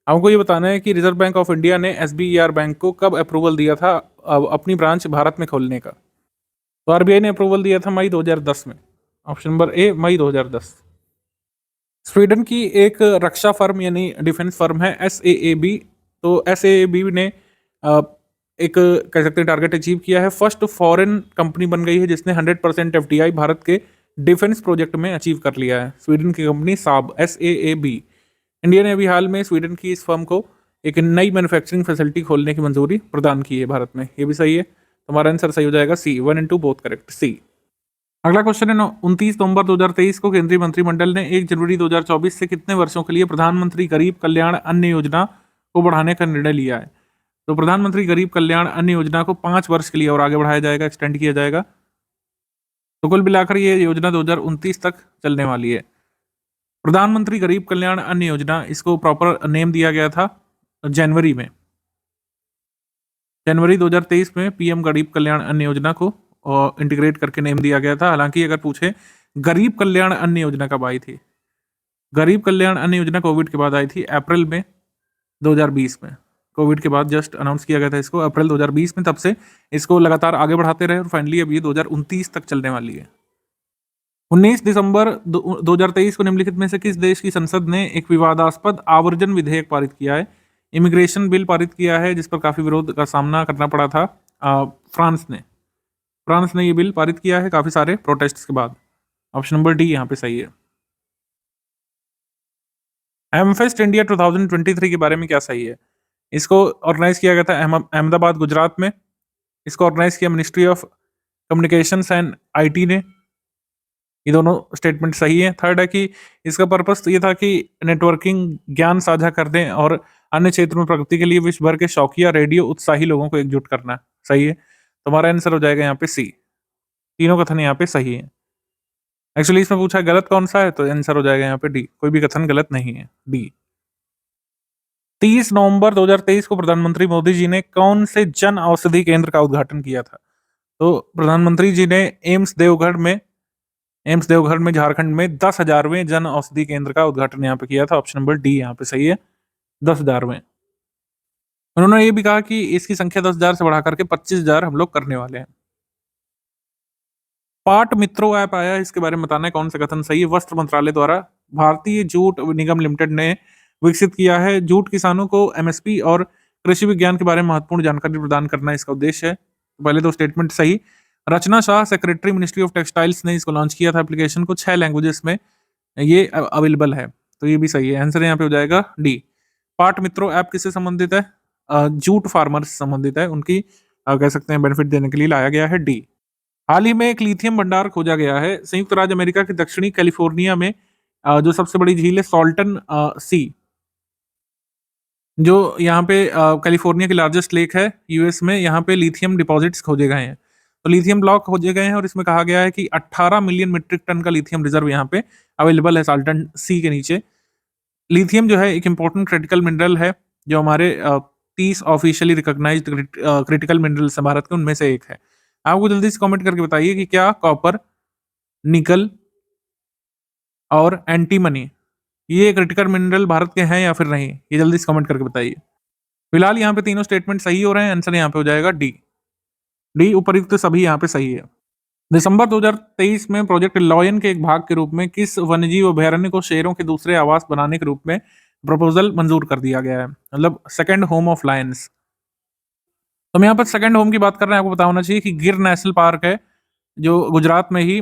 हमको ये बताना है कि रिजर्व बैंक ऑफ इंडिया ने SBR बैंक को कब अप्रूवल दिया था अपनी ब्रांच भारत में खोलने का? तो RBI ने अप्रूवल दिया था मई 2010 में। ऑप्शन नंबर ए, मई 2010। स्वीडन की एक रक्षा फर्म यानी डिफेंस फर्म है SAAB। तो SAAB ने एक कह सकते हैं टारगेट अचीव किया है। फर्स्ट फॉरेन कंपनी बन गई है जिसने 100% FDI भारत के डिफेंस प्रोजेक्ट में अचीव कर लिया है। स्वीडन की कंपनी साब SAAB। इंडिया ने अभी हाल में स्वीडन की इस फर्म को एक नई मैन्युफैक्चरिंग फैसिलिटी खोलने की मंजूरी प्रदान की है भारत में। ये भी सही है। हमारा आंसर सही हो जाएगा सी। 1 and 2 बोथ करेक्ट, सी। अगला क्वेश्चन है 29 नवंबर 2023 को केंद्रीय मंत्रिमंडल ने 1 जनवरी 2024 से कितने वर्षों के लिए प्रधानमंत्री गरीब कल्याण अन्न योजना को बढ़ाने का निर्णय लिया है? तो प्रधानमंत्री गरीब कल्याण अन्न योजना को 5 वर्ष के लिए और आगे बढ़ाया जाएगा, एक्सटेंड किया जाएगा। तो कुल मिलाकर ये योजना 2029 तक चलने वाली है। प्रधानमंत्री गरीब कल्याण अन्न योजना, इसको प्रॉपर नेम दिया गया था जनवरी 2023 में पीएम गरीब कल्याण अन्न योजना को इंटीग्रेट करके नेम दिया गया था। हालांकि अगर पूछे गरीब कल्याण अन्न योजना कब आई थी, गरीब कल्याण अन्न योजना कोविड के बाद आई थी, अप्रैल में 2020 में। कोविड के बाद जस्ट अनाउंस किया गया था इसको अप्रैल 2020 में। तब से इसको लगातार आगे बढ़ाते रहे और फाइनली अब ये 2029 तक चलने वाली है। 19 दिसंबर 2023 को निम्नलिखित में से किस देश की संसद ने एक विवादास्पद आवर्जन विधेयक पारित किया है? इमिग्रेशन बिल पारित किया है जिस पर काफी विरोध का सामना करना पड़ा था। फ्रांस ने ये बिल पारित किया है काफी सारे प्रोटेस्ट्स के बाद। ऑप्शन नंबर डी यहाँ पे सही है। एमफेस्ट इंडिया 2023 के बारे में क्या सही है? इसको ऑर्गेनाइज किया गया था अहमदाबाद, गुजरात में। इसको ऑर्गेनाइज किया ministry of communications and IT ने। ये दोनों स्टेटमेंट सही है। थर्ड है कि इसका पर्पस तो ये था कि नेटवर्किंग, ज्ञान साझा करने और अन्य क्षेत्रों में प्रगति के लिए विश्व भर के शौकिया रेडियो उत्साही लोगों को एकजुट करना। सही है। तुम्हारा आंसर हो जाएगा यहाँ पे सी। तीनों कथन यहाँ पे सही है। एक्चुअली इसमें पूछा गलत कौन सा है, तो आंसर हो जाएगा यहाँ पे डी। कोई भी कथन गलत नहीं है, डी। 30 नवंबर 2023 को प्रधानमंत्री मोदी जी ने कौन से जन औषधि केंद्र का उद्घाटन किया था? तो प्रधानमंत्री जी ने एम्स देवघर में झारखंड में 10,000वें जन औषधि केंद्र का उद्घाटन यहाँ पे किया था। ऑप्शन नंबर डी यहाँ पे सही है, 10,000वें। उन्होंने ये भी कहा कि इसकी संख्या 10,000 से बढ़ा करके 25,000 हम लोग करने वाले हैं। पाट मित्रो ऐप आया है, इसके बारे में बताना है कौन सा कथन सही है। वस्त्र मंत्रालय द्वारा भारतीय जूट निगम लिमिटेड ने विकसित किया है। जूट किसानों को एमएसपी और कृषि विज्ञान के बारे में महत्वपूर्ण जानकारी प्रदान करना इसका उद्देश्य है। पहले तो स्टेटमेंट सही। Rachna Shah, secretary ministry of textiles ने इसको लॉन्च किया था एप्लीकेशन को। 6 लैंग्वेजेस में ये अवेलेबल है, तो ये भी सही है। आंसर यहाँ पे हो जाएगा डी। पाट मित्रो ऐप किससे संबंधित है? जूट फार्मर से संबंधित है, उनकी कह सकते हैं बेनिफिट देने के लिए लाया गया है, डी। हाल ही में एक लिथियम भंडार खोजा गया है संयुक्त राज्य अमेरिका के दक्षिणी कैलिफोर्निया में। जो सबसे बड़ी झील है सॉल्टन सी, जो यहाँ पे कैलिफोर्निया की लार्जेस्ट लेक है यूएस में, यहाँ पे लिथियम डिपॉजिट्स खोजे गए हैं। तो लिथियम ब्लॉक खोजे गए हैं और इसमें कहा गया है कि 18 मिलियन मीट्रिक टन का लिथियम रिजर्व यहाँ पे अवेलेबल है सॉल्टन सी के नीचे। लिथियम जो है एक इंपॉर्टेंट क्रिटिकल मिनरल है, जो हमारे 30 officially recognised critical minerals Bharat के, उनमें से एक है। आपको जल्दी से कमेंट करके बताइए कि क्या कॉपर, निकल और एंटीमनी ये क्रिटिकल मिनरल भारत के हैं या फिर नहीं, ये जल्दी से कमेंट करके बताइए। फिलहाल यहाँ पे तीनों स्टेटमेंट सही हो रहे हैं। आंसर यहाँ पे हो जाएगा डी। उपर्युक्त सभी यहाँ पे सही है। दिसंबर 2023 में प्रोजेक्ट लॉयन के एक भाग के रूप में किस वन्यजीव अभयारण्य को शेरों के दूसरे आवास बनाने के रूप में प्रपोजल मंजूर कर दिया गया है? मतलब सेकंड होम ऑफ लायंस। तो हम यहाँ पर सेकंड होम की बात कर रहे हैं। आपको पता होना चाहिए कि गिर नेशनल पार्क है, जो गुजरात में ही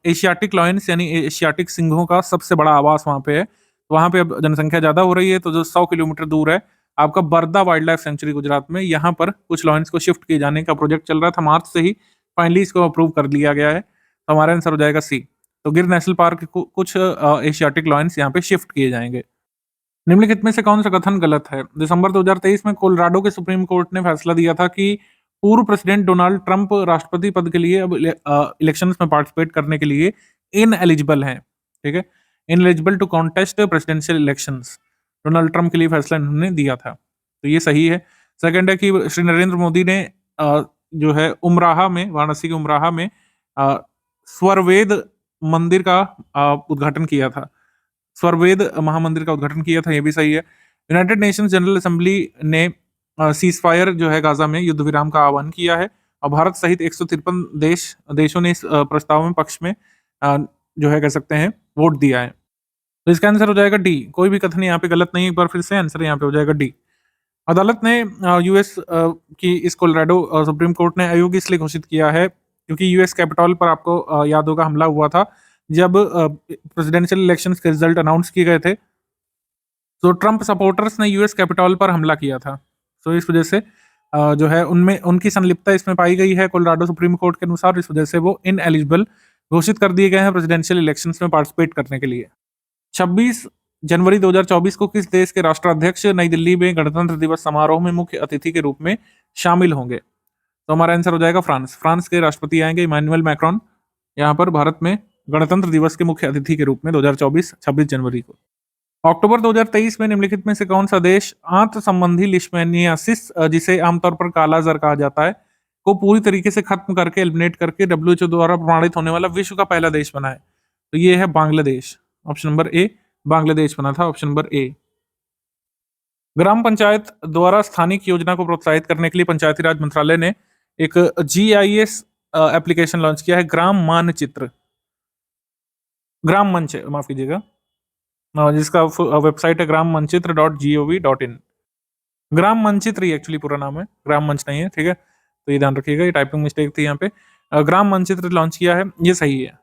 एशियाटिक लॉयंस यानी एशियाटिक सिंहों का सबसे बड़ा आवास वहाँ पे है। तो वहाँ पे अब जनसंख्या ज़्यादा हो रही है, तो जो 100 किलोमीटर दूर है आपका बरदा वाइल्ड लाइफ सेंचुरी गुजरात में, यहाँ पर कुछ लॉयंस को शिफ्ट किए जाने का प्रोजेक्ट चल रहा था। मार्च से ही फाइनली इसको अप्रूव कर लिया गया है। तो हमारा आंसर हो जाएगा सी। तो गिर नेशनल पार्क कुछ एशियाटिक लॉयंस यहाँ पे शिफ्ट किए जाएंगे। निम्नलिखित में से कौन सा कथन गलत है? दिसंबर 2023 में कोलोराडो के सुप्रीम कोर्ट ने फैसला दिया था कि पूर्व प्रेसिडेंट डोनाल्ड ट्रंप राष्ट्रपति पद के लिए अब इलेक्शंस में पार्टिसिपेट करने के लिए इनएलिजिबल हैं। ठीक है, ineligible to contest presidential elections Donald Trump के लिए फैसला इन्होंने दिया था, तो ये सही है। सेकंड है कि श्री नरेंद्र मोदी ने जो है उमराहा में, वाराणसी के उमराहा में स्वरवेद मंदिर का उद्घाटन किया था। स्वरवेद महामंदिर का उद्घाटन किया था, ये भी सही है। यूनाइटेड नेशंस जनरल असेंबली ने सीज फायर जो है गाजा में युद्ध विराम का आह्वान किया है और भारत सहित 153 देशों ने इस प्रस्ताव में पक्ष में जो है कह सकते हैं वोट दिया है। तो इसका आंसर हो जाएगा डी। कोई भी कथन यहाँ पे गलत नहीं है। एक बार फिर से आंसर यहाँ पे हो जाएगा डी। अदालत ने यूएस की इस कोलोराडो सुप्रीम कोर्ट ने अयोग्य इसलिए घोषित किया है क्योंकि यूएस कैपिटॉल पर आपको याद होगा हमला हुआ था जब प्रेसिडेंशियल इलेक्शंस के रिजल्ट अनाउंस किए गए थे। तो ट्रंप सपोर्टर्स ने यूएस कैपिटॉल पर हमला किया था। तो इस वजह से जो है उनमें उनकी संलिप्तता इसमें पाई गई है कोलोराडो सुप्रीम कोर्ट के अनुसार। इस वजह से वो इनएलिजिबल घोषित कर दिए गए हैं प्रेसिडेंशियल इलेक्शंस में पार्टिसिपेट करने के लिए। 26 जनवरी 2024 को किस देश के राष्ट्राध्यक्ष नई दिल्ली में गणतंत्र दिवस समारोह में मुख्य अतिथि के रूप में शामिल होंगे? तो हमारा आंसर हो जाएगा फ्रांस। फ्रांस के राष्ट्रपति आएंगे इमानुएल मैक्रोन यहाँ पर भारत में गणतंत्र दिवस के मुख्य अतिथि के रूप में 2024 26 जनवरी को। अक्टूबर 2023 में निम्नलिखित में से कौन सा देश आंत संबंधी लिशमैनियासिस, जिसे आमतौर पर काला जर कहा जाता है, को पूरी तरीके से खत्म करके एलिमिनेट करके डब्ल्यूएचओ द्वारा प्रमाणित होने वाला विश्व का पहला देश बना है? तो ये है बांग्लादेश। ऑप्शन नंबर ए, बांग्लादेश बना था, ऑप्शन नंबर ए। ग्राम पंचायत द्वारा स्थानिक योजना को प्रोत्साहित करने के लिए पंचायती राज मंत्रालय ने एक जीआईएस एप्लीकेशन लॉन्च किया है, ग्राम मानचित्र, ग्राम मंच, माफ कीजिएगा, जिसका वेबसाइट है ग्राम मानचित्र .gov.in। ग्राम मानचित्र ही एक्चुअली पूरा नाम है, ग्राम मंच नहीं है, ठीक है, तो ये ध्यान रखिएगा, ये टाइपिंग मिस्टेक थी यहाँ पे। ग्राम मानचित्र लॉन्च किया है, ये सही है।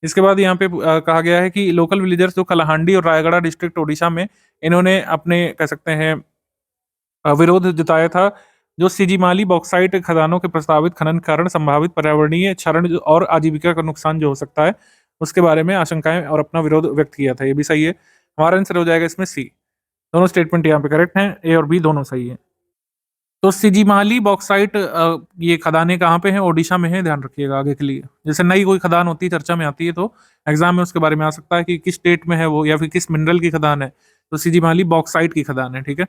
इसके बाद यहाँ पे कहा गया है कि लोकल विलेजर्स जो कलाहांडी और रायगढ़ डिस्ट्रिक्ट ओडिशा में, इन्होंने अपने कह सकते हैं विरोध जताया था जो सिजीमाली बॉक्साइट खदानों के प्रस्तावित खनन के कारण संभावित पर्यावरणीय क्षरण और आजीविका का नुकसान जो हो सकता है उसके बारे में आशंकाएं और अपना विरोध व्यक्त किया था। ये भी सही है, हमारा आंसर हो जाएगा इसमें सी। दोनों स्टेटमेंट यहाँ पे करेक्ट हैं, ए और बी दोनों सही है। तो सिजीमाली बॉक्साइट ये खदानें कहाँ पे हैं? ओडिशा में है, ध्यान रखिएगा आगे के लिए। जैसे नई कोई खदान होती है, चर्चा में आती है, तो एग्जाम में उसके बारे में आ सकता है कि किस स्टेट में है वो या फिर किस मिनरल की खदान है। तो सिजीमाली बॉक्साइट की खदान है, ठीक है,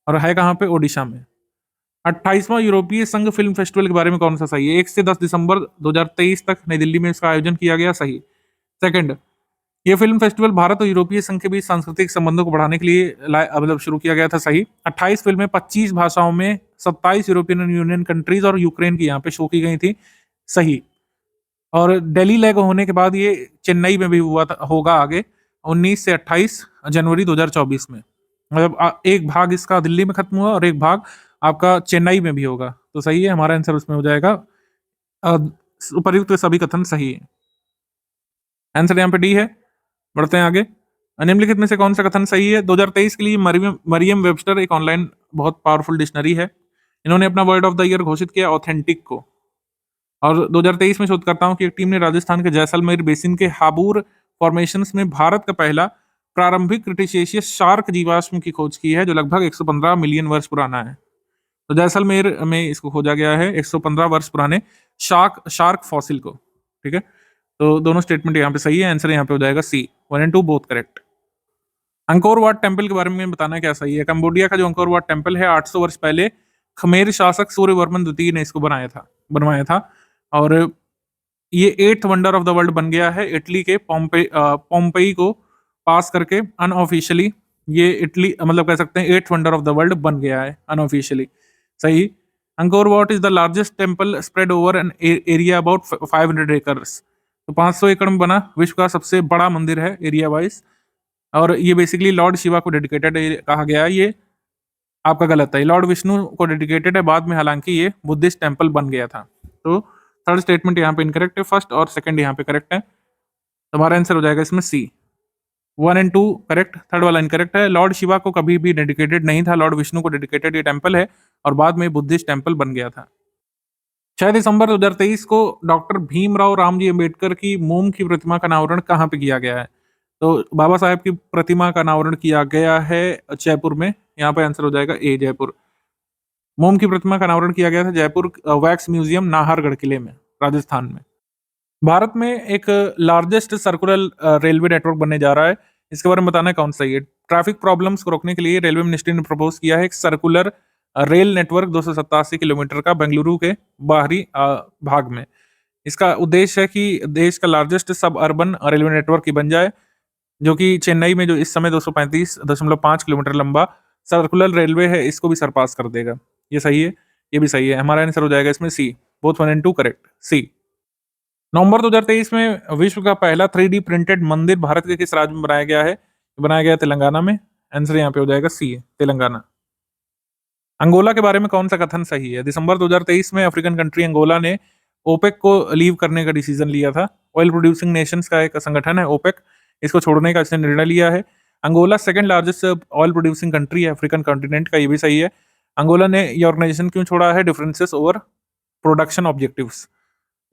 और है कहाँ पे? ओडिशा में। 28वां यूरोपीय संघ फिल्म फेस्टिवल के बारे में कौन सा सही है? 1 से 10 दिसंबर 2023 तक नई दिल्ली में इसका आयोजन किया गया, सही। सेकंड, ये फिल्म फेस्टिवल भारत और यूरोपीय संघ के बीच सांस्कृतिक संबंधों को बढ़ाने के लिए मतलब शुरू किया गया था, सही। 28 फिल्में 25 भाषाओं में 27 यूरोपियन यूनियन कंट्रीज और यूक्रेन की यहाँ पे शो की गई थी, सही। और दिल्ली लेग होने के बाद ये चेन्नई में भी हुआ था, होगा आगे 19 से 28 जनवरी 2024 में। मतलब एक भाग इसका दिल्ली में खत्म हुआ और एक भाग आपका चेन्नई में भी होगा, तो सही है, हमारा आंसर उसमें हो जाएगा। उपर्युक्त सभी कथन सही है, आंसर यहाँ पे डी है। बढ़ते हैं आगे। निम्नलिखित में से कौन सा कथन सही है? 2023 के लिए मरियम वेबस्टर एक ऑनलाइन बहुत पावरफुल डिक्शनरी है। इन्होंने अपना वर्ड ऑफ द ईयर घोषित किया ऑथेंटिक को। और 2023 में शोधकर्ताओं की एक टीम ने राजस्थान के जैसलमेर बेसिन के हाबूर फॉर्मेशंस में भारत का पहला प्रारंभिक क्रिटेशियस शार्क जीवाश्म की खोज की है, जो लगभग 115 मिलियन वर्ष पुराना है। तो जैसलमेर में इसको खोजा गया है 115 वर्ष पुराने शार्क फॉसिल को, ठीक है। तो दोनों स्टेटमेंट यहाँ पे सही है, आंसर यहाँ पे हो जाएगा सी। 1 और 2 both correct. Angkor Wat temple के बारे में बताना क्या सही है? कंबोडिया का जो अंकोर वाट टेम्पल है 800 वर्ष पहले खमेर शासक सूर्यवर्मन द्वितीय ने इसको बनवाया था और ये 8th wonder of the world बन गया है इटली के पोम्पेई को पास करके अनऑफिशियली। ये इटली मतलब कह सकते हैं 8th wonder of the world बन गया है अनऑफिशियली, सही। Angkor what is the largest temple spread over an area about 500 acres. तो 500 एकड़ में बना विश्व का सबसे बड़ा मंदिर है एरिया वाइज, और ये बेसिकली लॉर्ड शिवा को डेडिकेटेड कहा गया है। ये आपका गलत है, लॉर्ड विष्णु को डेडिकेटेड है, बाद में हालांकि ये बुद्धिस्ट टेम्पल बन गया था। तो थर्ड स्टेटमेंट यहाँ पे इनकरेक्ट है, फर्स्ट और सेकंड यहाँ पे करेक्ट है। हमारा आंसर हो जाएगा इसमें सी। 1 और 2 करेक्ट, थर्ड वाला इनकरेक्ट है। लॉर्ड शिवा को कभी भी डेडिकेटेड नहीं था, लॉर्ड विष्णु को डेडिकेटेड ये टेम्पल है और बाद में बुद्धिस्ट टेम्पल बन गया था। 6 दिसंबर 2023 को डॉक्टर भीमराव रामजी अम्बेडकर की मोम की प्रतिमा का अनावरण कहाँ पे किया गया है? तो बाबा साहेब की प्रतिमा का अनावरण किया गया है जयपुर में, यहाँ पे आंसर हो जाएगा ए, जयपुर। मोम की प्रतिमा का अनावरण किया गया था जयपुर वैक्स म्यूजियम नाहरगढ़ किले में, राजस्थान में। भारत में एक लार्जेस्ट सर्कुलर रेलवे नेटवर्क बनने जा रहा है, इसके बारे में बताना है कौन सही है? ट्रैफिक प्रॉब्लम्स को रोकने के लिए रेलवे मिनिस्ट्री ने प्रपोज किया है एक सर्कुलर रेल नेटवर्क 287 किलोमीटर का बेंगलुरु के बाहरी भाग में। इसका उद्देश्य है कि देश का लार्जेस्ट सब अर्बन रेलवे नेटवर्क ही बन जाए, जो कि चेन्नई में जो इस समय 235.5 किलोमीटर लंबा सर्कुलर रेलवे है, इसको भी सरपास कर देगा। ये सही है, ये भी सही है, हमारा आंसर हो जाएगा इसमें सी। बोथ 1 और 2 करेक्ट, सी। नवंबर 2023 में विश्व का पहला 3D प्रिंटेड मंदिर भारत के किस राज्य में बनाया गया है? बनाया गया तेलंगाना में, आंसर यहाँ पे हो जाएगा सी, तेलंगाना। अंगोला के बारे में कौन सा कथन सही है? दिसंबर 2023 में अफ्रीकन कंट्री अंगोला ने ओपेक को लीव करने का डिसीजन लिया था। ऑयल प्रोड्यूसिंग नेशंस का एक संगठन है ओपेक, इसको छोड़ने का इसने निर्णय लिया है। Angola second largest oil producing country है अफ्रीकन कॉन्टिनेंट का, ये भी सही है। अंगोला ने ये ऑर्गेनाइजेशन क्यों छोड़ा है? Differences over production objectives.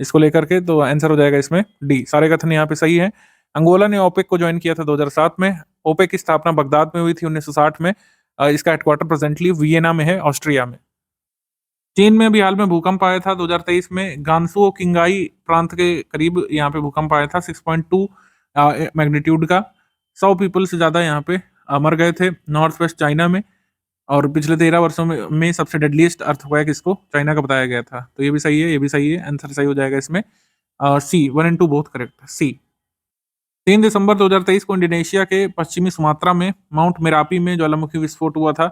इसको लेकर के, तो आंसर हो जाएगा इसमें डी। सारे कथन यहाँ पे सही है। अंगोला ने ओपेक को ज्वाइन किया था 2007 में। ओपेक की स्थापना बगदाद में हुई थी 1960 में। इसका हेडक्वार्टर प्रेजेंटली वियना में है, ऑस्ट्रिया में। चीन में भी हाल में भूकंप आया था 2023 में। गांसू किंगाई प्रांत के करीब यहाँ पे भूकंप आया था 6.2 मैग्नीट्यूड का। 100 पीपल से ज्यादा यहाँ पे मर गए थे नॉर्थ वेस्ट चाइना में। और पिछले 13 वर्षों में सबसे डेडलीस्ट अर्थक्वेक इसको चाइना का बताया गया था। तो ये भी सही है, ये भी सही है। आंसर सही हो जाएगा इसमें सी। 1 एंड 2 बोथ करेक्ट, सी। 3 दिसंबर 2023 को इंडोनेशिया के पश्चिमी सुमात्रा में माउंट मेरापी में ज्वालामुखी विस्फोट हुआ था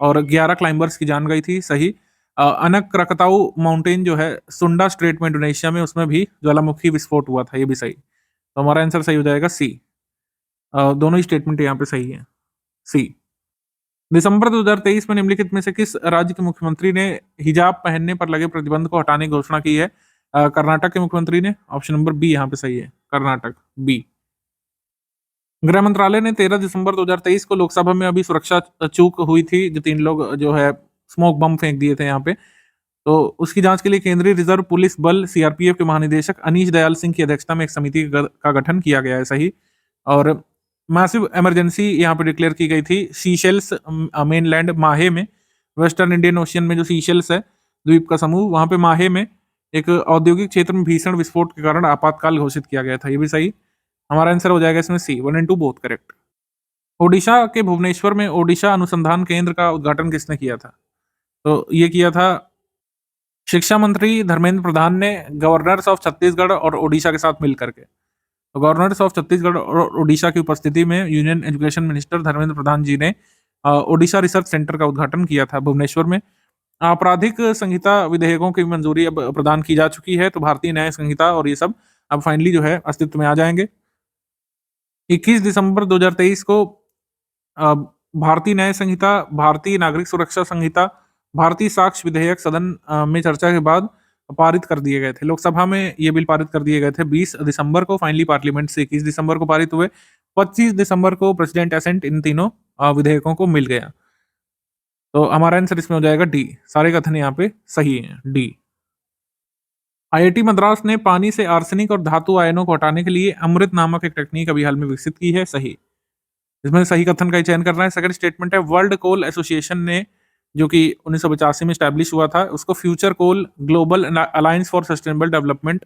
और 11 क्लाइंबर्स की जान गई थी। सही। अनक क्रकताऊ माउंटेन जो है सुंडा स्ट्रेट में इंडोनेशिया में, उसमें भी ज्वालामुखी विस्फोट हुआ था। ये भी सही। तो हमारा आंसर सही हो जाएगा सी। दोनों ही स्टेटमेंट यहाँ पे सही है, सी। दिसंबर 2023 में निम्नलिखित में से किस राज्य के मुख्यमंत्री ने हिजाब पहनने पर लगे प्रतिबंध को हटाने की घोषणा की है? कर्नाटक के मुख्यमंत्री ने। ऑप्शन नंबर बी यहाँ पे सही है, कर्नाटक, बी। गृह मंत्रालय ने 13 दिसंबर 2023 को लोकसभा में अभी सुरक्षा चूक हुई थी, जो 3 लोग जो है स्मोक बम फेंक दिए थे यहाँ पे, तो उसकी जांच के लिए केंद्रीय रिजर्व पुलिस बल सीआरपीएफ के महानिदेशक अनीश दयाल सिंह की अध्यक्षता में एक समिति का गठन किया गया है। सही। और मैसिव इमरजेंसी यहाँ पे डिक्लेयर की गई थी सीशेल्स मेनलैंड माहे में, वेस्टर्न इंडियन ओशियन में जो सीशेल्स है द्वीप का समूह, वहां पे माहे में एक औद्योगिक क्षेत्र में भीषण विस्फोट के कारण आपातकाल घोषित किया गया था। ये भी सही। हमारा आंसर हो जाएगा इसमें सी। 1 एंड 2 बोथ करेक्ट। ओडिशा के भुवनेश्वर में ओडिशा अनुसंधान केंद्र का उद्घाटन किसने किया था? तो ये किया था शिक्षा मंत्री धर्मेंद्र प्रधान ने गवर्नर्स ऑफ छत्तीसगढ़ और ओडिशा के साथ मिलकर के। तो गवर्नर्स ऑफ छत्तीसगढ़ और ओडिशा की उपस्थिति में union education minister Dharmendra Pradhan जी ने ओडिशा रिसर्च सेंटर का उद्घाटन किया था भुवनेश्वर में। आपराधिक संहिता विधेयकों की मंजूरी अब प्रदान की जा चुकी है, तो भारतीय न्याय संहिता और ये सब अब फाइनली जो है अस्तित्व में आ जाएंगे। 21 दिसंबर 2023 को भारतीय न्याय संहिता, भारतीय नागरिक सुरक्षा संहिता, भारतीय साक्ष्य विधेयक सदन में चर्चा के बाद पारित कर दिए गए थे। लोकसभा में ये बिल पारित कर दिए गए थे 20 दिसंबर को, फाइनली पार्लियामेंट से 21 दिसंबर को पारित हुए। 25 दिसंबर को प्रेसिडेंट एसेंट इन तीनों विधेयकों को मिल गया। तो हमारा आंसर इसमें हो जाएगा डी। सारे कथन यहाँ पे सही हैं, डी। आईआईटी मद्रास ने पानी से आर्सेनिक और धातु आयनों को हटाने के लिए अमृत नामक एक टेक्निक अभी हाल में विकसित की है। सही। इसमें सही कथन का ही चयन करना है। सेकंड स्टेटमेंट है वर्ल्ड कोल एसोसिएशन ने, जो कि 1985 में स्टैब्लिश हुआ था, उसको future coal global alliance for sustainable development,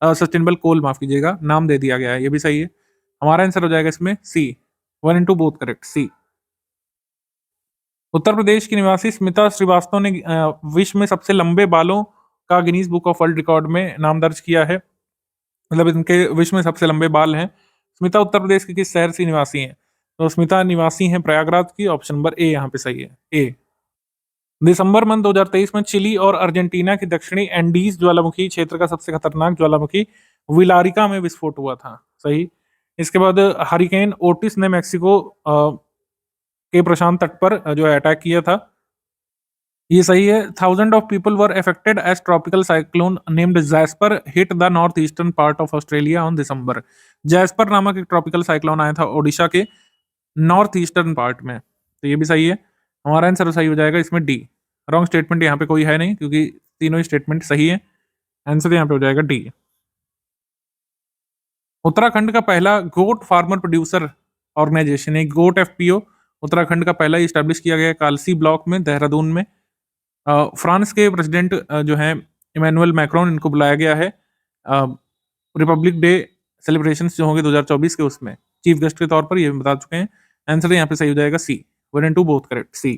sustainable coal माफ कीजिएगा, नाम दे दिया गया है। ये भी सही है। हमारा आंसर हो जाएगा इसमें सी। 1 एंड 2 बोथ करेक्ट, सी। उत्तर प्रदेश की निवासी स्मिता श्रीवास्तव ने विश्व में सबसे लंबे बालों का Guinness book of world record में नाम दर्ज किया है। मतलब इनके विश्व में सबसे लंबे बाल हैं। स्मिता उत्तर प्रदेश के किस शहर से निवासी हैं? तो स्मिता निवासी हैं प्रयागराज की। ऑप्शन नंबर ए यहाँ पे सही है, ए। दिसंबर मंथ 2023 में चिली और अर्जेंटीना की दक्षिणी एंडीज ज्वालामुखी क्षेत्र का सबसे खतरनाक ज्वालामुखी विलारिका में विस्फोट हुआ था। सही। इसके बाद हरिकेन ओटिस ने मैक्सिको के प्रशांत तट पर जो है अटैक किया था। ये सही है। 1000 of people were affected as tropical cyclone named Jasper hit the north eastern part of Australia on December. Jasper नामक एक ट्रॉपिकल साइक्लोन आया था ओडिशा के नॉर्थ ईस्टर्न पार्ट में। तो ये भी सही है। हमारा आंसर सही हो जाएगा इसमें डी। रॉन्ग स्टेटमेंट यहाँ पे कोई है नहीं, क्योंकि तीनों ही स्टेटमेंट सही है। आंसर यहाँ पे हो जाएगा डी। उत्तराखंड का पहला गोट फार्मर प्रोड्यूसर ऑर्गेनाइजेशन है गोट एफपीओ, उत्तराखंड का पहला स्टैब्लिश किया गया है कालसी ब्लॉक में, देहरादून में। फ्रांस के प्रेसिडेंट जो है इमैनुअल मैक्रोन, इनको बुलाया गया है रिपब्लिक डे सेलिब्रेशंस जो होंगे 2024 के, उसमें चीफ गेस्ट के तौर पर, ये बता चुके हैं। आंसर यहाँ पे सही हो जाएगा C. 1 and 2 both correct, C.